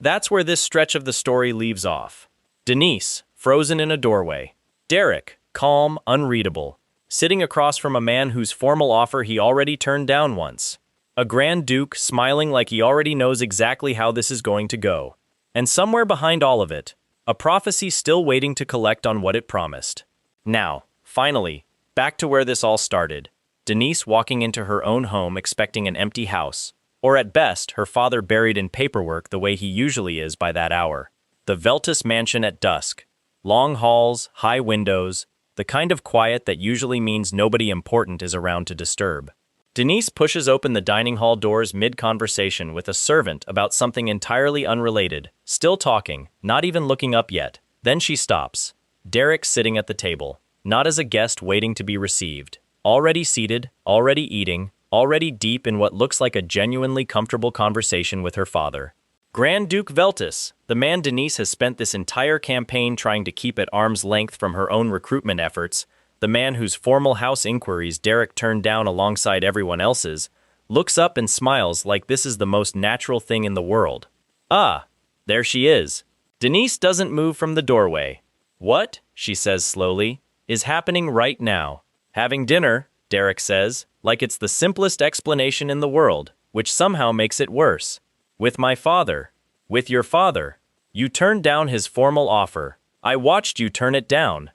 That's where this stretch of the story leaves off. Denise, frozen in a doorway. Derek, calm, unreadable, sitting across from a man whose formal offer he already turned down once. A Grand Duke smiling like he already knows exactly how this is going to go. And somewhere behind all of it, a prophecy still waiting to collect on what it promised. Now, finally, back to where this all started. Denise walking into her own home expecting an empty house, or at best, her father buried in paperwork the way he usually is by that hour. The Veltis mansion at dusk. Long halls, high windows, the kind of quiet that usually means nobody important is around to disturb. Denise pushes open the dining hall doors mid-conversation with a servant about something entirely unrelated, still talking, not even looking up yet. Then she stops. Derek sitting at the table, not as a guest waiting to be received. Already seated, already eating, already deep in what looks like a genuinely comfortable conversation with her father. Grand Duke Veltis, the man Denise has spent this entire campaign trying to keep at arm's length from her own recruitment efforts, the man whose formal house inquiries Derek turned down alongside everyone else's, looks up and smiles like this is the most natural thing in the world. Ah, there she is. Denise doesn't move from the doorway. What, she says slowly, is happening right now? Having dinner, Derek says, like it's the simplest explanation in the world, which somehow makes it worse. With my father. With your father. You turned down his formal offer. I watched you turn it down.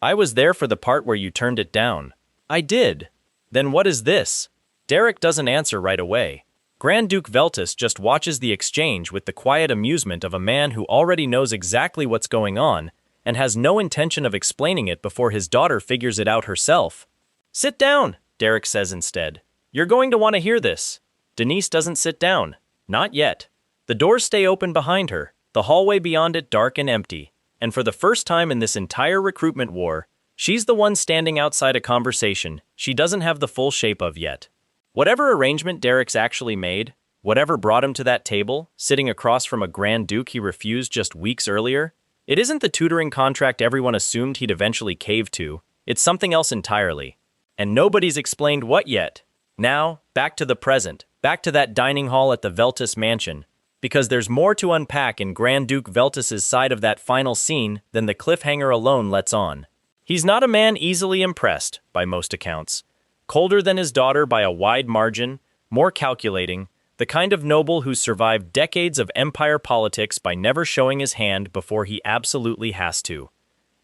I was there for the part where you turned it down. I did. Then what is this? Derek doesn't answer right away. Grand Duke Veltis just watches the exchange with the quiet amusement of a man who already knows exactly what's going on and has no intention of explaining it before his daughter figures it out herself. Sit down, Derek says instead. You're going to want to hear this. Denise doesn't sit down. Not yet. The doors stay open behind her, the hallway beyond it dark and empty. And for the first time in this entire recruitment war, she's the one standing outside a conversation she doesn't have the full shape of yet. Whatever arrangement Derek's actually made, whatever brought him to that table, sitting across from a Grand Duke he refused just weeks earlier, it isn't the tutoring contract everyone assumed he'd eventually cave to, it's something else entirely. And nobody's explained what yet. Now, back to the present, back to that dining hall at the Veltis mansion, because there's more to unpack in Grand Duke Veltis's side of that final scene than the cliffhanger alone lets on. He's not a man easily impressed, by most accounts. Colder than his daughter by a wide margin, more calculating, the kind of noble who's survived decades of empire politics by never showing his hand before he absolutely has to.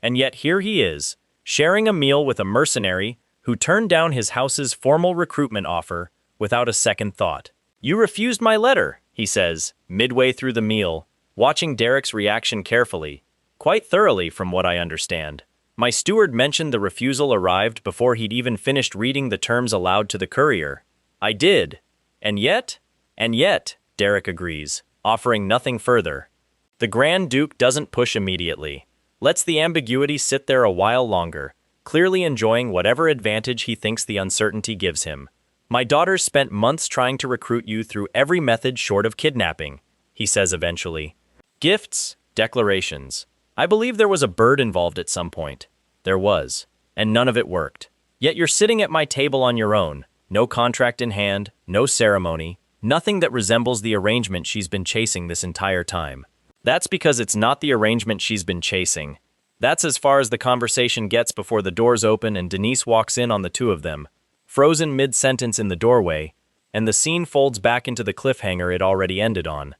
And yet here he is, sharing a meal with a mercenary who turned down his house's formal recruitment offer without a second thought. You refused my letter, he says, midway through the meal, watching Derek's reaction carefully, quite thoroughly from what I understand. My steward mentioned the refusal arrived before he'd even finished reading the terms aloud to the courier. I did. And yet, Derek agrees, offering nothing further. The Grand Duke doesn't push immediately, lets the ambiguity sit there a while longer, clearly enjoying whatever advantage he thinks the uncertainty gives him. My daughter's spent months trying to recruit you through every method short of kidnapping, he says eventually. Gifts, declarations. I believe there was a bird involved at some point. There was, and none of it worked. Yet you're sitting at my table on your own, no contract in hand, no ceremony, nothing that resembles the arrangement she's been chasing this entire time. That's because it's not the arrangement she's been chasing. That's as far as the conversation gets before the doors open and Denise walks in on the two of them, frozen mid-sentence in the doorway, and the scene folds back into the cliffhanger it already ended on.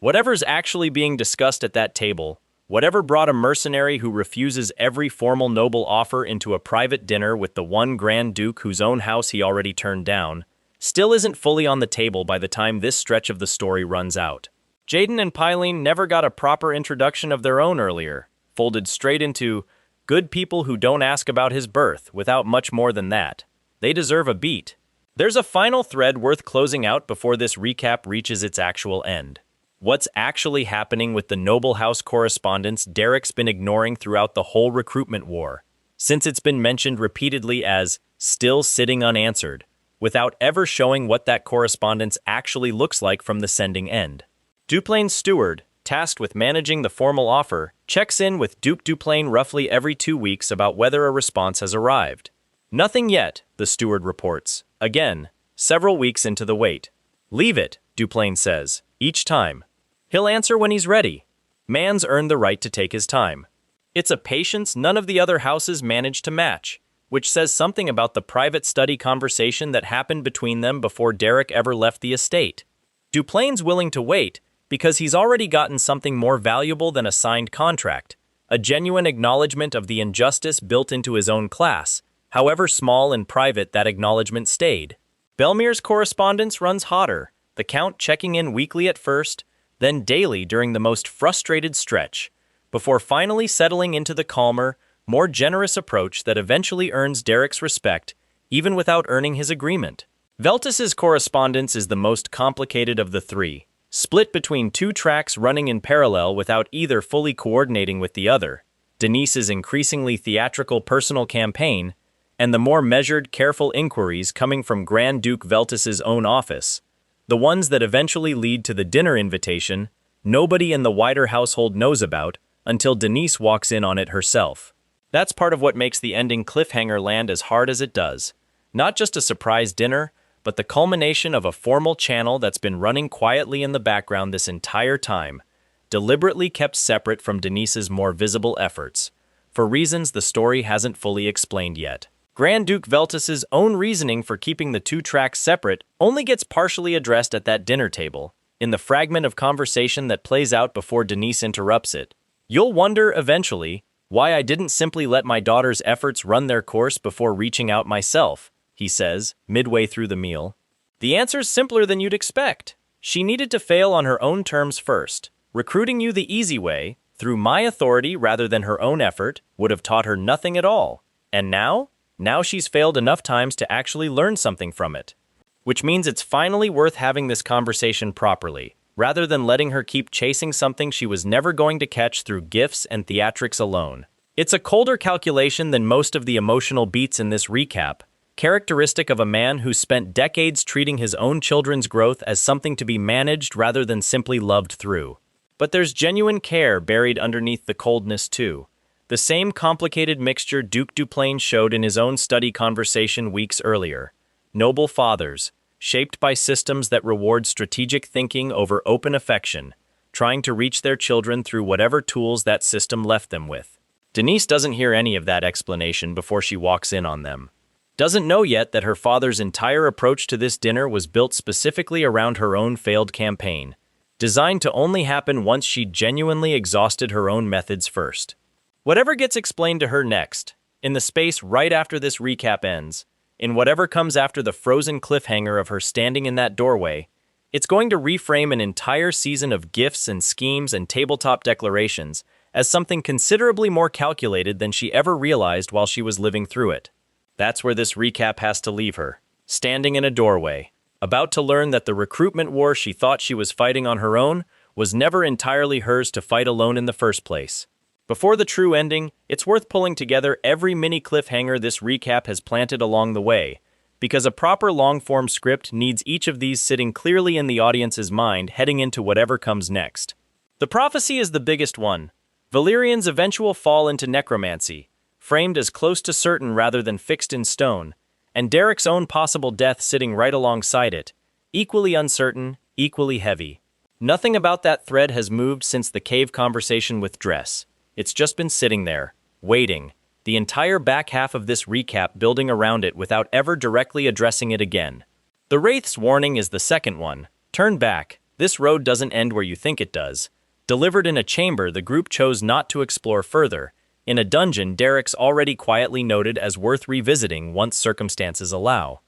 Whatever's actually being discussed at that table, whatever brought a mercenary who refuses every formal noble offer into a private dinner with the one Grand Duke whose own house he already turned down, still isn't fully on the table by the time this stretch of the story runs out. Jaden and Pylene never got a proper introduction of their own earlier, folded straight into Good people who don't ask about his birth without much more than that. They deserve a beat. There's a final thread worth closing out before this recap reaches its actual end. What's actually happening with the noble house correspondence Derek's been ignoring throughout the whole recruitment war, since it's been mentioned repeatedly as still sitting unanswered, without ever showing what that correspondence actually looks like from the sending end. Duplain's steward, tasked with managing the formal offer, checks in with Duke Duplain roughly every 2 weeks about whether a response has arrived. Nothing yet, the steward reports, again, several weeks into the wait. Leave it, Duplain says, each time. He'll answer when he's ready. Man's earned the right to take his time. It's a patience none of the other houses managed to match, which says something about the private study conversation that happened between them before Derek ever left the estate. Duplain's willing to wait because he's already gotten something more valuable than a signed contract, a genuine acknowledgement of the injustice built into his own class, however small and private that acknowledgement stayed. Belmere's correspondence runs hotter, the Count checking in weekly at first, then daily during the most frustrated stretch, before finally settling into the calmer, more generous approach that eventually earns Derek's respect, even without earning his agreement. Veltis's correspondence is the most complicated of the three, split between 2 tracks running in parallel without either fully coordinating with the other, Denise's increasingly theatrical personal campaign, and the more measured, careful inquiries coming from Grand Duke Veltis's own office, the ones that eventually lead to the dinner invitation nobody in the wider household knows about until Denise walks in on it herself. That's part of what makes the ending cliffhanger land as hard as it does. Not just a surprise dinner, but the culmination of a formal channel that's been running quietly in the background this entire time, deliberately kept separate from Denise's more visible efforts, for reasons the story hasn't fully explained yet. Grand Duke Veltis's own reasoning for keeping the 2 tracks separate only gets partially addressed at that dinner table, in the fragment of conversation that plays out before Denise interrupts it. You'll wonder, eventually, why I didn't simply let my daughter's efforts run their course before reaching out myself, he says, midway through the meal. The answer's simpler than you'd expect. She needed to fail on her own terms first. Recruiting you the easy way, through my authority rather than her own effort, would have taught her nothing at all. And now? Now she's failed enough times to actually learn something from it. Which means it's finally worth having this conversation properly, rather than letting her keep chasing something she was never going to catch through gifts and theatrics alone. It's a colder calculation than most of the emotional beats in this recap, characteristic of a man who spent decades treating his own children's growth as something to be managed rather than simply loved through. But there's genuine care buried underneath the coldness too. The same complicated mixture Duke Duplain showed in his own study conversation weeks earlier. Noble fathers, shaped by systems that reward strategic thinking over open affection, trying to reach their children through whatever tools that system left them with. Denise doesn't hear any of that explanation before she walks in on them. Doesn't know yet that her father's entire approach to this dinner was built specifically around her own failed campaign, designed to only happen once she genuinely exhausted her own methods first. Whatever gets explained to her next, in the space right after this recap ends, in whatever comes after the frozen cliffhanger of her standing in that doorway, it's going to reframe an entire season of gifts and schemes and tabletop declarations as something considerably more calculated than she ever realized while she was living through it. That's where this recap has to leave her, standing in a doorway, about to learn that the recruitment war she thought she was fighting on her own was never entirely hers to fight alone in the first place. Before the true ending, it's worth pulling together every mini cliffhanger this recap has planted along the way, because a proper long-form script needs each of these sitting clearly in the audience's mind heading into whatever comes next. The prophecy is the biggest one. Valerian's eventual fall into necromancy, framed as close to certain rather than fixed in stone, and Derek's own possible death sitting right alongside it, equally uncertain, equally heavy. Nothing about that thread has moved since the cave conversation with Dress. It's just been sitting there, waiting, the entire back half of this recap building around it without ever directly addressing it again. The Wraith's warning is the second one. Turn back, this road doesn't end where you think it does. Delivered in a chamber the group chose not to explore further, in a dungeon Derek's already quietly noted as worth revisiting once circumstances allow.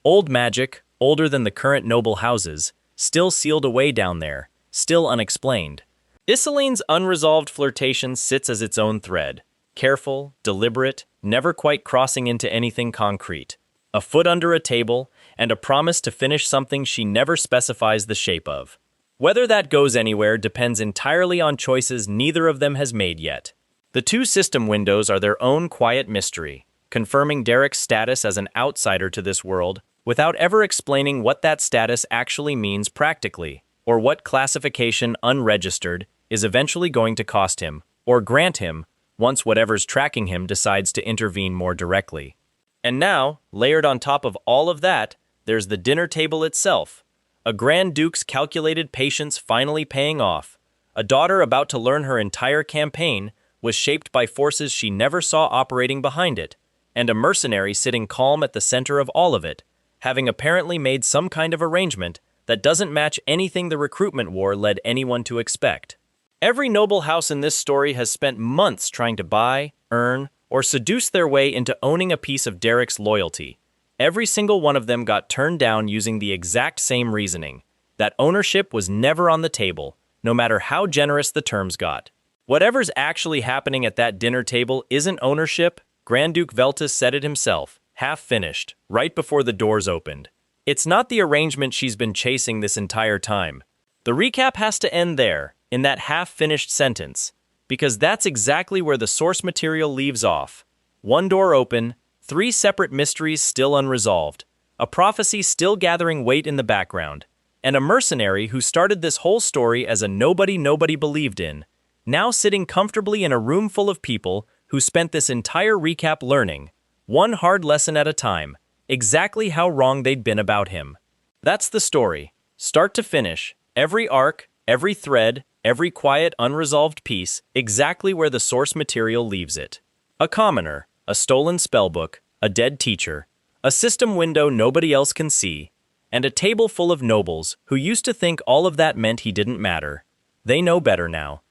Old magic, older than the current noble houses, still sealed away down there, still unexplained. Isoline's unresolved flirtation sits as its own thread, careful, deliberate, never quite crossing into anything concrete. A foot under a table, and a promise to finish something she never specifies the shape of. Whether that goes anywhere depends entirely on choices neither of them has made yet. The two system windows are their own quiet mystery, confirming Derek's status as an outsider to this world, without ever explaining what that status actually means practically, or what classification unregistered is eventually going to cost him, or grant him, once whatever's tracking him decides to intervene more directly. And now, layered on top of all of that, there's the dinner table itself. A Grand Duke's calculated patience finally paying off. A daughter about to learn her entire campaign was shaped by forces she never saw operating behind it, and a mercenary sitting calm at the center of all of it, having apparently made some kind of arrangement that doesn't match anything the recruitment war led anyone to expect. Every noble house in this story has spent months trying to buy, earn, or seduce their way into owning a piece of Derek's loyalty. Every single one of them got turned down using the exact same reasoning, that ownership was never on the table, no matter how generous the terms got. Whatever's actually happening at that dinner table isn't ownership. Grand Duke Veltus said it himself, half finished, right before the doors opened. It's not the arrangement she's been chasing this entire time. The recap has to end there, in that half-finished sentence, because that's exactly where the source material leaves off. One door open, 3 separate mysteries still unresolved, a prophecy still gathering weight in the background, and a mercenary who started this whole story as a nobody believed in, now sitting comfortably in a room full of people who spent this entire recap learning, one hard lesson at a time, exactly how wrong they'd been about him. That's the story, start to finish, every arc, every thread, every quiet, unresolved piece, exactly where the source material leaves it. A commoner, a stolen spellbook, a dead teacher, a system window nobody else can see, and a table full of nobles who used to think all of that meant he didn't matter. They know better now.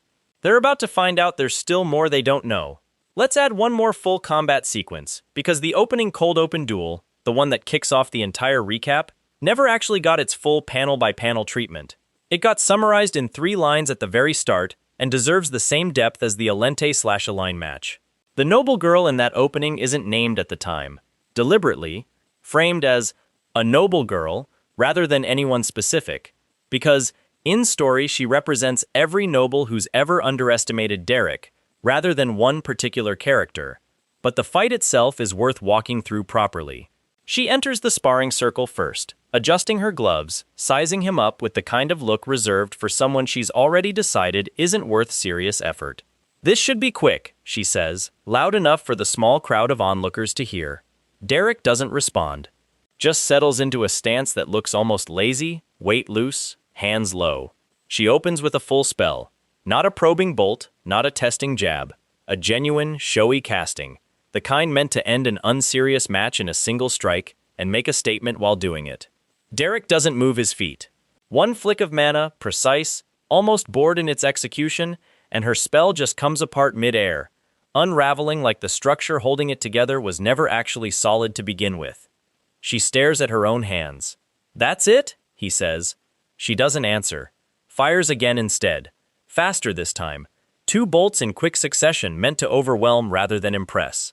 They're about to find out there's still more they don't know. Let's add one more full combat sequence, because the opening cold open duel, the one that kicks off the entire recap, never actually got its full panel-by-panel treatment. It got summarized in 3 lines at the very start and deserves the same depth as the Alente/Align match. The noble girl in that opening isn't named at the time, deliberately framed as a noble girl rather than anyone specific, because in story she represents every noble who's ever underestimated Derek, rather than one particular character. But the fight itself is worth walking through properly. She enters the sparring circle first, adjusting her gloves, sizing him up with the kind of look reserved for someone she's already decided isn't worth serious effort. "This should be quick," she says, loud enough for the small crowd of onlookers to hear. Derek doesn't respond, just settles into a stance that looks almost lazy, weight loose, hands low. She opens with a full spell, not a probing bolt, not a testing jab, a genuine, showy casting, the kind meant to end an unserious match in a single strike and make a statement while doing it. Derek doesn't move his feet. One flick of mana, precise, almost bored in its execution, and her spell just comes apart mid-air, unraveling like the structure holding it together was never actually solid to begin with. She stares at her own hands. "That's it?" he says. She doesn't answer. Fires again instead. Faster this time. 2 bolts in quick succession meant to overwhelm rather than impress.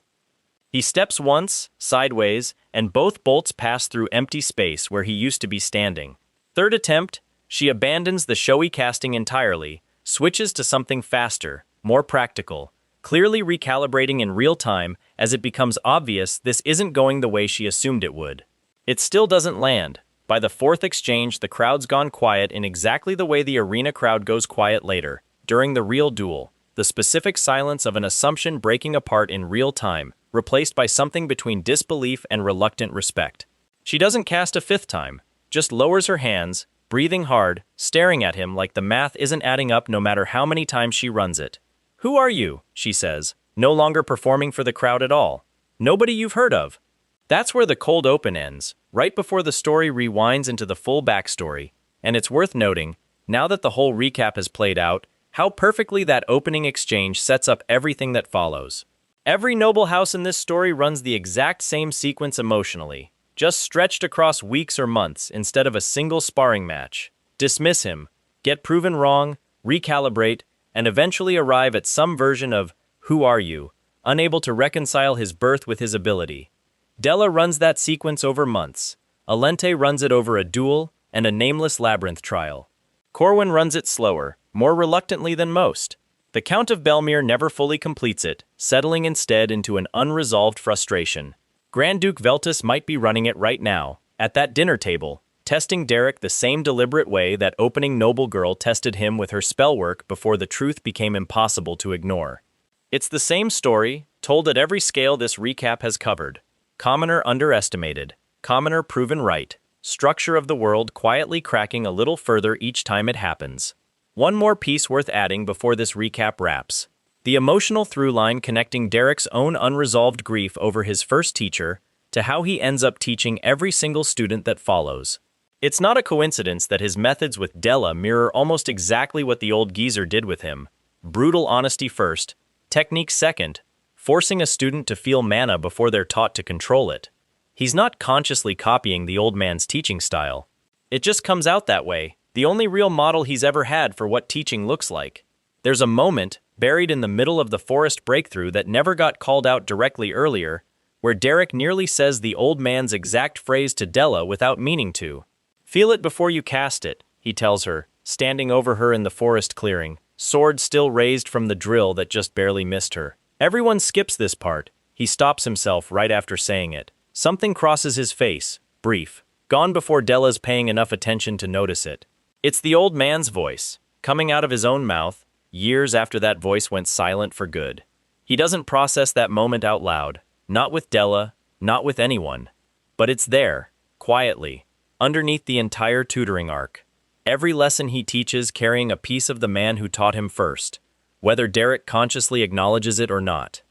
He steps once, sideways, and both bolts pass through empty space where he used to be standing. Third attempt, she abandons the showy casting entirely, switches to something faster, more practical, clearly recalibrating in real time as it becomes obvious this isn't going the way she assumed it would. It still doesn't land. By the 4th exchange, the crowd's gone quiet in exactly the way the arena crowd goes quiet later, during the real duel, the specific silence of an assumption breaking apart in real time, replaced by something between disbelief and reluctant respect. She doesn't cast a 5th time, just lowers her hands, breathing hard, staring at him like the math isn't adding up no matter how many times she runs it. "Who are you?" she says, no longer performing for the crowd at all. "Nobody you've heard of." That's where the cold open ends, right before the story rewinds into the full backstory, and it's worth noting, now that the whole recap has played out, how perfectly that opening exchange sets up everything that follows. Every noble house in this story runs the exact same sequence emotionally, just stretched across weeks or months instead of a single sparring match. Dismiss him, get proven wrong, recalibrate, and eventually arrive at some version of "Who are you?" unable to reconcile his birth with his ability. Della runs that sequence over months. Alente runs it over a duel and a nameless labyrinth trial. Corwin runs it slower, more reluctantly than most. The Count of Belmere never fully completes it, settling instead into an unresolved frustration. Grand Duke Veltus might be running it right now, at that dinner table, testing Derek the same deliberate way that opening noble girl tested him with her spell work before the truth became impossible to ignore. It's the same story, told at every scale this recap has covered. Commoner underestimated, commoner proven right, structure of the world quietly cracking a little further each time it happens. One more piece worth adding before this recap wraps. The emotional through line connecting Derek's own unresolved grief over his first teacher to how he ends up teaching every single student that follows. It's not a coincidence that his methods with Della mirror almost exactly what the old geezer did with him. Brutal honesty first, technique second, forcing a student to feel mana before they're taught to control it. He's not consciously copying the old man's teaching style. It just comes out that way, the only real model he's ever had for what teaching looks like. There's a moment, buried in the middle of the forest breakthrough that never got called out directly earlier, where Derek nearly says the old man's exact phrase to Della without meaning to. "Feel it before you cast it," he tells her, standing over her in the forest clearing, sword still raised from the drill that just barely missed her. Everyone skips this part. He stops himself right after saying it. Something crosses his face, brief, gone before Della's paying enough attention to notice it. It's the old man's voice, coming out of his own mouth, years after that voice went silent for good. He doesn't process that moment out loud, not with Della, not with anyone. But it's there, quietly, underneath the entire tutoring arc. Every lesson he teaches carrying a piece of the man who taught him first, whether Derek consciously acknowledges it or not.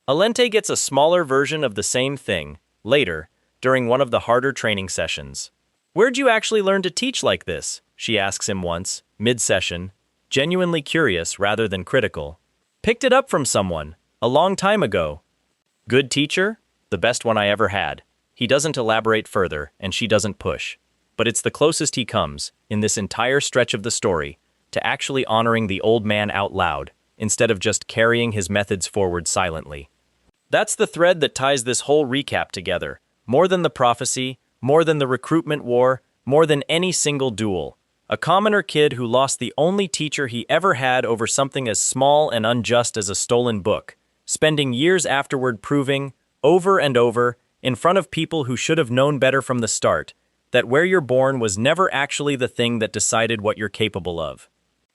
Alente gets a smaller version of the same thing, later, during one of the harder training sessions. "Where'd you actually learn to teach like this?" she asks him once, mid-session, genuinely curious rather than critical. "Picked it up from someone, a long time ago." "Good teacher?" "The best one I ever had." He doesn't elaborate further, and she doesn't push. But it's the closest he comes, in this entire stretch of the story, to actually honoring the old man out loud, instead of just carrying his methods forward silently. That's the thread that ties this whole recap together. More than the prophecy, more than the recruitment war, more than any single duel. A commoner kid who lost the only teacher he ever had over something as small and unjust as a stolen book, spending years afterward proving, over and over, in front of people who should have known better from the start, that where you're born was never actually the thing that decided what you're capable of.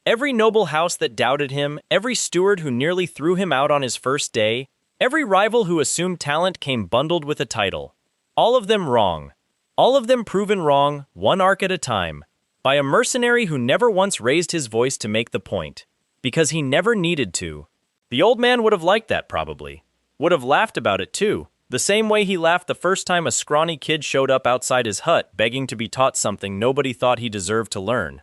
Every noble house that doubted him, every steward who nearly threw him out on his first day, every rival who assumed talent came bundled with a title. All of them wrong. All of them proven wrong, one arc at a time, by a mercenary who never once raised his voice to make the point, because he never needed to. The old man would have liked that probably. Would have laughed about it too, the same way he laughed the first time a scrawny kid showed up outside his hut begging to be taught something nobody thought he deserved to learn.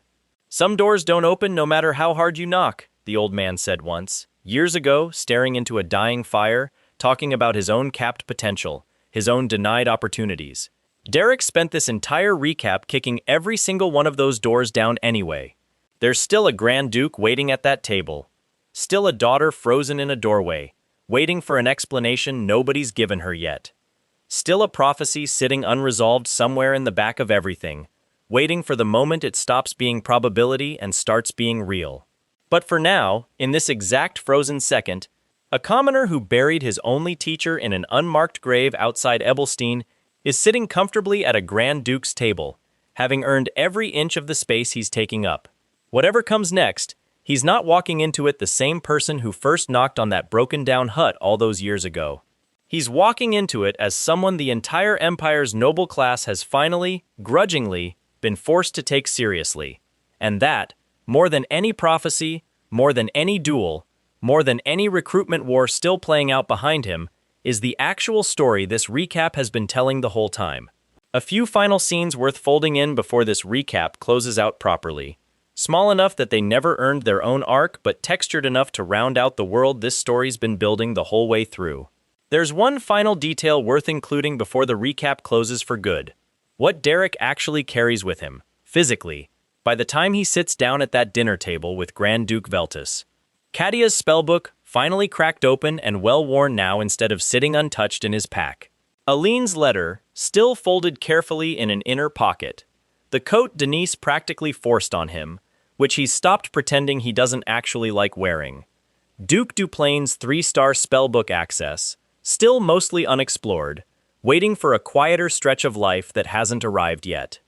"Some doors don't open no matter how hard you knock," the old man said once, years ago, staring into a dying fire, talking about his own capped potential, his own denied opportunities. Derek spent this entire recap kicking every single one of those doors down anyway. There's still a Grand Duke waiting at that table. Still a daughter frozen in a doorway, waiting for an explanation nobody's given her yet. Still a prophecy sitting unresolved somewhere in the back of everything, waiting for the moment it stops being probability and starts being real. But for now, in this exact frozen second, a commoner who buried his only teacher in an unmarked grave outside Ebelstein is sitting comfortably at a Grand Duke's table, having earned every inch of the space he's taking up. Whatever comes next, he's not walking into it the same person who first knocked on that broken-down hut all those years ago. He's walking into it as someone the entire Empire's noble class has finally, grudgingly, been forced to take seriously. And that, more than any prophecy, more than any duel, more than any recruitment war still playing out behind him, is the actual story this recap has been telling the whole time. A few final scenes worth folding in before this recap closes out properly. Small enough that they never earned their own arc, but textured enough to round out the world this story's been building the whole way through. There's one final detail worth including before the recap closes for good. What Derek actually carries with him, physically, by the time he sits down at that dinner table with Grand Duke Veltus. Kadia's spellbook, finally cracked open and well-worn now instead of sitting untouched in his pack. Aline's letter, still folded carefully in an inner pocket. The coat Denise practically forced on him, which he's stopped pretending he doesn't actually like wearing. Duke Duplain's 3-star spellbook access, still mostly unexplored, waiting for a quieter stretch of life that hasn't arrived yet.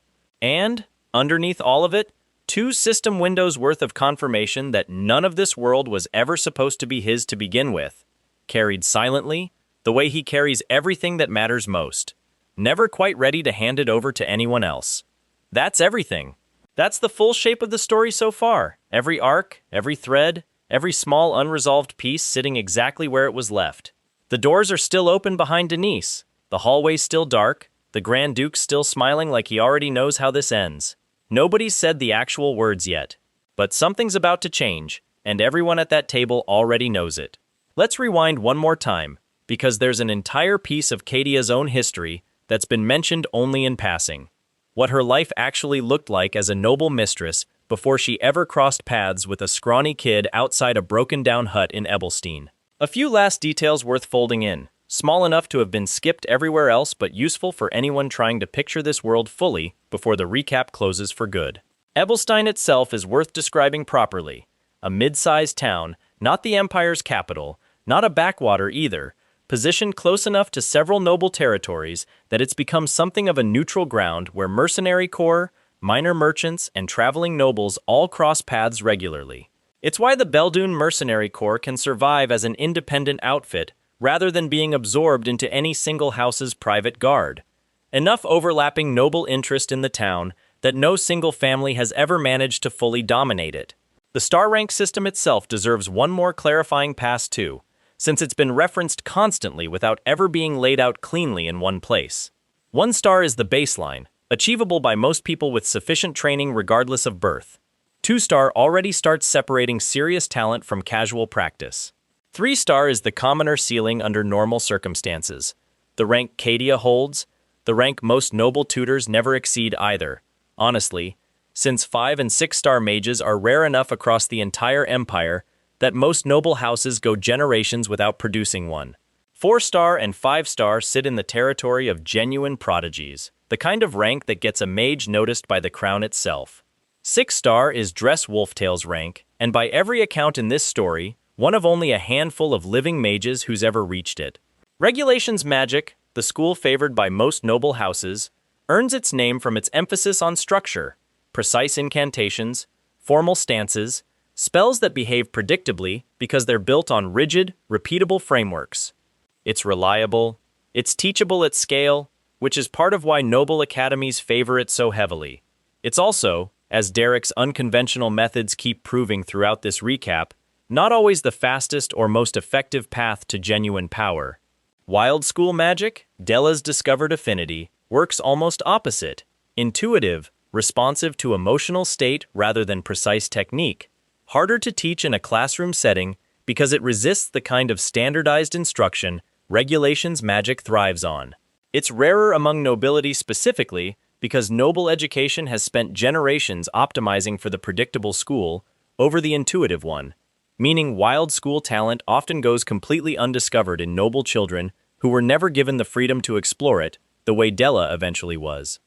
And, underneath all of it, 2 system windows worth of confirmation that none of this world was ever supposed to be his to begin with, carried silently, the way he carries everything that matters most, never quite ready to hand it over to anyone else. That's everything. That's the full shape of the story so far. Every arc, every thread, every small unresolved piece sitting exactly where it was left. The doors are still open behind Denise, the hallway's still dark, the Grand Duke's still smiling like he already knows how this ends. Nobody's said the actual words yet, but something's about to change, and everyone at that table already knows it. Let's rewind one more time, because there's an entire piece of Kadia's own history that's been mentioned only in passing. What her life actually looked like as a noble mistress before she ever crossed paths with a scrawny kid outside a broken-down hut in Ebelstein. A few last details worth folding in, small enough to have been skipped everywhere else but useful for anyone trying to picture this world fully before the recap closes for good. Ebelstein itself is worth describing properly. A mid-sized town, not the Empire's capital, not a backwater either, positioned close enough to several noble territories that it's become something of a neutral ground where mercenary corps, minor merchants, and traveling nobles all cross paths regularly. It's why the Beldoon Mercenary Corps can survive as an independent outfit rather than being absorbed into any single house's private guard. Enough overlapping noble interest in the town that no single family has ever managed to fully dominate it. The star rank system itself deserves one more clarifying pass too, since it's been referenced constantly without ever being laid out cleanly in one place. 1 star is the baseline, achievable by most people with sufficient training regardless of birth. 2 star already starts separating serious talent from casual practice. 3 star is the commoner ceiling under normal circumstances. The rank Kadia holds, the rank most noble tutors never exceed either. Honestly, since 5 and 6 star mages are rare enough across the entire empire that most noble houses go generations without producing one. 4 star and 5 star sit in the territory of genuine prodigies, the kind of rank that gets a mage noticed by the crown itself. 6 star is Dress Wolftail's rank, and by every account in this story, one of only a handful of living mages who's ever reached it. Regulations Magic, the school favored by most noble houses, earns its name from its emphasis on structure, precise incantations, formal stances, spells that behave predictably because they're built on rigid, repeatable frameworks. It's reliable, it's teachable at scale, which is part of why noble academies favor it so heavily. It's also, as Derek's unconventional methods keep proving throughout this recap, not always the fastest or most effective path to genuine power. Wild School Magic, Della's discovered affinity, works almost opposite, intuitive, responsive to emotional state rather than precise technique, harder to teach in a classroom setting because it resists the kind of standardized instruction Regulations Magic thrives on. It's rarer among nobility specifically because noble education has spent generations optimizing for the predictable school over the intuitive one, meaning wild school talent often goes completely undiscovered in noble children who were never given the freedom to explore it the way Della eventually was.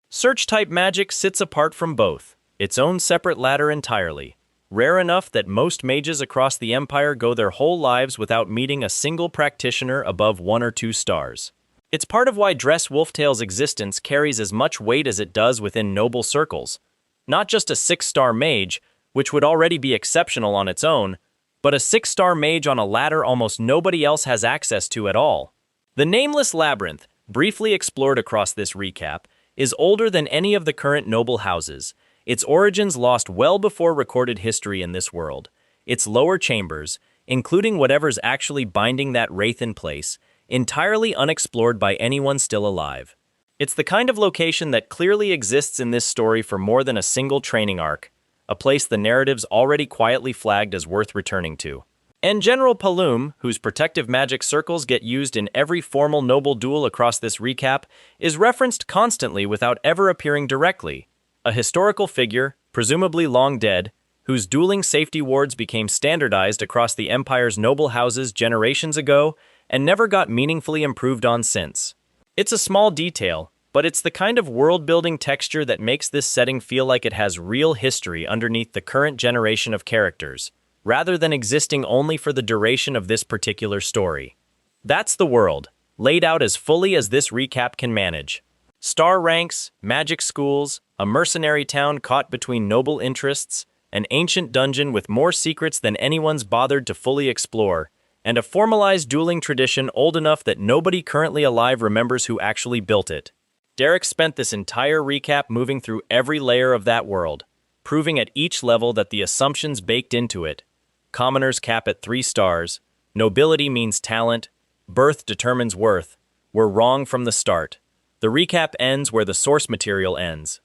Search-type magic sits apart from both, its own separate ladder entirely, rare enough that most mages across the Empire go their whole lives without meeting a single practitioner above 1 or 2 stars. It's part of why Dress Wolftail's existence carries as much weight as it does within noble circles. Not just a 6-star mage, which would already be exceptional on its own, but a 6-star mage on a ladder almost nobody else has access to at all. The Nameless Labyrinth, briefly explored across this recap, is older than any of the current noble houses, its origins lost well before recorded history in this world, its lower chambers, including whatever's actually binding that wraith in place, entirely unexplored by anyone still alive. It's the kind of location that clearly exists in this story for more than a single training arc, a place the narrative's already quietly flagged as worth returning to. And General Palum, whose protective magic circles get used in every formal noble duel across this recap, is referenced constantly without ever appearing directly. A historical figure, presumably long dead, whose dueling safety wards became standardized across the Empire's noble houses generations ago and never got meaningfully improved on since. It's a small detail, but it's the kind of world-building texture that makes this setting feel like it has real history underneath the current generation of characters, rather than existing only for the duration of this particular story. That's the world, laid out as fully as this recap can manage. Star ranks, magic schools, a mercenary town caught between noble interests, an ancient dungeon with more secrets than anyone's bothered to fully explore, and a formalized dueling tradition old enough that nobody currently alive remembers who actually built it. Derek spent this entire recap moving through every layer of that world, proving at each level that the assumptions baked into it, commoners cap at 3 stars, nobility means talent, birth determines worth, were wrong from the start. The recap ends where the source material ends.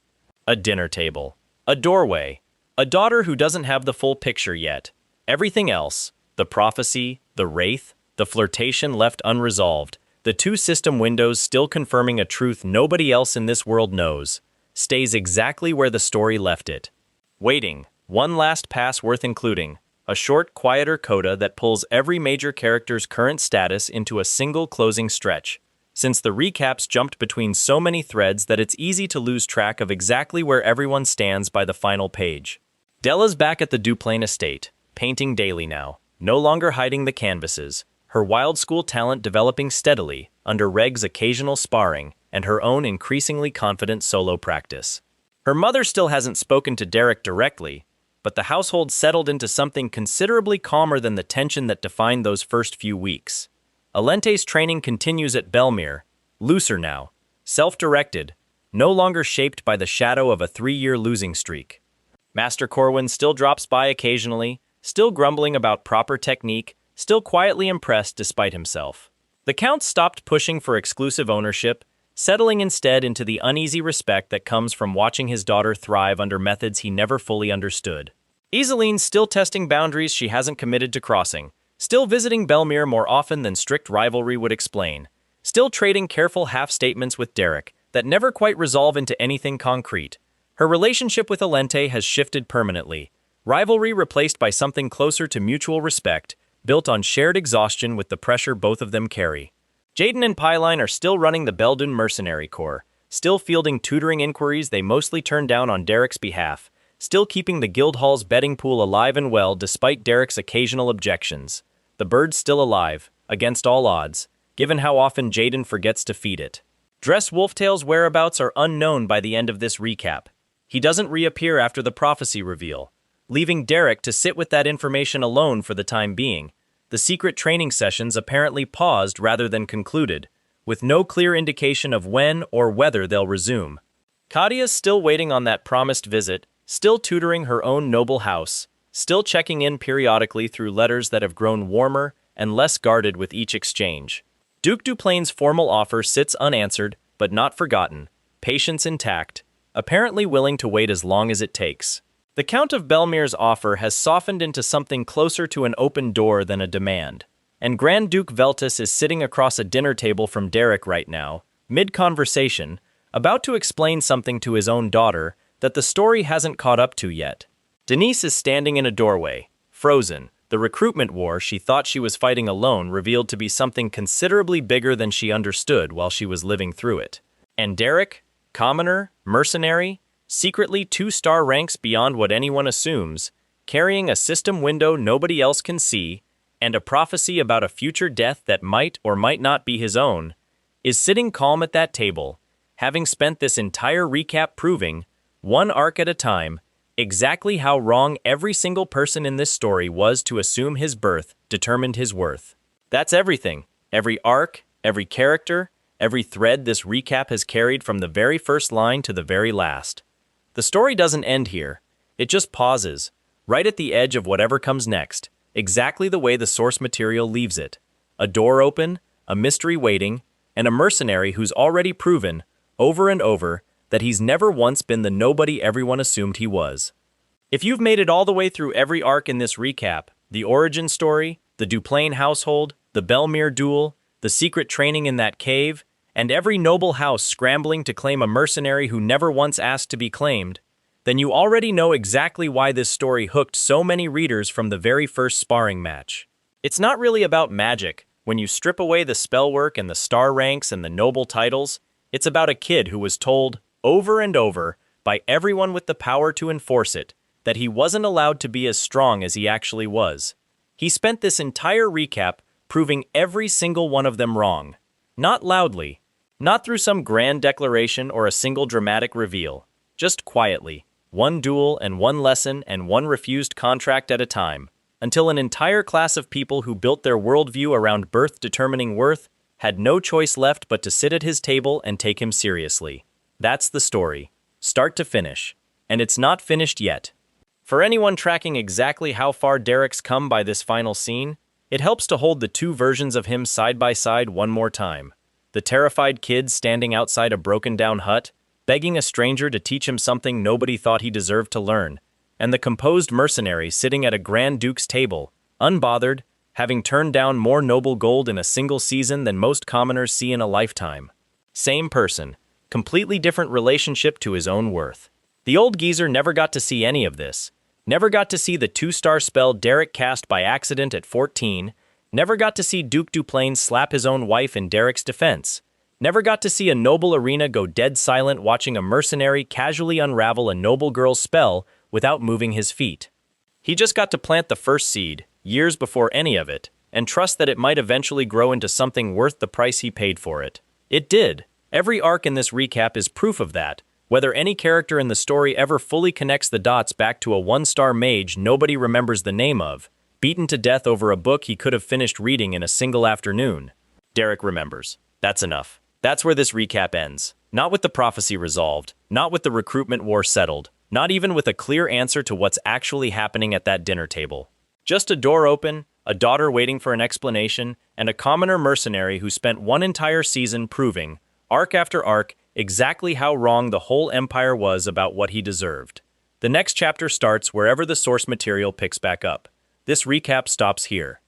A dinner table, a doorway, a daughter who doesn't have the full picture yet. Everything else, the prophecy, the wraith, the flirtation left unresolved, the 2 system windows still confirming a truth nobody else in this world knows, stays exactly where the story left it. Waiting, one last pass worth including, a short, quieter coda that pulls every major character's current status into a single closing stretch, since the recaps jumped between so many threads that it's easy to lose track of exactly where everyone stands by the final page. Della's back at the Duplain estate, painting daily now, no longer hiding the canvases, her wild school talent developing steadily under Reg's occasional sparring and her own increasingly confident solo practice. Her mother still hasn't spoken to Derek directly, but the household settled into something considerably calmer than the tension that defined those first few weeks. Alente's training continues at Belmere, looser now, self-directed, no longer shaped by the shadow of a 3-year losing streak. Master Corwin still drops by occasionally, still grumbling about proper technique, still quietly impressed despite himself. The Count stopped pushing for exclusive ownership, settling instead into the uneasy respect that comes from watching his daughter thrive under methods he never fully understood. Iseline's still testing boundaries she hasn't committed to crossing, still visiting Belmere more often than strict rivalry would explain, still trading careful half-statements with Derek that never quite resolve into anything concrete. Her relationship with Alente has shifted permanently, rivalry replaced by something closer to mutual respect, built on shared exhaustion with the pressure both of them carry. Jaden and Pyline are still running the Beldun Mercenary Corps, still fielding tutoring inquiries they mostly turn down on Derek's behalf, still keeping the Guildhall's betting pool alive and well despite Derek's occasional objections. The bird's still alive, against all odds, given how often Jaden forgets to feed it. Dress Wolftail's whereabouts are unknown by the end of this recap. He doesn't reappear after the prophecy reveal, leaving Derek to sit with that information alone for the time being. The secret training sessions apparently paused rather than concluded, with no clear indication of when or whether they'll resume. Kadia's still waiting on that promised visit, still tutoring her own noble house, still checking in periodically through letters that have grown warmer and less guarded with each exchange. Duke Duplain's formal offer sits unanswered, but not forgotten, patience intact, apparently willing to wait as long as it takes. The Count of Belmere's offer has softened into something closer to an open door than a demand, and Grand Duke Veltus is sitting across a dinner table from Derek right now, mid-conversation, about to explain something to his own daughter that the story hasn't caught up to yet. Denise is standing in a doorway, frozen. The recruitment war she thought she was fighting alone revealed to be something considerably bigger than she understood while she was living through it. And Derek, commoner, mercenary, secretly 2-star ranks beyond what anyone assumes, carrying a system window nobody else can see, and a prophecy about a future death that might or might not be his own, is sitting calm at that table, having spent this entire recap proving, one arc at a time, exactly how wrong every single person in this story was to assume his birth determined his worth. That's everything. Every arc, every character, every thread this recap has carried from the very first line to the very last. The story doesn't end here. It just pauses, right at the edge of whatever comes next, exactly the way the source material leaves it. A door open, a mystery waiting, and a mercenary who's already proven, over and over, that he's never once been the nobody everyone assumed he was. If you've made it all the way through every arc in this recap, the origin story, the Duplain household, the Belmere duel, the secret training in that cave, and every noble house scrambling to claim a mercenary who never once asked to be claimed, then you already know exactly why this story hooked so many readers from the very first sparring match. It's not really about magic. When you strip away the spell work and the star ranks and the noble titles, it's about a kid who was told, over and over, by everyone with the power to enforce it, that he wasn't allowed to be as strong as he actually was. He spent this entire recap proving every single one of them wrong. Not loudly, not through some grand declaration or a single dramatic reveal, just quietly, one duel and one lesson and one refused contract at a time, until an entire class of people who built their worldview around birth determining worth had no choice left but to sit at his table and take him seriously. That's the story, start to finish. And it's not finished yet. For anyone tracking exactly how far Derek's come by this final scene, it helps to hold the two versions of him side by side one more time. The terrified kid standing outside a broken-down hut, begging a stranger to teach him something nobody thought he deserved to learn, and the composed mercenary sitting at a Grand Duke's table, unbothered, having turned down more noble gold in a single season than most commoners see in a lifetime. Same person, completely different relationship to his own worth. The old geezer never got to see any of this, never got to see the 2-star spell Derek cast by accident at 14, never got to see Duke Duplain slap his own wife in Derek's defense, never got to see a noble arena go dead silent watching a mercenary casually unravel a noble girl's spell without moving his feet. He just got to plant the first seed, years before any of it, and trust that it might eventually grow into something worth the price he paid for it. It did. Every arc in this recap is proof of that. Whether any character in the story ever fully connects the dots back to a 1-star mage nobody remembers the name of, beaten to death over a book he could have finished reading in a single afternoon. Derek remembers. That's enough. That's where this recap ends. Not with the prophecy resolved, not with the recruitment war settled, not even with a clear answer to what's actually happening at that dinner table. Just a door open, a daughter waiting for an explanation, and a commoner mercenary who spent one entire season proving, arc after arc, exactly how wrong the whole empire was about what he deserved. The next chapter starts wherever the source material picks back up. This recap stops here.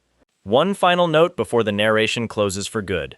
One final note before the narration closes for good.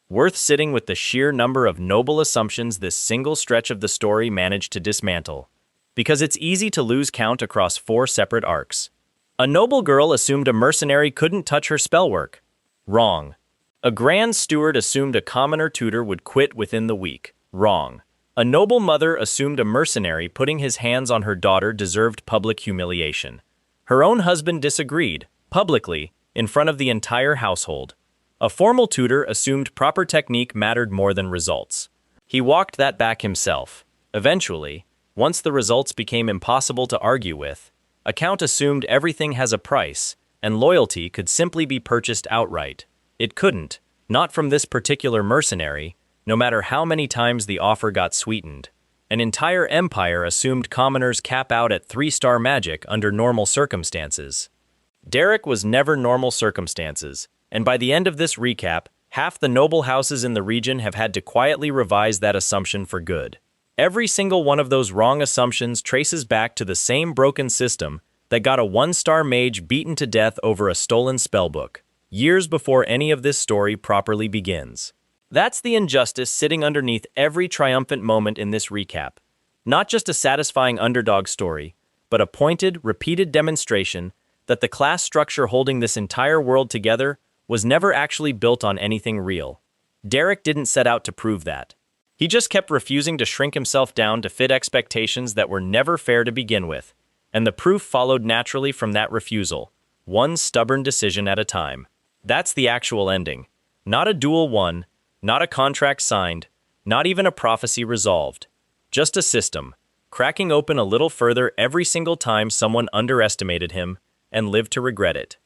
Worth sitting with the sheer number of noble assumptions this single stretch of the story managed to dismantle. Because it's easy to lose count across 4 separate arcs. A noble girl assumed a mercenary couldn't touch her spell work. Wrong. A grand steward assumed a commoner tutor would quit within the week. Wrong. A noble mother assumed a mercenary putting his hands on her daughter deserved public humiliation. Her own husband disagreed, publicly, in front of the entire household. A formal tutor assumed proper technique mattered more than results. He walked that back himself. Eventually, once the results became impossible to argue with, a count assumed everything has a price, and loyalty could simply be purchased outright. It couldn't, not from this particular mercenary, no matter how many times the offer got sweetened. An entire empire assumed commoners cap out at 3-star magic under normal circumstances. Derek was never normal circumstances, and by the end of this recap, half the noble houses in the region have had to quietly revise that assumption for good. Every single one of those wrong assumptions traces back to the same broken system that got a 1-star mage beaten to death over a stolen spellbook, years before any of this story properly begins. That's the injustice sitting underneath every triumphant moment in this recap. Not just a satisfying underdog story, but a pointed, repeated demonstration that the class structure holding this entire world together was never actually built on anything real. Derek didn't set out to prove that. He just kept refusing to shrink himself down to fit expectations that were never fair to begin with, and the proof followed naturally from that refusal, one stubborn decision at a time. That's the actual ending. Not a duel won, not a contract signed, not even a prophecy resolved. Just a system, cracking open a little further every single time someone underestimated him and lived to regret it.